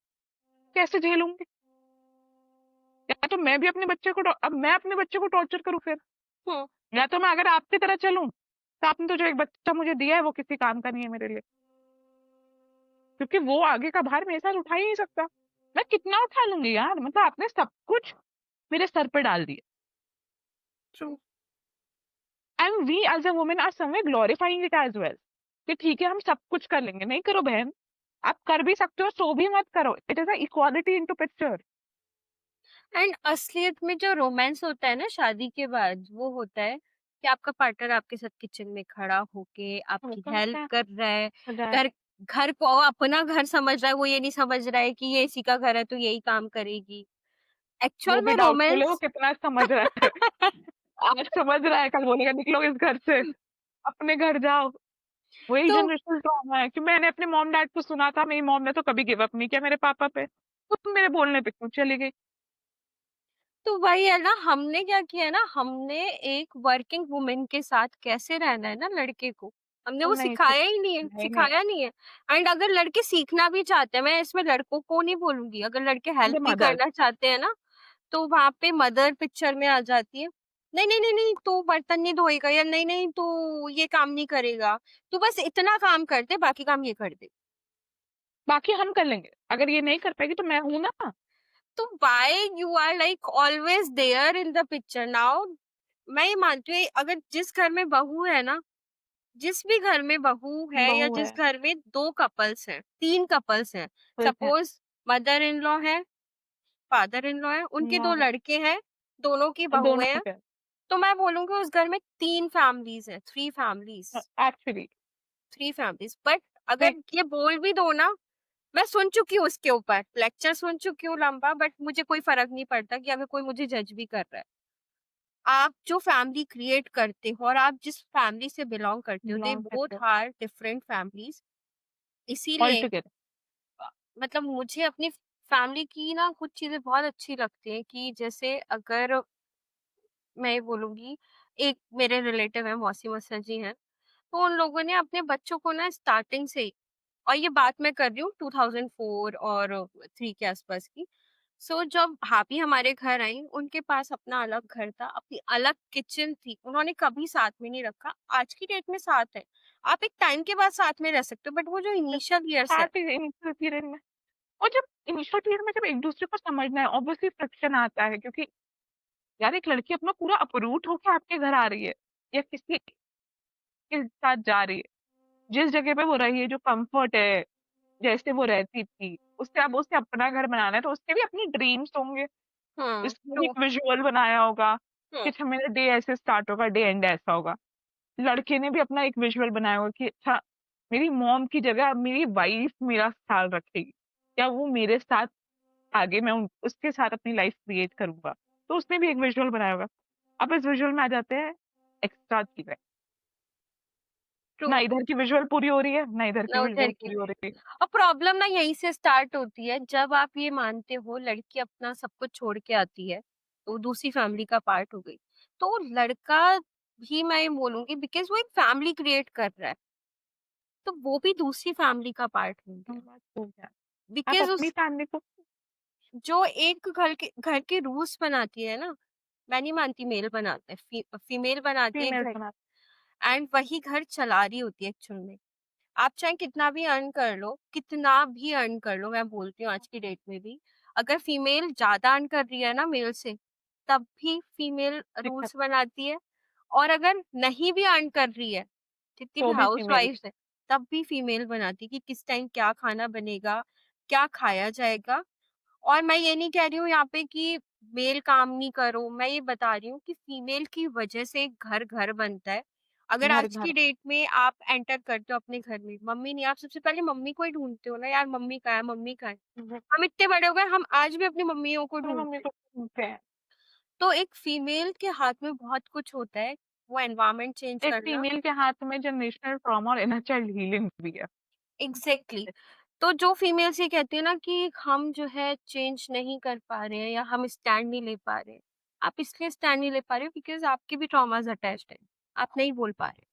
कैसे झेलूंगी? या तो मैं भी अपने बच्चे को अब मैं अपने बच्चे को टॉर्चर करूं फिर, हम्म। या तो मैं अगर आपकी तरह चलूं, तो आपने तो जो एक बच्चा मुझे दिया है वो किसी काम का नहीं है मेरे लिए, क्योंकि वो आगे का भार मेरे साथ उठा ही नहीं सकता। मैं कितना उठा लूंगी यार, मतलब आपने सब कुछ मेरे सर पे डाल दिया। True. And we as a women are somewhere glorifying it as well, कि ठीक है हम सब कुछ कर लेंगे। नहीं करो बहन, आप कर भी सकते हो, सो भी मत करो, it is a equality into picture. And असलियत में जो रोमांस होता है ना शादी के बाद, वो होता है कि आपका पार्टनर आपके साथ किचन में खड़ा होके आपकी हेल्प कर रहा है, घर घर को अपना घर समझ रहा है, वो ये नहीं समझ रहा है कि ये इसी का घर है तो यही काम करेगी। वो एक्चुअल भी में डाउटफुल है वो रोमांस कितना समझ रहा है। आज समझ रहा है, कल बोलेगा निकलो इस घर से, अपने घर जाओ। वही तो जनरेशनल ट्रॉमा है कि मैंने अपने मॉम डैड को सुना था, मेरी मॉम ने तो कभी गिव अप नहीं किया मेरे पापा पे, तुम मेरे बोलने पे क्यों चली गई? तो वही है ना, हमने क्या किया ना, हमने एक वर्किंग वुमन के साथ कैसे रहना है ना लड़के को, हमने वो वो नहीं सीख, सिखाया ही नहीं है, नहीं नहीं, सिखाया नहीं है। एंड अगर लड़के सीखना भी चाहते हैं, मैं इसमें लड़कों को नहीं बोलूंगी, अगर लड़के हेल्प द भी मदर। करना चाहते हैं ना, तो वहां पे मदर पिक्चर में आ जाती है। नहीं नहीं नहीं नहीं, तू बर्तन नहीं धोएगा, या नहीं नहीं तू ये काम नहीं करेगा, तू बस इतना काम करते, बाकी काम ये कर दे। बाकी हम कर लेंगे, अगर ये नहीं कर पाएगी तो मैं हूं ना। तो why you are like always there in the picture now? मैं ये मानती हूँ अगर जिस घर में बहू है ना, जिस भी घर में बहू है या बहू जिस है, घर में 2 कपल्स हैं, 3 कपल्स हैं, फिर है, सपोज मदर इन लॉ है, फादर इन लॉ है, उनके 2 नो, लड़के हैं, दोनों की दोनों बहुएं हैं, के तो मैं बोलूँगी उस घर में 3 फैमिलीज़ हैं, 3 फैमिलीज़, एक्चुअली। 3 फैमिलीज़। बट अगर ये बोल भी दो ना, मैं सुन चुकी हूँ उसके ऊपर, लेक्चर सुन चुकी हूँ लंबा, बट मुझे कोई फ़र्क नहीं पड़ता कि अगर कोई मुझे जज भी कर रहा है। आप जो फैमिली क्रिएट करते हो और आप जिस फैमिली से बिलॉन्ग करते हो, दे बिलोंग बोथ करते हो आर डिफरेंट फैमिलीज़। ऑल इसीलिए टुगेदर। मतलब मुझे अपनी फैमिली की ना कुछ चीज़ें बहुत अच्छी लगती हैं कि जैसे अगर मैं ये बोलूँगी, एक मेरे रिलेटिव हैं, मौसी मौसा जी हैं, तो उन लोगों ने अपने बच्चों को ना स्टार्टिंग से ही, और ये बात मैं कर रही हूँ 2004 और 3 के आसपास की। सो जब भाभी हमारे घर आई, उनके पास अपना अलग घर था, अपनी अलग किचन थी, उन्होंने कभी साथ में नहीं रखा। आज की डेट में साथ है, आप एक टाइम के बाद साथ में रह सकते हो, बट वो जो इनिशियल ईयर्स है। स्टार्ट इनिशियल पीरियड में, और जब इनिशियल पीरियड में जब एक दूसरे को समझना है, ऑब्वियसली फ्रिक्शन आता है, क्योंकि यार एक लड़की अपना पूरा अपरूट होके आपके घर आ रही है, या किसी के साथ जा रही है, जिस जगह पे वो रही है, जो कंफर्ट है, जैसे वो रहती थी, उससे अब उसे अपना घर बनाना है, तो उसके भी अपनी ड्रीम्स होंगे। इसने भी ट्रू। एक विजुअल बनाया होगा कि हुँ, अच्छा मेरा डे ऐसे स्टार्ट होगा, डे एंड ऐसा होगा। लड़के ने भी अपना एक विजुअल बनाया होगा कि अच्छा मेरी मॉम की जगह अब मेरी वाइफ मेरा ख्याल रखेगी, या वो मेरे साथ आगे मैं उसके साथ अपनी लाइफ क्रिएट करूंगा। तो उसने भी एक विजुअल बनाया होगा। अब इस विजुअल में आ जाते हैं एक्स्ट्रा चीजें। ट्रू। ना इधर की विजुअल पूरी हो रही है, ना इधर की ना विजुअल उधर की पूरी हो हुई। रही है। और प्रॉब्लम ना यहीं से स्टार्ट होती है, जब आप ये मानते हो लड़की अपना सब कुछ छोड़ के आती है, तो दूसरी फैमिली का पार्ट हो गई। तो लड़का भी मैं ये बोलूँगी बिकॉज़ वो एक फैमिली क्रिएट कर रहा है, तो वो भी दूसरी फैमिली का पार्ट हो गया। बात तो क्या, आप बिकॉज़ अपनी उस फैमिली को जो एक घर के रूल्स बनाती है ना, मैं नहीं मानती मेल बनाता है, फीमेल बनाती है फीमेल घर, बना। एंड वही घर चला रही होती है एक्चुअल में। आप चाहे कितना भी अर्न कर लो, कितना भी अर्न कर लो, मैं बोलती हूँ आज की डेट में भी, अगर फीमेल ज़्यादा अर्न कर रही है ना मेल से, तब भी फीमेल दिक्कत रूल्स बनाती है। और अगर नहीं भी अर्न कर रही है, जितनी भी तो भी फीमेल। हाउसवाइफ्स हैं, तब भी फीमेल बनाती है कि किस टाइम क्या खाना बनेगा, क्या खाया जाएगा। और मैं ये नहीं कह रही हूँ यहाँ पे कि मेल काम नहीं करो, मैं ये बता रही हूँ कि फीमेल की वजह से एक घर बनता है। अगर घर आज घर की डेट में आप एंटर करते हो अपने घर में, मम्मी नहीं, आप सबसे पहले मम्मी को ही ढूँढते हो ना, यार मम्मी कहाँ है, मम्मी कहाँ है? हम इतने बड़े हो गए, हम आज भी अपनी मम्मियों को अपनी मम्मी ढूँढते हैं। को पूछते हैं। तो एक फीमेल के हाथ में बहुत कुछ होता है, वो एनवायरनमेंट चेंज एक करना। फीमेल के हाथ में जनरेशनल ट्रॉमा और इनर चाइल्ड हीलिंग भी है। एग्ज़ैक्टली। तो जो फीमेल्स ये कहती है ना कि हम जो है चेंज नहीं कर पा रहे हैं या हम स्टैंड नहीं ले पा रहे हैं, आप इसलिए स्टैंड नहीं ले पा रहे हो बिकॉज़ आपके भी ट्रॉमास अटैच्ड हैं। आप नहीं बोल पा रहे।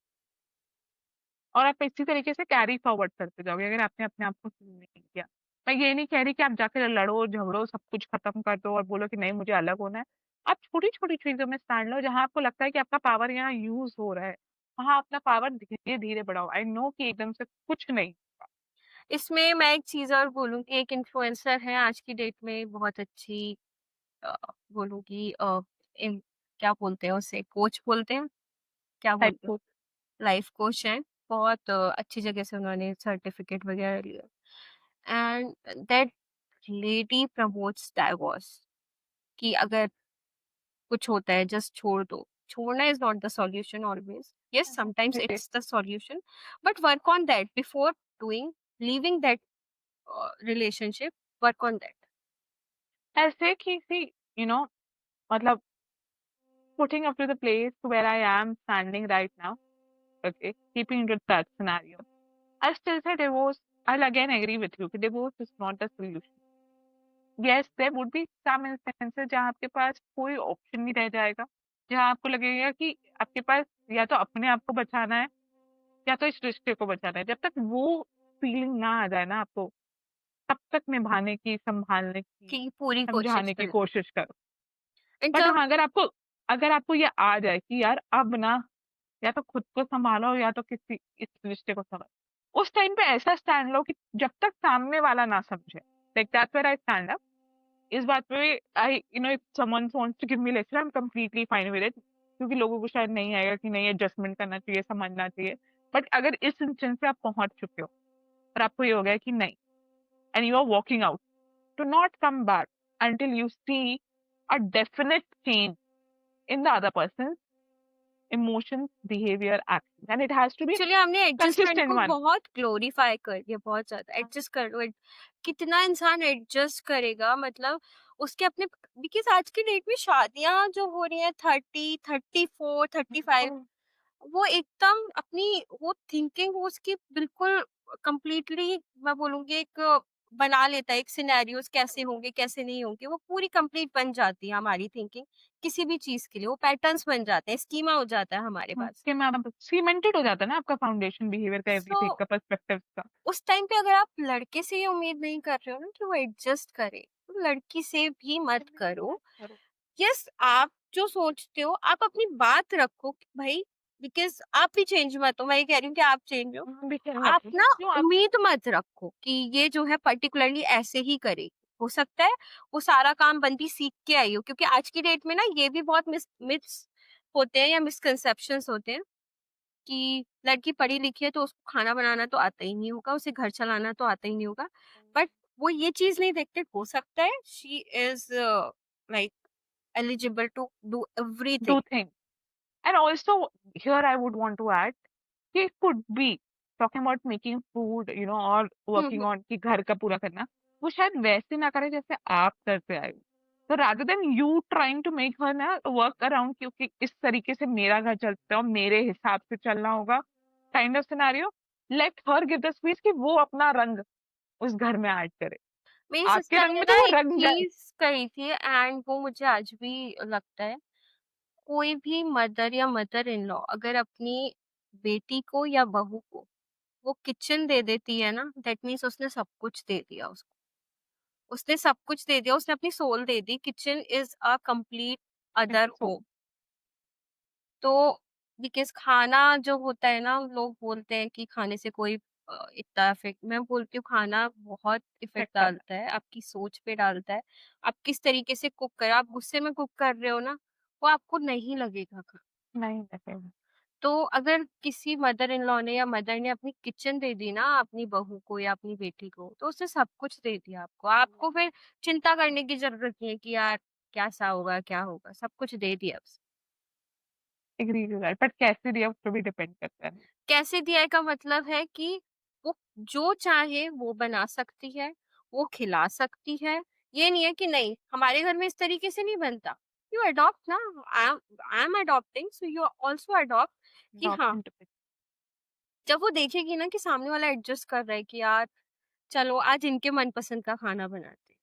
और आप इसी तरीके से कैरी फॉरवर्ड करते जाओगे अगर आपने अपने आप को हील नहीं किया। मैं ये नहीं कह रही कि आप जाकर लड़ो झगड़ो सब कुछ खत्म कर दो और बोलो कि नहीं मुझे अलग होना है। आप छोटी छोटी चीजों में स्टैंड लो, जहां आपको लगता है कि आपका पावर यहाँ यूज हो रहा है, वहां अपना पावर धीरे धीरे बढ़ाओ। आई नो कि एकदम से कुछ नहीं। इसमें मैं एक चीज़ और बोलूँगी, एक इन्फ्लुएंसर है आज की डेट में बहुत अच्छी, अ, बोलूँगी, इन क्या बोलते हैं उसे, कोच बोलते हैं? क्या टाइप बोलते हैं? को लाइफ कोच हैं। बहुत अच्छी जगह से उन्होंने सर्टिफिकेट वगैरह लिया, and that lady promotes divorce, कि अगर कुछ होता है जस्ट छोड़ दो। छोड़ना is not the solution always. Yes, sometimes जी। It's the solution, but work on that before doing leaving that relationship, work on that. ऐसे कि सी यू नो मतलब putting up to the place where I am standing right now, okay, keeping into that scenario, I still say divorce. I'll again agree with you कि divorce is not the solution. Yes, there would be some instances जहाँ आपके पास कोई option नहीं रह जाएगा, जहाँ आपको लगेगा कि आपके पास या तो अपने आप को बचाना है या तो इस रिश्ते को बचाना है। जब तक वो फीलिंग ना आ जाए ना आपको, तब तक निभाने की, संभालने की, की पूरी कोशिश समझाने की करें। कोशिश करो। एंड बट जब हाँ, अगर आपको ये आ जाए कि यार अब ना या तो खुद को संभालो या तो किसी इस रिश्ते को संभालो, उस टाइम पे ऐसा स्टैंड लो कि जब तक सामने वाला ना समझे। Like that's where I stand up. इस बात पे I if someone wants to give me lecture, I am completely fine with it, क्योंकि लोगों को शायद नहीं आएगा कि नहीं एडजस्टमेंट करना चाहिए, समझना चाहिए। बट अगर इस इंस्टेंस पे आप पहुंच चुके हो और आपको ये हो गया कि नहीं, and you are walking out, to not come back until you see a definite change in the other person's emotions, behavior, actions, and it has to be actually हमने एडजस्टमेंट consistent को one. बहुत glorify कर दिया, बहुत ज्यादा adjust कर लो। कितना इंसान एडजस्ट करेगा, मतलब उसके अपने, बिकॉज आज की डेट में शादियां जो हो रही हैं 30, 34, 35, वो एकदम अपनी वो थिंकिंग वो उसकी बिल्कुल कंप्लीटली, मैं बोलूँगी एक बना लेता है, एक सिनेरियोस कैसे होंगे, कैसे नहीं होंगे, वो पूरी कंप्लीट बन जाती है हमारी थिंकिंग किसी भी चीज़ के लिए, वो पैटर्न्स बन जाते हैं, स्कीमा हो जाता है हमारे पास। कि मैं सीमेंटेड हो जाता है ना आपका फाउंडेशन, बिहेवियर का, सो एवरीथिंग का, पर्सपेक्टिव का। उस टाइम पे अगर आप लड़के से ये उम्मीद नहीं कर रहे हो ना कि वो एडजस्ट करे, तो लड़की से भी मत करो। यस, आप जो सोचते हो आप अपनी बात रखो कि भाई, बिकॉज़ आप भी चेंज मत हो, मैं ये कह रही हूँ कि आप चेंज हो। आप ना क्यों आप उम्मीद मत रखो कि ये जो है पर्टिकुलरली ऐसे ही करेगी। हो सकता है वो सारा काम बंदी सीख के आई हो, क्योंकि आज की डेट में ना ये भी बहुत मिथ्स होते हैं या मिसकंसेप्शंस होते हैं कि लड़की पढ़ी लिखी है तो उसको खाना बनाना तो आता ही नहीं होगा, उसे घर चलाना तो आता ही नहीं होगा। बट वो ये चीज़ नहीं देखते, हो सकता है she is like eligible to do everything. Do thing, and also here I would want to add कि could be talking about making food और हुँ, वर्किंग हुँ। ऑन कि घर का पूरा करना, वो शायद वैसे ना करे जैसे आप करते आए हो। तो rather than you trying to make her ना वर्क अराउंड, क्योंकि इस तरीके से मेरा घर चलता है और मेरे हिसाब से चलना होगा, kind of scenario, let her give the space कि वो अपना रंग उस घर में ऐड करे। मेरी आपके सिस्टर रंग ने में तो ना वो एक रंग जाए। चीज़ कही थी एंड वो मुझे आज भी लगता है, कोई भी मदर या मदर इन लॉ अगर अपनी बेटी को या बहू को वो किचन दे देती है ना, दैट मीन्स उसने सब कुछ दे दिया उसको। उसने सब कुछ दे दिया, उसने अपनी सोल दे दी। Kitchen is a complete other so home. तो बिकॉज़ खाना जो होता है ना, लोग बोलते हैं कि खाने से कोई इतना इफ़ेक्ट, मैं बोलती हूँ खाना बहुत इफ़ेक्ट इफेक्ट आता डालता है, आपकी सोच पे डालता है। आप किस तरीके से कुक कर रहे हो, आप गुस्से में कुक कर रहे हो ना, वो आपको नहीं लगेगा है, नहीं लगेगा। तो अगर किसी मदर इन लॉ ने या मदर ने अपनी किचन दे दी ना अपनी बहू को या अपनी बेटी को, तो उसने सब कुछ दे दिया आपको। आपको फिर चिंता करने की ज़रूरत नहीं है कि यार कैसा होगा, क्या होगा? सब कुछ दे दिया उसने। एग्री टू दैट, बट कैसे दिया उस पे भी डिपेंड करता है। कैसे दिया का मतलब है कि वो जो चाहे वो बना सकती है, वो खिला सकती है। ये नहीं है कि नहीं, हमारे घर में इस तरीके से नहीं बनता। यू अडॉप्ट ना, I am adopting so you also adopt कि हाँ, ऑप्शन टू पिक। जब वो देखेगी ना कि सामने वाला एडजस्ट कर रहा है कि यार चलो आज इनके मनपसंद का खाना बनाते हैं।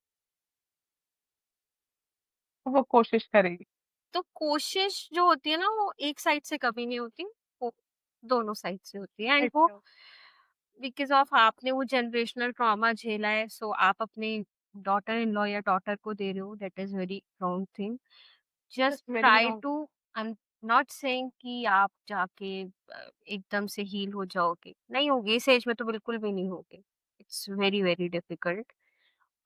वो कोशिश करेगी। तो कोशिश जो होती है ना वो एक साइड से कभी नहीं होती, वो दोनों साइड से होती है एंड वो अच्छा। बिकॉज़ ऑफ आपने वो जनरेशनल ट्रॉमा झेला है, सो आप अपने डॉटर इन लॉ या डॉटर को दे रहे हो, that is very wrong thing. Just that's very try wrong. To, I am not saying कि आप जाके एकदम से हील हो जाओगे, नहीं होगे, इस एज में तो बिल्कुल भी नहीं होगे। It's very very difficult.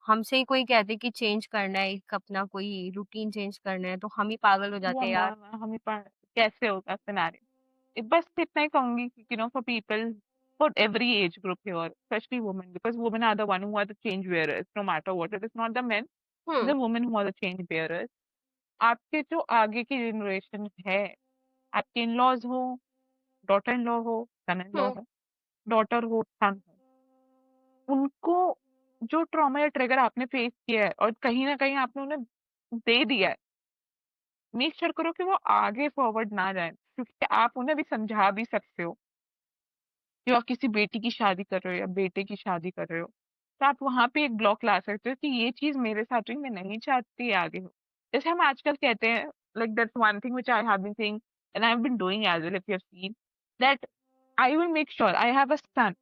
हमसे ही कोई कह दे कि चेंज करना है, एक अपना कोई रूटीन चेंज करना है, तो हम ही पागल हो वो जाते हैं ना यार। ना हमें कैसे होगा सिनेरियो। बस इतना ही कहूंगी कि for people, for every age group here, specially women, because women are the one who are the change bearers, no matter what, it is not the men, hmm, the women who are the change bearers. आपके जो आगे की generation है, आपके in laws हो, daughter in law हो, son in law हुँ, हो, daughter हो, सन हो, उनको जो ट्रॉमा या ट्रिगर आपने फेस किया है और कहीं ना कहीं आपने उन्हें दे दिया है, मेक श्योर करो कि वो आगे फॉरवर्ड ना जाए, क्योंकि आप उन्हें भी समझा भी सकते हो। जो आप किसी बेटी की शादी कर रहे हो या बेटे की शादी कर रहे हो, तो आप वहां पे एक ब्लॉक ला सकते हो कि ये चीज मेरे साथ हुई, मैं नहीं चाहती आगे हो। जैसे हम आजकल कहते हैं, like that's one thing which I have been saying and I have been doing as well, if you have seen that I will make sure I have a son.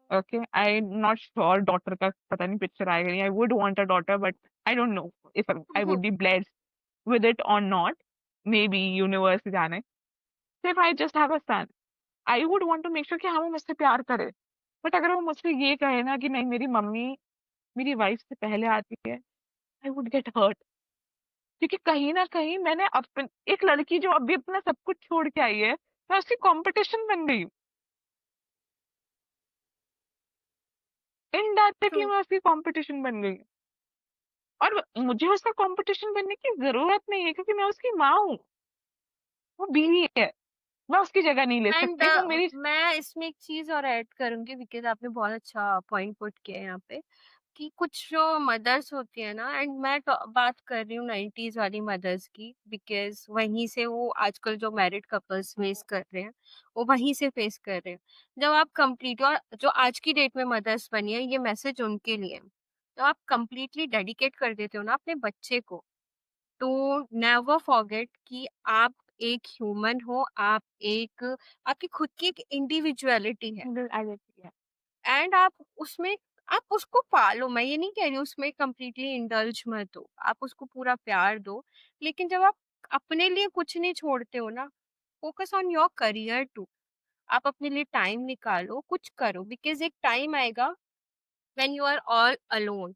Okay, I am not sure daughter का पता नहीं picture आएगा नहीं, I would want a daughter but I don't know if I hmm, would be blessed with it or not, maybe universe जाने। So if I just have a son, I would want to make sure कि हाँ वो मुझसे प्यार करे। But अगर वो मुझसे ये कहे ना कि नहीं मेरी मम्मी मेरी वाइफ से पहले आती है, आई वुड गेट हर्ट, क्योंकि कहीं ना कहीं मैंने अपन एक लड़की जो अभी अपना सब कुछ छोड़ के आई है, मैं उसकी कंपटीशन बन गई हूँ। इनडायरेक्टली हुँ। मैं उसकी कंपटीशन बन गई हूँ। और मुझे उसका कंपटीशन बनने की जरूरत नहीं है, क्योंकि मैं उसकी माँ हूँ, वो बीवी है, मैं उसकी जगह नहीं ले एंड सकती, वो मेरी। मैं इसमें एक चीज़ और ऐड करूँगी बिकॉज़ आपने बहुत अच्छा पॉइंट पुट किया है यहाँ पे, कि कुछ जो मदर्स होती है ना, एंड मैं बात कर रही हूँ 90s वाली मदर्स की, बिकॉज़ वहीं से वो आजकल जो मैरिड कपल्स फेस कर रहे हैं, वो वहीं से फेस कर रहे हैं। जब आप कंप्लीट, और जो आज की डेट में मदर्स बनी है, ये मैसेज उनके लिए है। तो आप कंप्लीटली डेडिकेट कर देते हो ना अपने बच्चे को, तो नेवर फॉरगेट कि आप एक ह्यूमन हो, आप एक, आपकी खुद की एक इंडिविजुअलिटी है आ जाती है। एंड आप उसमें, आप उसको पालो। मैं ये नहीं कह रही हूँ उसमें कंप्लीटली इंडल्ज मत हो, आप उसको पूरा प्यार दो। लेकिन जब आप अपने लिए कुछ नहीं छोड़ते हो ना, focus on your career too. आप अपने लिए टाइम निकालो, कुछ करो, बिकॉज़ एक टाइम आएगा when you are all alone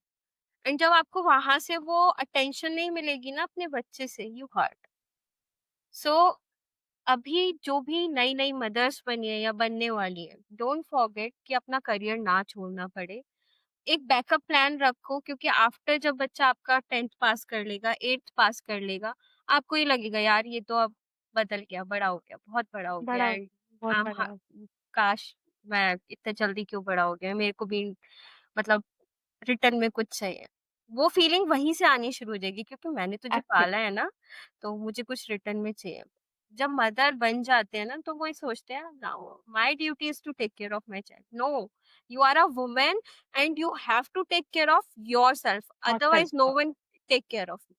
and जब आपको वहाँ से वो अटेंशन नहीं मिलेगी ना अपने बच्चे से, यू हर्ट। सो अभी जो भी नई-नई मदर्स बनी है या बनने वाली है, डोंट फॉरगेट कि अपना करियर ना छोड़ना पड़े। एक बैकअप प्लान रखो, क्योंकि आफ्टर जब बच्चा आपका 10th पास कर लेगा, 8th पास कर लेगा, आपको ये लगेगा यार ये तो अब बदल गया, बड़ा हो गया, बहुत बड़ा हो बड़ा गया हो एंड गया, बहुत आई एम बड़ा हो गया। काश मैं इतने जल्दी क्यों बड़ा हो गया, मेरे को भी मतलब रिटर्न में कुछ चाहिए। वो फीलिंग वहीं से आनी शुरू हो जाएगी क्योंकि मैंने तुझे पाला एक्चुअली है ना, तो मुझे कुछ रिटर्न में चाहिए। जब मदर बन जाते हैं ना, तो वो ये सोचते हैं, now my duty is to take care of my child. No, you are a woman and you have to take care of yourself, not self. Otherwise no one take care of you,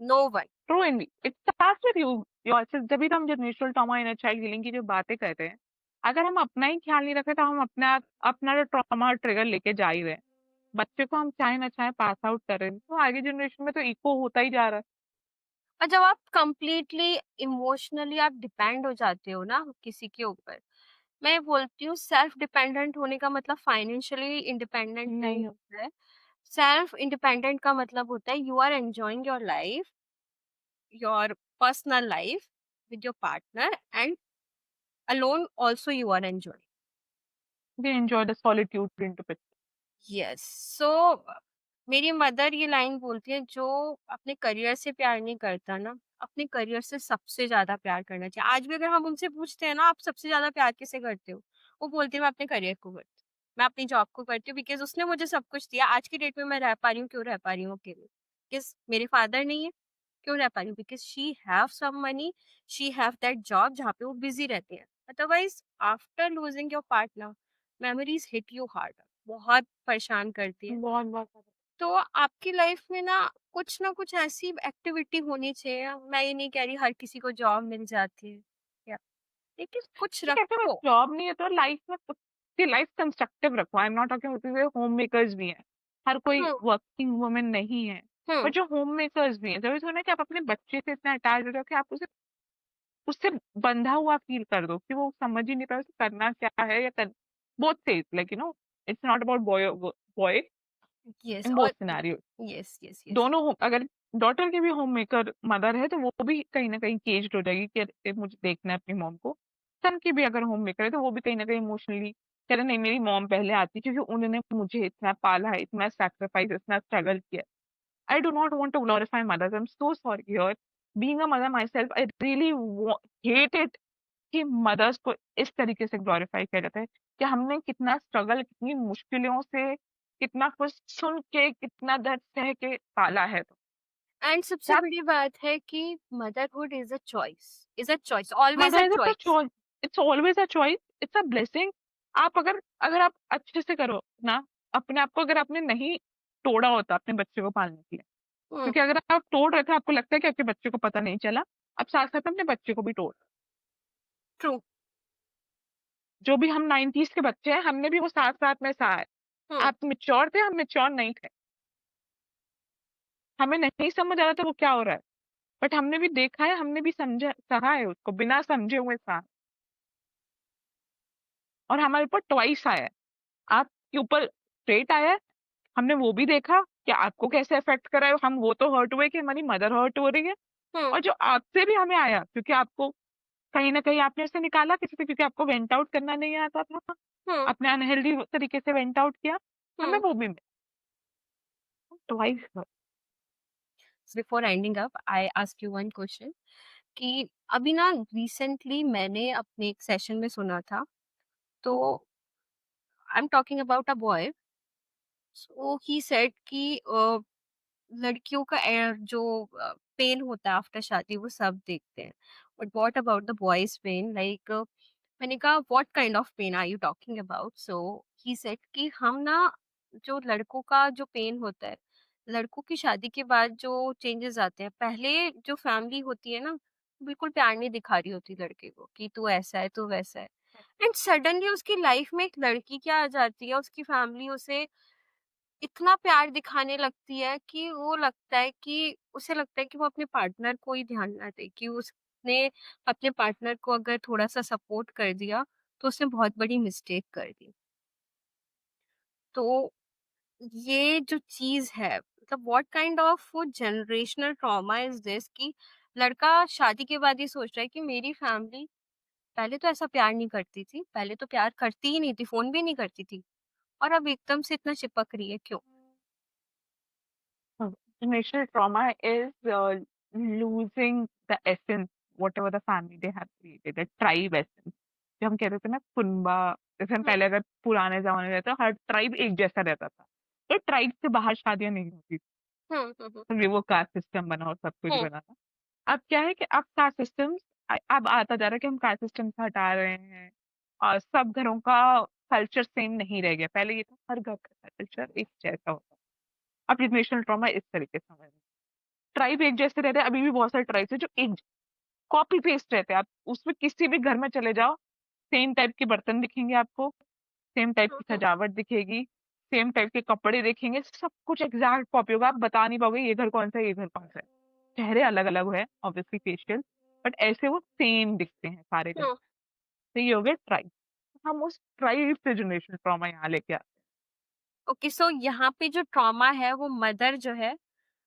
no one. True indeed it starts with you yourself. जब भी तो हम generational trauma in child healing की जो बातें कर रहे हैं, अगर हम अपना ही ख्याल नहीं रखें तो हम अपना जो ट्रॉमा ट्रिगर लेके जा ही रहे हैं। बच्चे को हम चाहे ना चाहे पास आउट कर रहे हैं, तो आगे जनरेशन में तो इको होता ही जा रहा है। और जब आप कंप्लीटली इमोशनली आप डिपेंड हो जाते हो ना किसी के ऊपर, मैं बोलती हूँ सेल्फ डिपेंडेंट होने का मतलब फाइनेंशियली इंडिपेंडेंट नहीं नहीं, होता है। सेल्फ इंडिपेंडेंट का मतलब होता है you are enjoying your life, your personal life with your partner and alone also you are enjoying. They enjoy the solitude into it. Yes. So मेरी मदर ये लाइन बोलती है, जो अपने करियर से प्यार नहीं करता ना, अपने करियर से सबसे ज्यादा प्यार करना चाहिए। आज भी अगर हम उनसे पूछते हैं ना, आप सबसे ज्यादा प्यार किसे करते हो, वो बोलती है मैं अपने करियर को करती हूँ, मैं अपनी जॉब को करती हूँ, बिकॉज उसने मुझे सब कुछ दिया। आज की डेट में मैं रह पा रही हूँ, क्यों रह पा रही हूँ अकेले? बिकॉज मेरे फादर नहीं है। क्यों रह पा रही हूँ? Because she have some money, she have that job जहाँ पे वो बिजी रहते हैं। Otherwise after losing your partner, memories hit you hard, बहुत परेशान करती है। बहुत बहुत ज्यादा। तो आपकी लाइफ में ना कुछ ऐसी एक्टिविटी होनी चाहिए। मैं ये नहीं कह रही हर किसी को जॉब मिल जाती है, या लेकिन कुछ नहीं कहते बस रखो। जॉब नहीं है तो लाइफ में लाइफ कंस्ट्रक्टिव रखो। आई am not talking home makers भी हैं, हर कोई हम्म। वर्किंग वुमेन नहीं है। पर हम्म। जो होम मेकर्स भी हैं, जरूरी थोड़ा ना कि आप अपने बच्चे से इतना अटैच हो जाओ कि आप उसे उससे बंधा हुआ फील कर दो कि वो समझ ही नहीं पाए उसे करना क्या है या कर। Both says like it's not about boy boy yes. In both और सिनेरियो। Yes yes yes. दोनों अगर डॉटर की भी होम मेकर मदर है तो वो भी कहीं ना कहीं केज्ड हो जाएगी कि अरे मुझे देखना है अपनी मॉम को। सन की भी अगर होम मेकर है तो वो भी कहीं ना कहीं इमोशनली कह रहे नहीं मेरी मॉम पहले आती क्योंकि उन्होंने मुझे इतना पाला है, इतना सेक्रीफाइस, इतना स्ट्रगल किया। I do not want to glorify mothers, I am so sorry here. Being a mother myself, I really hate it कि मदर्स को इस तरीके से ग्लोरीफाई किया जाता है कि हमने कितना स्ट्रगल, कितनी मुश्किलों से, कितना कुछ सुन के, कितना दर्द सह के पाला है। तो एंड सबसे दैट्स बड़ी बात है कि motherhood is a choice, always a mother is a choice. Choice. It's always a choice, it's a blessing. आप अगर अगर आप अच्छे से करो ना अपने आप को, अगर आपने नहीं तोड़ा होता अपने बच्चे को पालने के लिए, हम्म। क्योंकि अगर आप तोड़ रहे थे आपको लगता है कि आपके बच्चे को पता नहीं चला, आप साथ साथ अपने बच्चे को भी तोड़। ट्रू। जो भी हम 90s के बच्चे हैं हमने भी वो साथ साथ में सहा है। हम्म। आप मिच्योर थे, हम मिच्योर नहीं थे, हमें नहीं समझ आ रहा था वो क्या हो रहा है, बट हमने भी देखा है, हमने भी समझा सहा है उसको, बिना समझे हुए सहा। और हमारे ऊपर ट्वाइस आया है, आपके ऊपर स्ट्रेट आया है, हमने वो भी देखा कि आपको कैसे अफेक्ट करा है, हम वो तो हर्ट हुए कि हमारी मदर हर्ट हो रही है। हम्म। और जो आपसे भी हमें आया क्योंकि आपको कहीं ना कहीं आपने उसे निकाला किसी से, क्योंकि आपको वेंट आउट करना नहीं आता था, हम्म। आपने अनहेल्दी तरीके से वेंट आउट किया, हमें हम्म। वो भी twice. Before ending up, I ask you one question कि अभी ना रिसेंटली मैंने अपने एक सेशन में सुना था, तो आई am talking about a boy. So he said कि लड़कियों का जो पेन होता है आफ्टर शादी वो सब देखते हैं, but what about the boys pain, like मैंने कहा what kind of pain are you talking about? So he said कि हम ना, जो लड़कों का जो पेन होता है, लड़कों की शादी के बाद जो चेंजेस आते हैं, पहले जो फैमिली होती है ना, बिल्कुल प्यार नहीं दिखा रही होती लड़के को कि तू ऐसा है, तू वैसा है। एंड सडनली उसकी लाइफ में एक लड़की क्या आ जाती है, उसकी फैमिली उसे इतना प्यार दिखाने लगती है कि वो लगता है कि उसे लगता है कि वो अपने पार्टनर को ही ध्यान ना दे, कि उसने अपने पार्टनर को अगर थोड़ा-सा सपोर्ट कर दिया, तो उसने बहुत बड़ी मिस्टेक कर दी। तो ये जो चीज़ है, मतलब what kind of generational trauma is this कि लड़का शादी के बाद ये सोच रहा है कि मेरी फैमिली पहले तो ऐसा प्यार नहीं करती थी, पहले तो प्यार करती ही नहीं थी, फ़ोन भी नहीं करती थी, और अब एकदम से इतना चिपक रही है, क्यों? Generational trauma is losing the essence, whatever the family they have created, the tribe essence. जो हम कहते थे ना कुनबा, जैसे हम हुँ, पहले अगर पुराने ज़माने में रहते हर ट्राइब एक जैसा रहता था। तो ट्राइब से बाहर शादियाँ नहीं होती थी। हुँ, हुँ, हुँ, फिर वो कास्ट सिस्टम बना और सब कुछ हुँ, बना था। अब क्या है कि अब कास्ट सिस्टम्स अब आता जा रहा है कि हम कास्ट सिस्टम से हटा रहे हैं और सब घरों का कल्चर सेम नहीं रह गया। पहले ये था हर घर का कल्चर एक जैसा होता। अब जनरेशनल ट्रॉमा इस तरीके से समझ ट्राइब एक जैसे रहते हैं, अभी भी बहुत सारे ट्राइब्स है जो एक कॉपी पेस्ट रहते हैं। आप उसमें किसी भी घर में चले जाओ, सेम टाइप के बर्तन दिखेंगे आपको, सेम टाइप हुँ, की हुँ, सजावट दिखेगी, सेम टाइप के कपड़े देखेंगे, सब कुछ एग्जैक्ट कॉपी होगा। आप बता नहीं पाओगे ये घर कौन सा है, ये घर कौन सा है। चेहरे अलग अलग है ऑब्वियसली फेशियल, बट ऐसे वो सेम दिखते हैं सारे घर। हुँ। तो ये हो गया ट्राइब। हम उस ट्राइब से जनरेशनल ट्रॉमा यहाँ लेके आते ओके, सो यहाँ पे जो ट्रॉमा है वो मदर जो है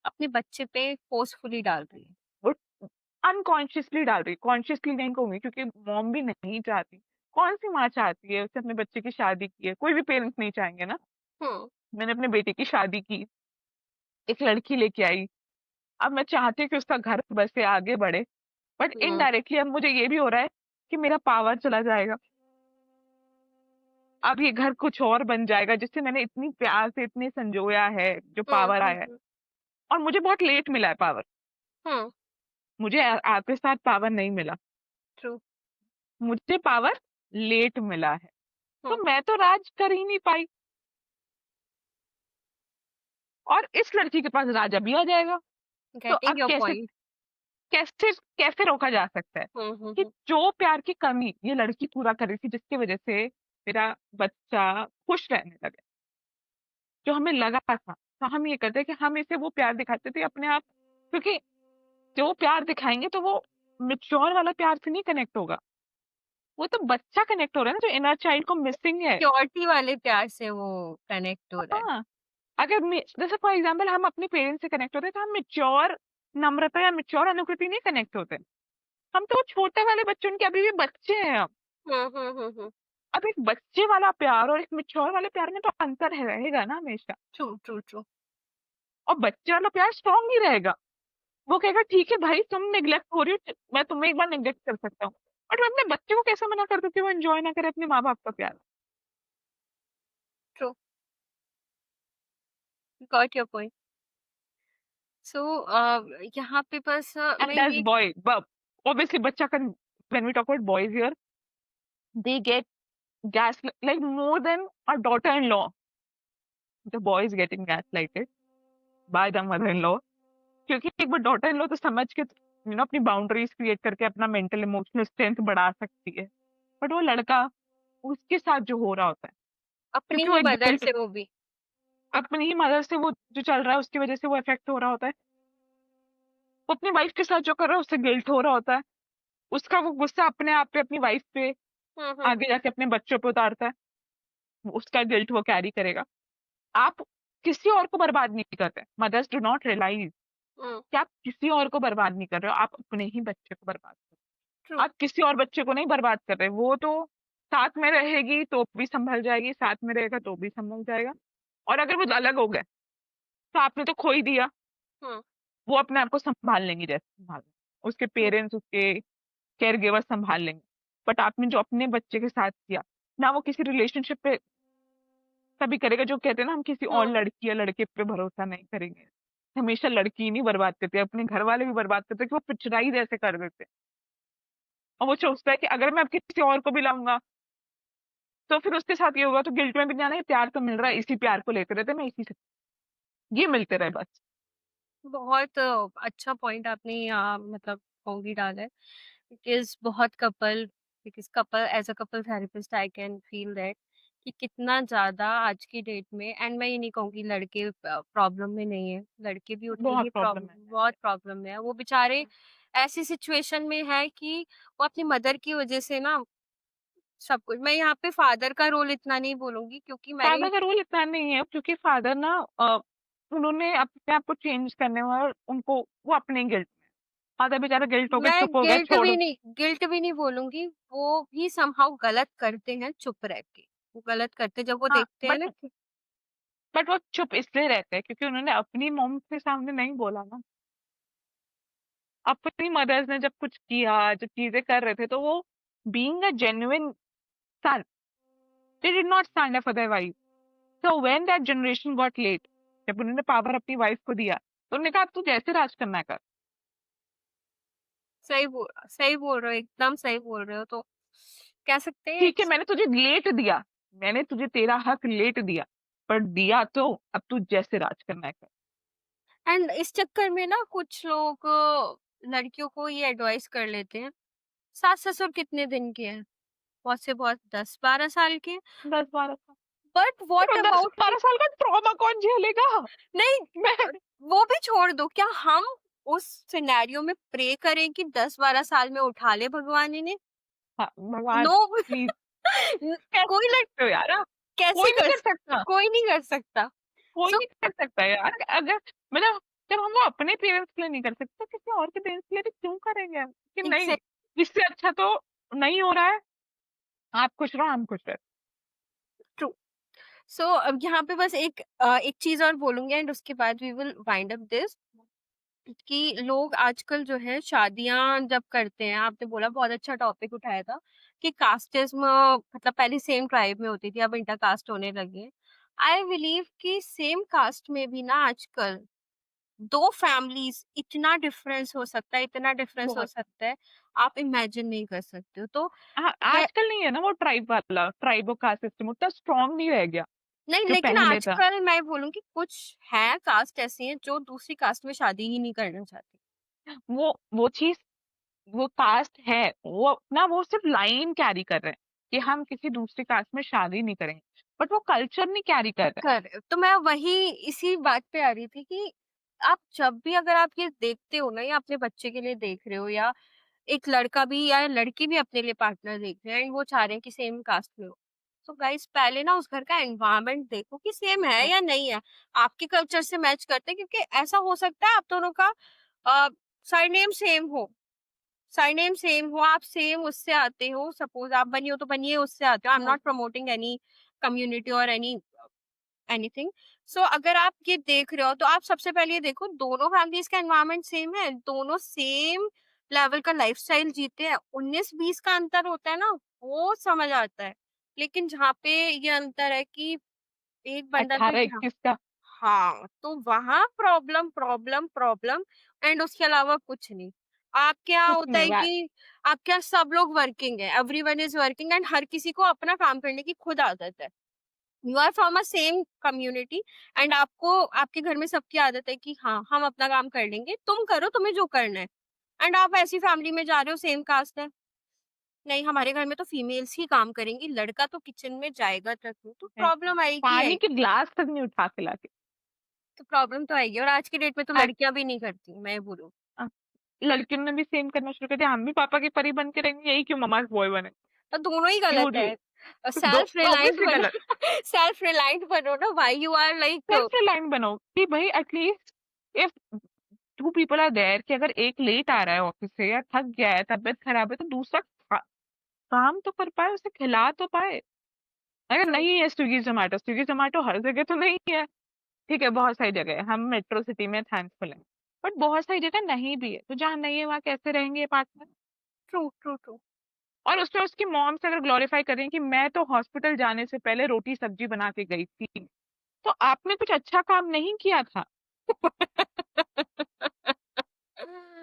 अपने बच्चे पे फोर्सफुली डाल रही है। हैं। वो अनकॉन्शियसली डाल रही है, कॉन्शियसली नहीं कहूंगी क्योंकि मॉम भी नहीं चाहती। कौन सी माँ चाहती है उसने अपने बच्चे की शादी की है, कोई भी पेरेंट्स नहीं चाहेंगे ना। हुँ, मैंने अपने बेटे की शादी की, एक लड़की लेके आई। अब मैं चाहती हूँ कि उसका घर बस से आगे बढ़े, बट हुँ, इनडायरेक्टली अब मुझे ये भी हो रहा है कि मेरा पावर चला जाएगा। अब ये घर कुछ और बन जाएगा जिससे मैंने इतनी प्यार से इतने संजोया है, जो हुँ, पावर हुँ, आया है। हुँ, और मुझे बहुत लेट मिला है पावर। हुँ, मुझे आपके साथ पावर नहीं मिला, ट्रू, मुझे पावर लेट मिला है। हुँ, तो मैं तो राज कर ही नहीं पाई, और इस लड़की के पास राज अभी आ जाएगा। तो अब गेटिंग योर कैसे पॉइंट। कैसे कैसे रोका जा सकता है हुँ, हुँ, कि हुँ, जो प्यार की कमी ये लड़की पूरा कर रही थी, जिसकी वजह से मेरा बच्चा खुश रहने लगे, जो हमें लगा था। तो हम ये करते कि हम इसे वो प्यार दिखाते थे अपने आप, क्योंकि जो प्यार दिखाएंगे तो वो मिच्योर वाला प्यार से नहीं कनेक्ट होगा। वो तो बच्चा कनेक्ट हो रहा है ना, जो इनर चाइल्ड को मिसिंग है। प्योरिटी वाले प्यार से वो कनेक्ट हो रहा है। हाँ, अगर जैसे फॉर एग्जाम्पल हम अपने पेरेंट्स से कनेक्ट होते हैं तो हम मिच्योर नम्रता या मिच्योर अनुकृति नहीं कनेक्ट होते। हम तो वो छोटे वाले बच्चे, उनके अभी भी बच्चे हैं हम। हुँ, हुँ, हुँ, हुँ, अब एक बच्चे वाला प्यार और एक मिच्योर वाले प्यार में तो अंतर है, रहेगा ना हमेशा। True, true, true. और बच्चे वाला प्यार स्ट्रांग ही रहेगा। वो कहेगा ठीक है भाई, तुम निग्लेक्ट हो रही हो, मैं तुम्हें एक बार निग्लेक्ट कर सकता हूँ। बट मैं अपने बच्चे को कैसे मना कर दूं कि वो एंजॉय ना करे अपने माँ बाप का प्यार। True, got your point. So यहाँ पे बस मैं एंड एज ये बॉय, ऑब्वियसली बच्चा can, when we talk about boys here, they get gas like more than a daughter-in-law. The boy is getting gaslighted by the mother-in-law, क्योंकि एक बार daughter in law तो समझ के अपनी बाउंड्रीज क्रिएट करके अपना मेंटल इमोशनल स्ट्रेंथ बढ़ा सकती है। बट वो लड़का, उसके साथ जो हो रहा होता है, अपनी क्योंकि वो ही एक मदर गिल्ट, से वो भी। अपनी ही मदर से वो जो चल रहा है उसकी वजह से वो इफेक्ट हो रहा होता है। वो अपनी वाइफ के साथ जो कर रहा है उससे गिल्ट हो रहा होता है। उसका वो गुस्सा अपने आप पे, अपनी वाइफ पे, हुँ, हुँ, आगे जाके अपने बच्चों पे उतारता है। उसका गिल्ट वो कैरी करेगा। आप किसी और को बर्बाद नहीं कर रहे। मदर्स डू नॉट रियलाइज हुँ, कि आप किसी और को बर्बाद नहीं कर रहे हो, आप अपने ही बच्चे को बर्बाद कर रहे ट्रू, हो। आप किसी और बच्चे को नहीं बर्बाद कर रहे। वो तो साथ में रहेगी तो भी संभल जाएगी, साथ में रहेगा तो भी संभल जाएगा। और अगर वो अलग हो गए तो आपने तो खो ही दिया। हुँ, वो अपने आप को संभाल लेंगी जैसे संभाल, उसके ट्रू, पेरेंट्स, उसके केयर गिवर संभाल लेंगे। बट आपने जो अपने बच्चे के साथ किया ना, वो किसी रिलेशनशिप पे तभी करेगा। जो कहते हैं ना, हम किसी और हुँ, लड़की या लड़के पे भरोसा नहीं करेंगे। हमेशा लड़की ही नहीं बर्बाद करते, अपने घर वाले भी बर्बाद करते, कि वो पिचराई जैसे कर देते। और वो सोचता है कि अगर मैं अब किसी और को भी लाऊंगा तो फिर उसके साथ ये होगा, तो गिल्ट में भी नहीं आना है, प्यार तो मिल रहा है, इसी प्यार को लेते रहते, मैं इसी से ये मिलते रहे बस। बहुत अच्छा पॉइंट आपने यहाँ मतलब होंगी डाला है। बिकॉज़ बहुत couple because couple as a couple therapist I can feel that कि कितना ज़्यादा आज की डेट में एंड मैं ये नहीं कहूँगी लड़के प्रॉब्लम में नहीं है, लड़के भी उतनी बहुत ही प्रॉब्लम है। बहुत प्रॉब्लम में है। वो बेचारे ऐसी सिचुएशन में है कि वो अपनी मदर की वज़ह से ना सब कुछ मैं यहाँ पे फादर का रोल इतना नहीं बोलूँगी क्योंकि मैंने फादर का रोल इतना नहीं है, क्योंकि फादर ना उन्होंने अपने आप को चेंज करने में, और उनको वो अपने गिल्ट में, फादर बेचारा गिल्ट हो गया, मैं चुप हो गया, छोड़। गिल्ट भी नहीं बोलूँगी, वो भी समहाउ गलत करते हैं चुप रह के। वो गलत करते जब वो हाँ, देखते हैं ना बट कि वो चुप इसलिए रहते हैं क्योंकि उन्होंने अपनी मॉम के सामने नहीं बोला ना। अपनी मदर्स ने जब कुछ किया, जब चीजें कर रहे थे, तो वो being a genuine son, they did not stand up for their wife. So when that generation got late, जब उन्होंने पावर अपनी वाइफ को दिया, तो उन्होंने कहा तू जैसे राज करना है कर। सही बोल रहे हो, एकदम सही बोल रहे हो। तो कह सकते हैं ठीक है, मैंने तुझे लेट दिया, मैंने तुझे तेरा हक लेट दिया, पर दिया तो अब तू जैसे राज करना है कर। एंड इस चक्कर में ना कुछ लोग लड़कियों को ये एडवाइस कर लेते हैं, सास-ससुर कितने दिन के हैं? बहुत से बहुत 10-12 साल के। 10-12 साल, बट व्हाट तो दस अबाउट बारह साल का ट्रॉमा कौन झेलेगा? नहीं, मैं वो भी छोड़ दो, क्या हम उस सिनेरियो में प्रे करें कि 10-12 साल में उठा ले भगवान इन्हें? हाँ, भगवान नो। प्लीज, कैसे कोई कर लड़ सकते हो यार आप? कैसे कोई नहीं कर कर सकता, कोई नहीं कर सकता। कोई सो नहीं कर सकता यार। अगर मतलब जब हम वो अपने पेरेंट्स के लिए नहीं कर सकते, तो किसी और के पेरेंट्स के लिए भी क्यों करेंगे हम? कि नहीं, एग्जैक्ट इससे अच्छा तो नहीं हो रहा है, आप खुश रहो, हम खुश रहे। ट्रू। सो अब यहाँ पे बस एक चीज और बोलूंगी एंड उसके बाद we will wind up this, कि लोग आजकल जो है शादियां जब करते हैं, आपने बोला बहुत अच्छा टॉपिक उठाया था कि कास्टिज्म, मतलब पहले सेम ट्राइब में होती थी, अब इंटर कास्ट होने लगी है। आई बिलीव कि सेम कास्ट में भी ना आजकल दो फैमिलीज इतना डिफरेंस हो सकता है, इतना डिफरेंस हो बहुत। सकता है, आप इमेजिन नहीं कर सकते हो। तो हाँ, मैं आजकल नहीं है ना वो ट्राइब वाला, ट्राइब और कास्ट सिस्टम उतना स्ट्रांग नहीं रह गया नहीं, जो लेकिन पहले था। आजकल मैं बोलूँ कि कुछ है कास्ट ऐसी हैं जो दूसरी कास्ट में शादी ही नहीं करना चाहती। वो चीज, वो कास्ट है, वो अपना वो सिर्फ लाइन कैरी कर रहे हैं कि हम किसी दूसरी कास्ट में शादी नहीं करेंगे, बट वो कल्चर नहीं कैरी कर रहे तो मैं वही इसी बात पे आ रही थी कि आप जब भी अगर आप ये देखते हो ना, या अपने बच्चे के लिए देख रहे हो, या एक लड़का भी या लड़की भी अपने लिए पार्टनर देख रहे हैं एंड वो चाह रहे हैं कि सेम कास्ट में हो, तो गाइस पहले ना उस घर का एनवायरनमेंट देखो कि सेम है हैं। या नहीं है, आपके कल्चर से मैच करते हैं, क्योंकि ऐसा हो सकता है आप दोनों का सरनेम सेम हो, सरनेम सेम हो, आप सेम उससे आते हो, सपोज आप बनी हो तो बनिए उससे आते हो। आई एम हाँ, नॉट प्रमोटिंग एनी कम्युनिटी और एनीथिंग। सो अगर आप ये देख रहे हो तो आप सबसे पहले ये देखो दोनों फैमिलीज का एनवायरनमेंट सेम है, दोनों सेम लेवल का लाइफस्टाइल जीते हैं। 19-20 का अंतर होता है ना, वो समझ आता है। लेकिन जहाँ पे ये अंतर है कि एक बंदा तो 18-21 का हाँ, तो वहाँ प्रॉब्लम प्रॉब्लम प्रॉब्लम एंड उसके अलावा कुछ नहीं। आप क्या कुछ होता नहीं है हुआ। कि आप क्या, सब लोग वर्किंग है, एवरीवन इज वर्किंग एंड हर किसी को अपना काम करने की खुद आदत है। You are from a same community and आपको आपके घर में सबकी आदत है कि हाँ, हम अपना काम कर लेंगे, तुम करो तुम्हें जो करना है। एंड आप ऐसी फैमिली में जा रहे हो, सेम कास्ट है, नहीं हमारे घर में तो फीमेल्स ही काम करेंगी, लड़का तो किचन में जाएगा तक नहीं, तो हैं, प्रॉब्लम आएगी पानी के आएगी। ग्लास तक नहीं उठा के लाके। तो प्रॉब्लम तो आएगी, और आज की डेट में तो आज लड़कियां भी नहीं करती, मैं बोलूँ। अ, लड़कियों ने भी सेम करना शुरू कर दिया, हम भी पापा की परी बन के रहेंगे, यही क्यों मम्मा बॉय बने। तो दोनों ही क्यों गलत जी? है। दो सेल्फ रिलायंट ऑब्वियसली बनो। गलत। सेल्फ रिलायंट बनो ना, why you are like. Self reliant बनो कि भाई at least if two people are there, कि अगर एक लेट आ रहा है ऑफिस से या थक गया है, तबीयत खराब है, तो दूसरा काम तो कर पाए, उसे खिला तो पाए। अगर ट्रू। नहीं है स्विगी जोमेटो, स्विगी जोमेटो हर जगह तो नहीं है। ठीक है, बहुत सारी जगह है, हम मेट्रो सिटी में थैंकफुल हैं, बट बहुत सारी जगह नहीं भी है, तो जहाँ नहीं है वहाँ कैसे रहेंगे ये पार्टनर? True true true. और उसमें उसकी मॉम से अगर ग्लोरीफाई करें कि मैं तो हॉस्पिटल जाने से पहले रोटी सब्जी बना के गई थी, तो आपने कुछ अच्छा काम नहीं किया था।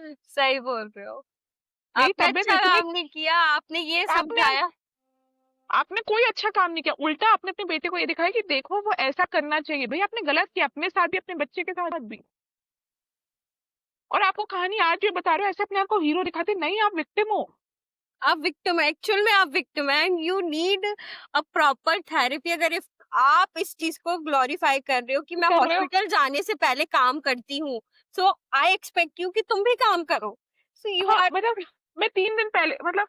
सही बोल रहे हो। मेरी आपने तबीयत अच्छा इतनी, काम नहीं किया, आपने ये आपने समझाया। आपने कोई अच्छा काम नहीं किया, उल्टा आपने अपने बेटे को ये दिखाया कि देखो वो ऐसा करना चाहिए। भाई आपने गलत किया अपने साथ भी, अपने बच्चे के साथ भी। और आपको कहानी आज भी बता रहे हो, ऐसे अपने आप को हीरो दिखाते नहीं, आप विक्टिम हो। आप विक्टिम है, एक्चुअल में आप विक्टिम है and you need a proper therapy. अगर इफ आप इस चीज को ग्लोरीफाई कर रहे हो कि मैं कर रहे हो। हॉस्पिटल जाने से पहले काम करती हूँ, सो आई एक्सपेक्ट यू कि तुम भी काम करो। सो यू हाँ आर। मतलब मैं 3 दिन पहले, मतलब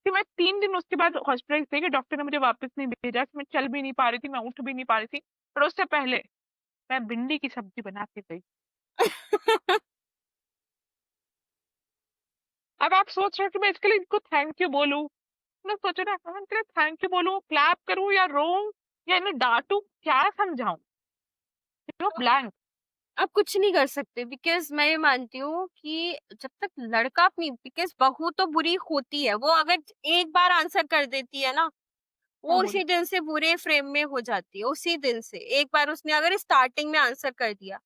कि मैं 3 दिन उसके बाद हॉस्पिटल से, कि डॉक्टर ने मुझे वापस नहीं भेजा, कि मैं चल भी नहीं पा रही थी, मैं उठ भी नहीं पा रही थी, पर उससे पहले मैं भिंडी की सब्जी बना के गई। अब आप सोच रहे हो कि मैं इसके लिए इनको थैंक यू बोलूं। मैं सोच रहा हूँ इनके लिए थैंक यू बोलूं, क्लैप करूं, या रोऊं, या इन्हें डांटूं, क्या समझाऊं, ब्लैंक। आप कुछ नहीं कर सकते बिकॉज़ मैं ये मानती हूँ कि जब तक लड़का अपनी बिकॉज़ बहू तो बुरी होती है, वो अगर एक बार आंसर कर देती है ना, हाँ, वो बोलिए। उसी दिन से बुरे फ्रेम में हो जाती है, उसी दिन से। एक बार उसने अगर स्टार्टिंग में आंसर कर दिया,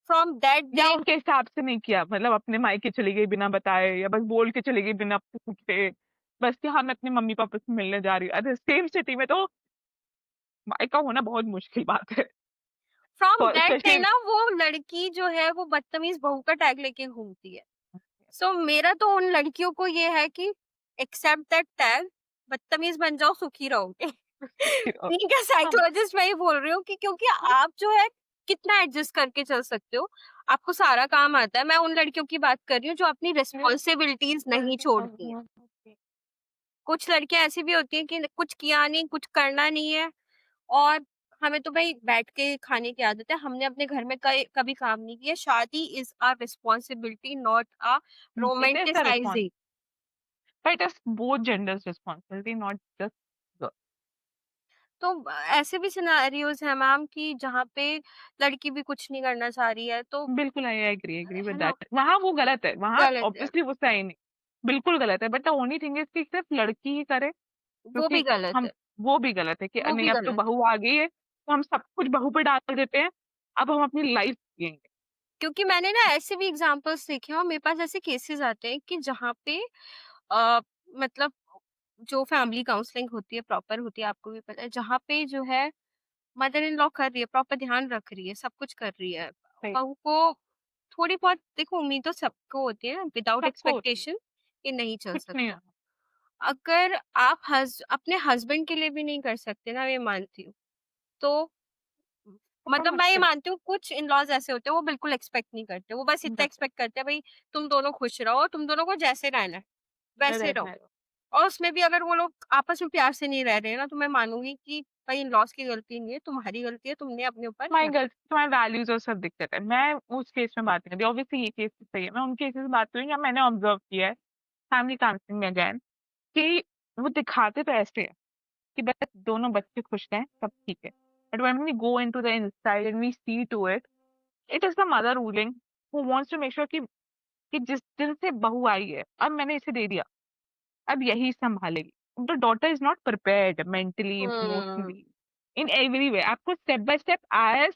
फ्रॉम दैट या डे उनके हिसाब से नहीं किया, मतलब अपने मायके चली गई बिना बताए, या बस बोल के चली गई बिना पूछे, बस कि हाँ मैं अपने मम्मी पापा से मिलने जा रही हूँ। अरे सेम सिटी में तो मायका होना बहुत मुश्किल बात है। फ्रॉम दैट डे स्पेशली ना वो लड़की जो है वो बदतमीज़ बहू का टैग लेके घूमती है। सो मेरा तो उन लड़कियों को ये है कि एक्सेप्ट दैट टैग, बदतमीज बन जाओ, सुखी रहोगे। ठीक है, हाँ, साइकोलॉजिस्ट मैं ये बोल रही हूँ कि क्योंकि आप जो है कितना एडजस्ट करके चल सकते हो, आपको सारा काम आता है। मैं उन लड़कियों की बात कर रही हूँ जो अपनी रिस्पॉन्सिबिलिटीज नहीं छोड़ती हैं। कुछ लड़कियां ऐसी भी होती हैं कि कुछ किया नहीं, कुछ करना नहीं है, और हमें तो भाई बैठ के खाने की आदत है, हमने अपने घर में कभी काम नहीं किया। शादी is a responsibility, not a it is the response, romanticising. It is both genders responsibility, not just. तो ऐसे भी सिनेरियोज हैं मैम कि जहाँ पे लड़की भी कुछ नहीं करना चाह रही है, तो बिल्कुल, आई एग्री विद है ना, दैट। वहाँ वो गलत है, वहाँ गलत है, ऑब्वियसली वो सही नहीं, बिल्कुल गलत है। But the only thing is कि सिर्फ लड़की ही करे, वो भी क्योंकि गलत हम है, वो भी गलत है कि वो भी नहीं अब तो गलत है। बहू आ गई है तो हम सब कुछ बहू पे डाल देते हैं, अब हम अपनी लाइफ जिएंगे। क्योंकि मैंने ना ऐसे भी एग्जांपल्स देखे हैं और मेरे पास ऐसे केसेस आते हैं कि जहाँ पे अ, मतलब जो फैमिली काउंसलिंग होती है, प्रॉपर होती है, आपको भी पता है, जहाँ पे जो है मदर इन लॉ कर रही है, प्रॉपर ध्यान रख रही है, सब कुछ कर रही है। सही, बहू को थोड़ी बहुत देखो, उम्मीद तो सबको होती है ना, विदाउट सबको होती है, एक्सपेक्टेशन ये नहीं चल कुछ नहीं सकता। होना। अगर आप अपने हस्बैंड के लिए भी नहीं कर सकते ना, मैं मानती हूँ, तो बहुत मतलब मैं ये मुश्किल मानती हूँ कुछ इन-लॉज़ ऐसे होते हैं, वो बिल्कुल एक्सपेक्ट नहीं करते। वो बस इतना करते एक्सपेक्ट करते हैं, भई तुम दोनों खुश रहो, तुम दोनों को जैसे रहना है, वैसे रहो। रहना है। और उसमें भी अगर वो लोग आपस में प्यार से नहीं रह रहे हैं ना, तो मैं मानूँगी कि भई इन-लॉज़ की गलती नहीं है, तुम्हारी गलती है, तुमने अपने ऊपर तुम्हारी रखा। गलती, तुम्हारे वैल्यूज और सब दिक्कत है। मैं उस केस में बात नहीं कर रही, ऑब्वियसली ये केस सही है, मैं उन केसेस में बात कर रही हूँ जहाँ मैंने ऑब्जर्व किया है फैमिली काउंसलिंग में अगेन, कि वो दिखाते तो ऐसे है कि बस दोनों बच्चे खुश हैं, सब ठीक है। But when we go into the inside and we see to it, it is the mother ruling who wants to make sure कि जिस दिन से बहू आई है, अब मैंने इसे दे दिया, अब यही संभालेगी। The daughter is not prepared mentally, hmm, emotionally, in every way. आपको step by step as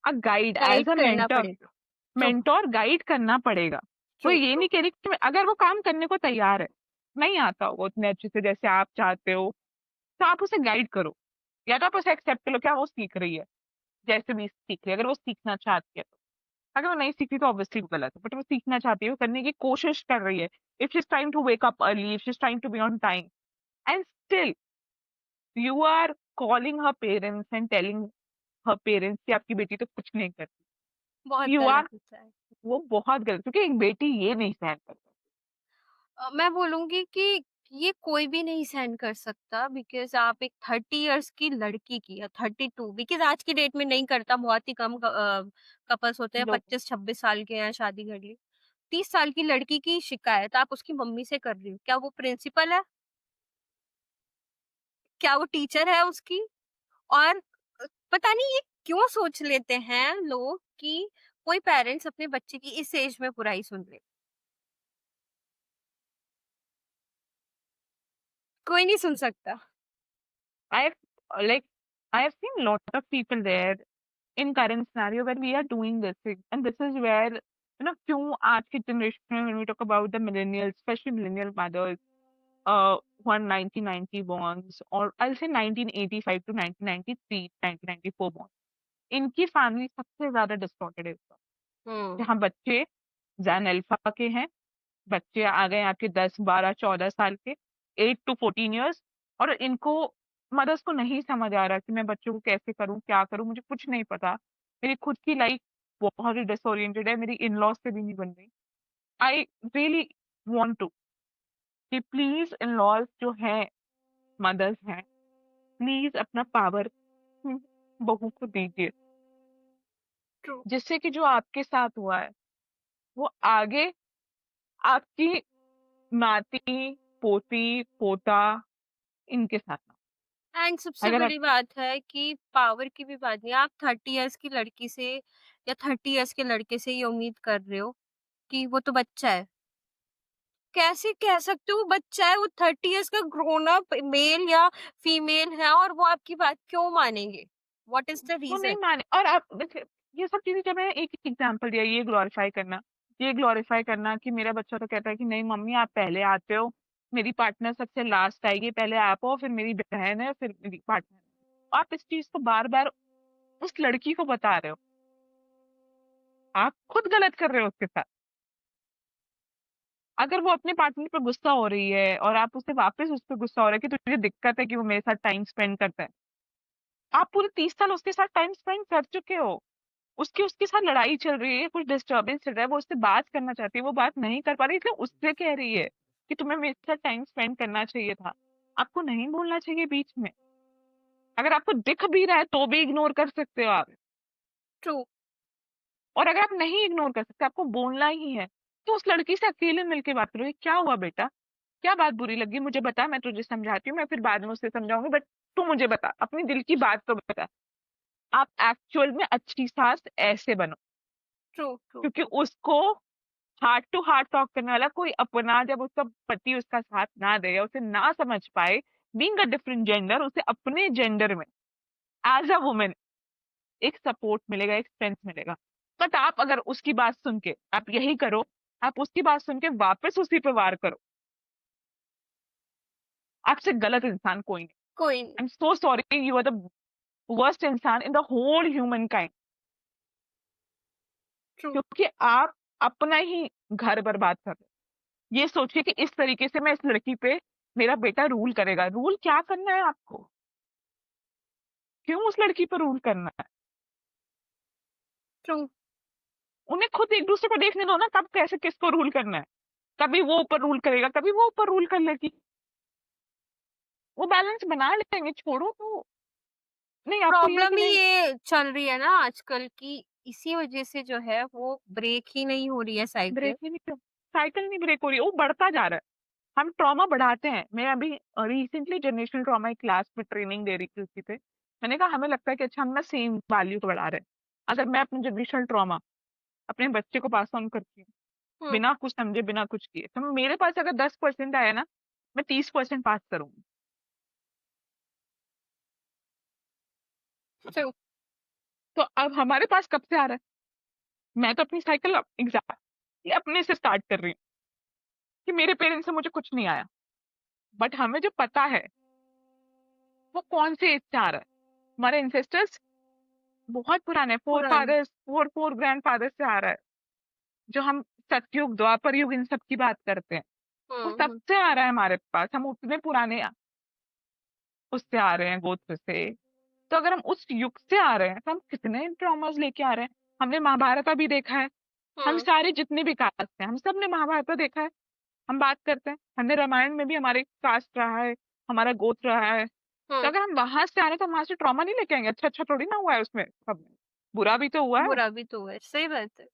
a guide, guide as a करना मेंटर, पड़ेगा। ट्रू, गाइड करना पड़ेगा। ट्रू, कोई ये ट्रू। नहीं कह रही कि अगर वो काम करने को तैयार है, नहीं आता होगा उतने अच्छे से जैसे आप चाहते हो, तो आप उसे गाइड करो, या तो आप उसे एक्सेप्ट कर लो क्या वो सीख रही है, जैसे भी सीख रही है। अगर वो सीखना चाहती है तो, अगर वो नहीं सीख रही तो ऑब्वियसली वो गलत है, बट वो सीखना चाहती है, वो करने की कोशिश कर रही है, if she is trying to wake up early, if she is trying to be on time, and still you are calling her parents and telling her parents कि आपकी बेटी तो कुछ नहीं करती, बहुत यू गलत आर, होता है। वो बहुत गलत, क्योंकि एक बेटी ये नहीं सहन कर सकती। मैं बोलूँगी कि ये कोई भी नहीं सहन कर सकता बिकॉज़ आप एक 30 इयर्स की लड़की की या 32, बिकॉज़ आज की डेट में नहीं करता, बहुत ही कम कपल्स होते हैं, लोग 25-26 साल के हैं, शादी कर ली। 30 साल की लड़की की शिकायत आप उसकी मम्मी से कर रही हो। क्या वो प्रिंसिपल है? क्या वो टीचर है उसकी? और पता नहीं ये क्यों सोच लेते हैं लोग कि कोई पेरेंट्स अपने बच्चे की इस एज में बुराई सुन ले। कोई नहीं सुन सकता। I have like I have seen lot of people there in current scenario where we are doing this thing, and this is where क्यों आज की generation में when we talk about the millennials, especially millennial mothers, who are 1990 borns, or I'll say 1985 to 1993, 1994 born, इनकी family सबसे ज्यादा distorted है इस वक्त। हुँ, जहाँ बच्चे जैन अल्फा के हैं, बच्चे आ गए आपके 10, 12, 14 साल के, 8 to 14 years, और इनको मदर्स को नहीं समझ आ रहा कि मैं बच्चों को कैसे करूं, क्या करूं, मुझे कुछ नहीं पता, मेरी खुद की लाइफ बहुत ही डिसोरिएंटेड है, मेरी इन लॉज से भी नहीं बन रही। आई रियली वांट टू कि प्लीज इन लॉज जो हैं, मदर्स हैं, प्लीज अपना पावर बहू को दीजिए, ट्रू। जिससे कि जो आपके साथ हुआ है वो आगे आपकी नाती, पोती, पोता, इनके साथ ना एंड सबसे हो। अगर आप बड़ी बात है कि पावर की भी बात नहीं है। आप 30 इयर्स की लड़की से या 30 इयर्स के लड़के से ये उम्मीद कर रहे हो कि वो तो बच्चा है। कैसे कह सकते हो वो बच्चा है, वो 30 इयर्स का ग्रोन अप मेल या फीमेल है और वो आपकी बात क्यों मानेंगे? व्हाट इज़ द वो नहीं रीज़न? माने। और आप देखिए, ये सब चीजें जब मैंने एक एग्जांपल दिया, ये ग्लोरीफाई करना कि मेरा बच्चा तो कहता है कि नहीं मम्मी आप पहले आते हो, मेरी पार्टनर सबसे लास्ट आएगी, पहले आप हो, फिर मेरी बहन है, फिर मेरी पार्टनर। आप इस चीज को बार बार उस लड़की को बता रहे हो, आप खुद गलत कर रहे हो उसके साथ। अगर वो अपने पार्टनर पे गुस्सा हो रही है और आप उससे वापस उस पर गुस्सा हो रहे है कि तुझे दिक्कत है कि वो मेरे साथ टाइम स्पेंड करता है, आप पूरे 30 साल उसके साथ टाइम स्पेंड कर चुके हो, उसकी उसके साथ लड़ाई चल रही है, कुछ डिस्टरबेंस चल रहा है, वो उससे बात करना चाहती है, वो बात नहीं कर पा रही, इसलिए उससे कह रही है कि तुम्हें मेरे साथ टाइम स्पेंड करना चाहिए था। आपको नहीं बोलना चाहिए बीच में। अगर आपको दिख भी रहा है तो भी इग्नोर कर सकते हो आप। ट्रू, और अगर आप नहीं इग्नोर कर सकते, आपको बोलना ही है, तो उस लड़की से अकेले मिलके बात करो, "ये क्या हुआ बेटा, क्या बात बुरी लगी, मुझे बता, मैं तुझे समझाती हूँ, मैं फिर बाद में उससे समझाऊंगी, बट तू मुझे बता, अपनी दिल की बात तो बता। आप एक्चुअल में अच्छी सास ऐसे बनो। ट्रू, ट्रू, क्योंकि ट्रू, उसको हार्ट टू हार्ट टॉक करने वाला कोई अपना, जब उसका पति उसका साथ ना दे या उसे ना समझ पाए, बीइंग अ डिफरेंट जेंडर, उसे अपने जेंडर में एज अ वुमेन एक सपोर्ट मिलेगा, एक स्ट्रेंथ मिलेगा। बट आप अगर उसकी बात सुन के आप यही करो, आप उसकी बात सुन के वापस उसी पे वार करो, आपसे गलत इंसान कोई नहीं। कोई नहीं। I am so sorry, you are the worst इंसान in the whole human kind. True, क्योंकि आप अपना ही घर बर्बाद कर रहे हो। ये सोचिए कि इस तरीके से मैं इस लड़की पे, मेरा बेटा रूल करेगा। रूल क्या करना है आपको? क्यों उस लड़की पर रूल करना है? ट्रू, उन्हें खुद एक दूसरे को देखने दो ना, कब कैसे किसको रूल करना है। कभी वो ऊपर रूल करेगा, कभी वो ऊपर रूल कर लेगी, वो बैलेंस बना लेंगे, छोड़ो तो। नहीं आपको ये है प्रॉब्लम कि ही नहीं, ये चल रही है ना आजकल की, इसी वजह से जो है वो ब्रेक ही नहीं हो रही है साइकिल। ब्रेक ही नहीं, साइकिल नहीं ब्रेक हो रही है, वो बढ़ता जा रहा है। हम ट्रॉमा बढ़ाते हैं। मैं अभी रिसेंटली जनरेशनल ट्रॉमा क्लास में ट्रेनिंग दे रही थी उसी पे। मैंने कहा हमें लगता है कि अच्छा हम ना सेम वैल्यू को बढ़ा रहे हैं। अगर मैं अपने जनरेशनल ट्रॉमा अपने बच्चे को पास ऑन करती हूँ, हुँ, बिना कुछ समझे बिना कुछ किए, तो मेरे पास अगर 10% आया ना, मैं 30% पास करूंगी। ट्रू, तो अब हमारे पास कब से आ रहा है? मैं तो अपनी साइकिल एग्जैक्टली अपने से स्टार्ट कर रही हूँ कि मेरे पेरेंट्स से मुझे कुछ नहीं आया। बट हमें जो पता है वो कौन से एज से आ रहा है। हमारे इंसेस्टर्स बहुत पुराने, फोर पुरानी। Fathers, for for grandfathers से आ रहा है। जो हम सतयुग द्वापर युग इन सब की बात करते हैं, वो हुँ, हुँ, सबसे आ रहा है हमारे पास। हम उतने पुराने उससे आ रहे हैं, गोत्र से। तो अगर हम उस युग से आ रहे हैं तो हम कितने ट्रॉमास लेके आ रहे हैं। हमने महाभारत भी देखा है। हम हुँ, सारे जितने भी कास्ट हैं, हम सब ने महाभारत देखा है। हम बात करते हैं, हमने रामायण में भी हमारे कास्ट रहा है, हमारा गोत्र रहा है। तो हुँ, अगर हम वहां से आ रहे हैं तो वहां से ट्रॉमा नहीं लेके आएंगे? अच्छा अच्छा थोड़ी ना हुआ है उसमें सब, बुरा भी तो हुआ है। बुरा भी तो है, सही बात है।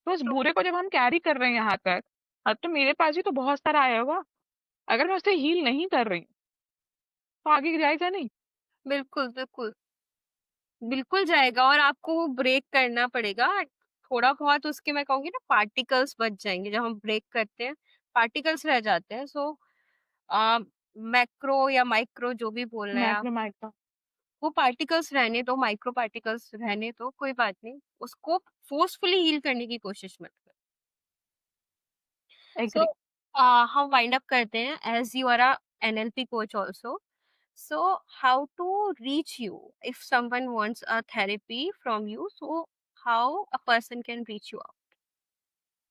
तो उस ट्रू, बुरे को जब हम कैरी कर रहे हैं यहाँ तक, अब तो मेरे पास भी तो बहुत सारा आया होगा। अगर मैं उसे हील नहीं कर रही हूँ, तो आगे जाएगा नहीं। बिल्कुल, बिल्कुल। बिल्कुल जाएगा और आपको वो ब्रेक करना पड़ेगा। थोड़ा-बहुत उसके मैं कहूँगी ना पार्टिकल्स बच जाएँगे, जब हम ब्रेक करते हैं, पार्टिकल्स रह जाते हैं। सो अ, मैक्रो या माइक्रो जो भी बोलना है आप, मैक्रोमाइड का वो पार्टिकल्स रहने दो, माइक्रो पार्टिकल्स रहने दो, कोई बात नहीं। उसको फोर्सफुली हील करने की कोशिश मत करो। So agree. हम वाइंड अप करते हैं as you are a NLP coach also. So, how to reach you if someone wants a therapy from you? So, how a person can reach you out?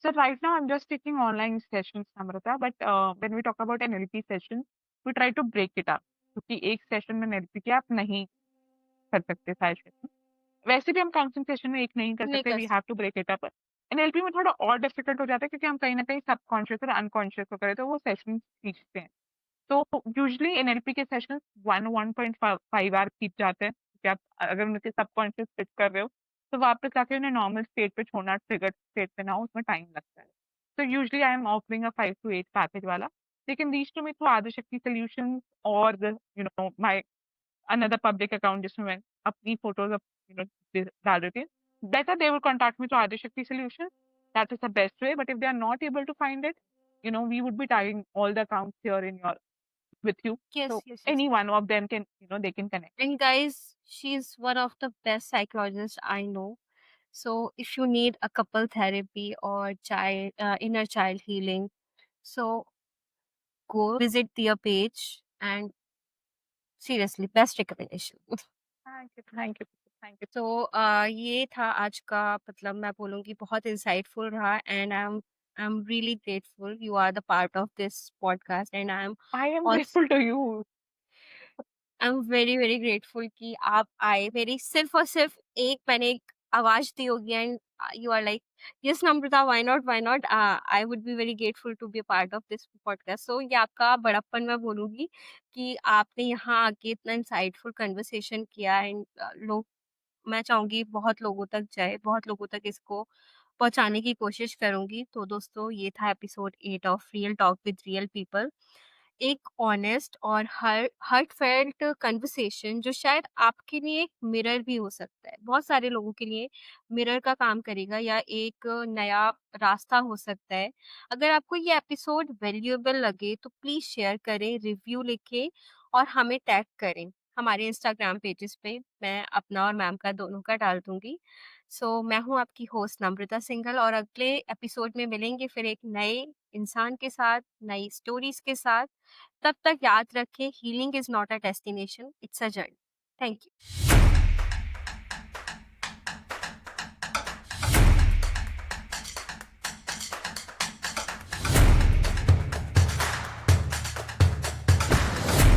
So right now I'm just taking online sessions, Namrata, but when we talk about NLP session, we try to break it up, क्योंकि एक session में NLP के आप नहीं कर सकते सारे session. वैसे भी हम काउंसलिंग सेशन में एक नहीं कर नहीं सकते, कर वी हैव सकते। To break it up. NLP में थोड़ा और डिफिकल्ट हो जाता है, क्योंकि हम कहीं ना कहीं सबकॉन्शियस और अनकॉन्शियस को करें तो वो सेशन खींचते हैं। तो यूजुअली एनएलपी के सेशन 1.5 आवर खींच जाते हैं, कि आप अगर उनके सबकॉन्शियस फिट कर रहे हो, तो वापस आके उन्हें नॉर्मल स्टेट पे छोड़ना, ट्रिगर स्टेट पे ना हो, उसमें टाइम लगता है। तो usually I am offering a 5 to 8 package वाला। लेकिन these to me through Adishakti solutions और you know my another public account जिसमें मैं अपनी photos you know डाल देती हूँ. Better they will contact me to Adishakti Solution. That is the best way. But if they are not able to find it, we would be tagging all the accounts here in your with you. Yes, So yes, yes. any one of them can, they can connect. And guys, she's one of the best psychologists I know. So if you need a couple therapy or inner child healing, so go visit their page and seriously, best recommendation. Thank you, thank you. तो ये था आज का मतलब मैं बोलूँगी बहुत insightful रहा and I am really grateful you are the part of this podcast and I am grateful to you. I am very very grateful कि आप आए मेरी सिर्फ और सिर्फ एक मैंने एक आवाज दी होगी and you are like yes Namrata why not I would be very grateful to be part of this podcast so ये आपका बड़प्पन मैं बोलूंगी कि आपने यहाँ आके इतना इंसाइटफुल कन्वर्सेशन किया एंड लोग मैं चाहूंगी बहुत लोगों तक जाए बहुत लोगों तक इसको पहुंचाने की कोशिश करूंगी तो दोस्तों ये था episode 8 of real talk with real people एक ऑनेस्ट और हार्टफेल्ट कन्वर्सेशन जो शायद आपके लिए एक मिरर भी हो सकता है बहुत सारे लोगों के लिए मिरर का काम करेगा या एक नया रास्ता हो सकता है अगर आपको ये एपिसोड वैल्यूएबल लगे तो प्लीज शेयर करें रिव्यू लिखें और हमें टैग करें हमारे इंस्टाग्राम पेजेस पे मैं अपना और मैम का दोनों का डाल दूंगी सो मैं हूँ आपकी होस्ट नम्रता सिंघल और अगले एपिसोड में मिलेंगे फिर एक नए इंसान के साथ नई स्टोरीज के साथ तब तक याद रखें healing is not a destination it's a journey thank you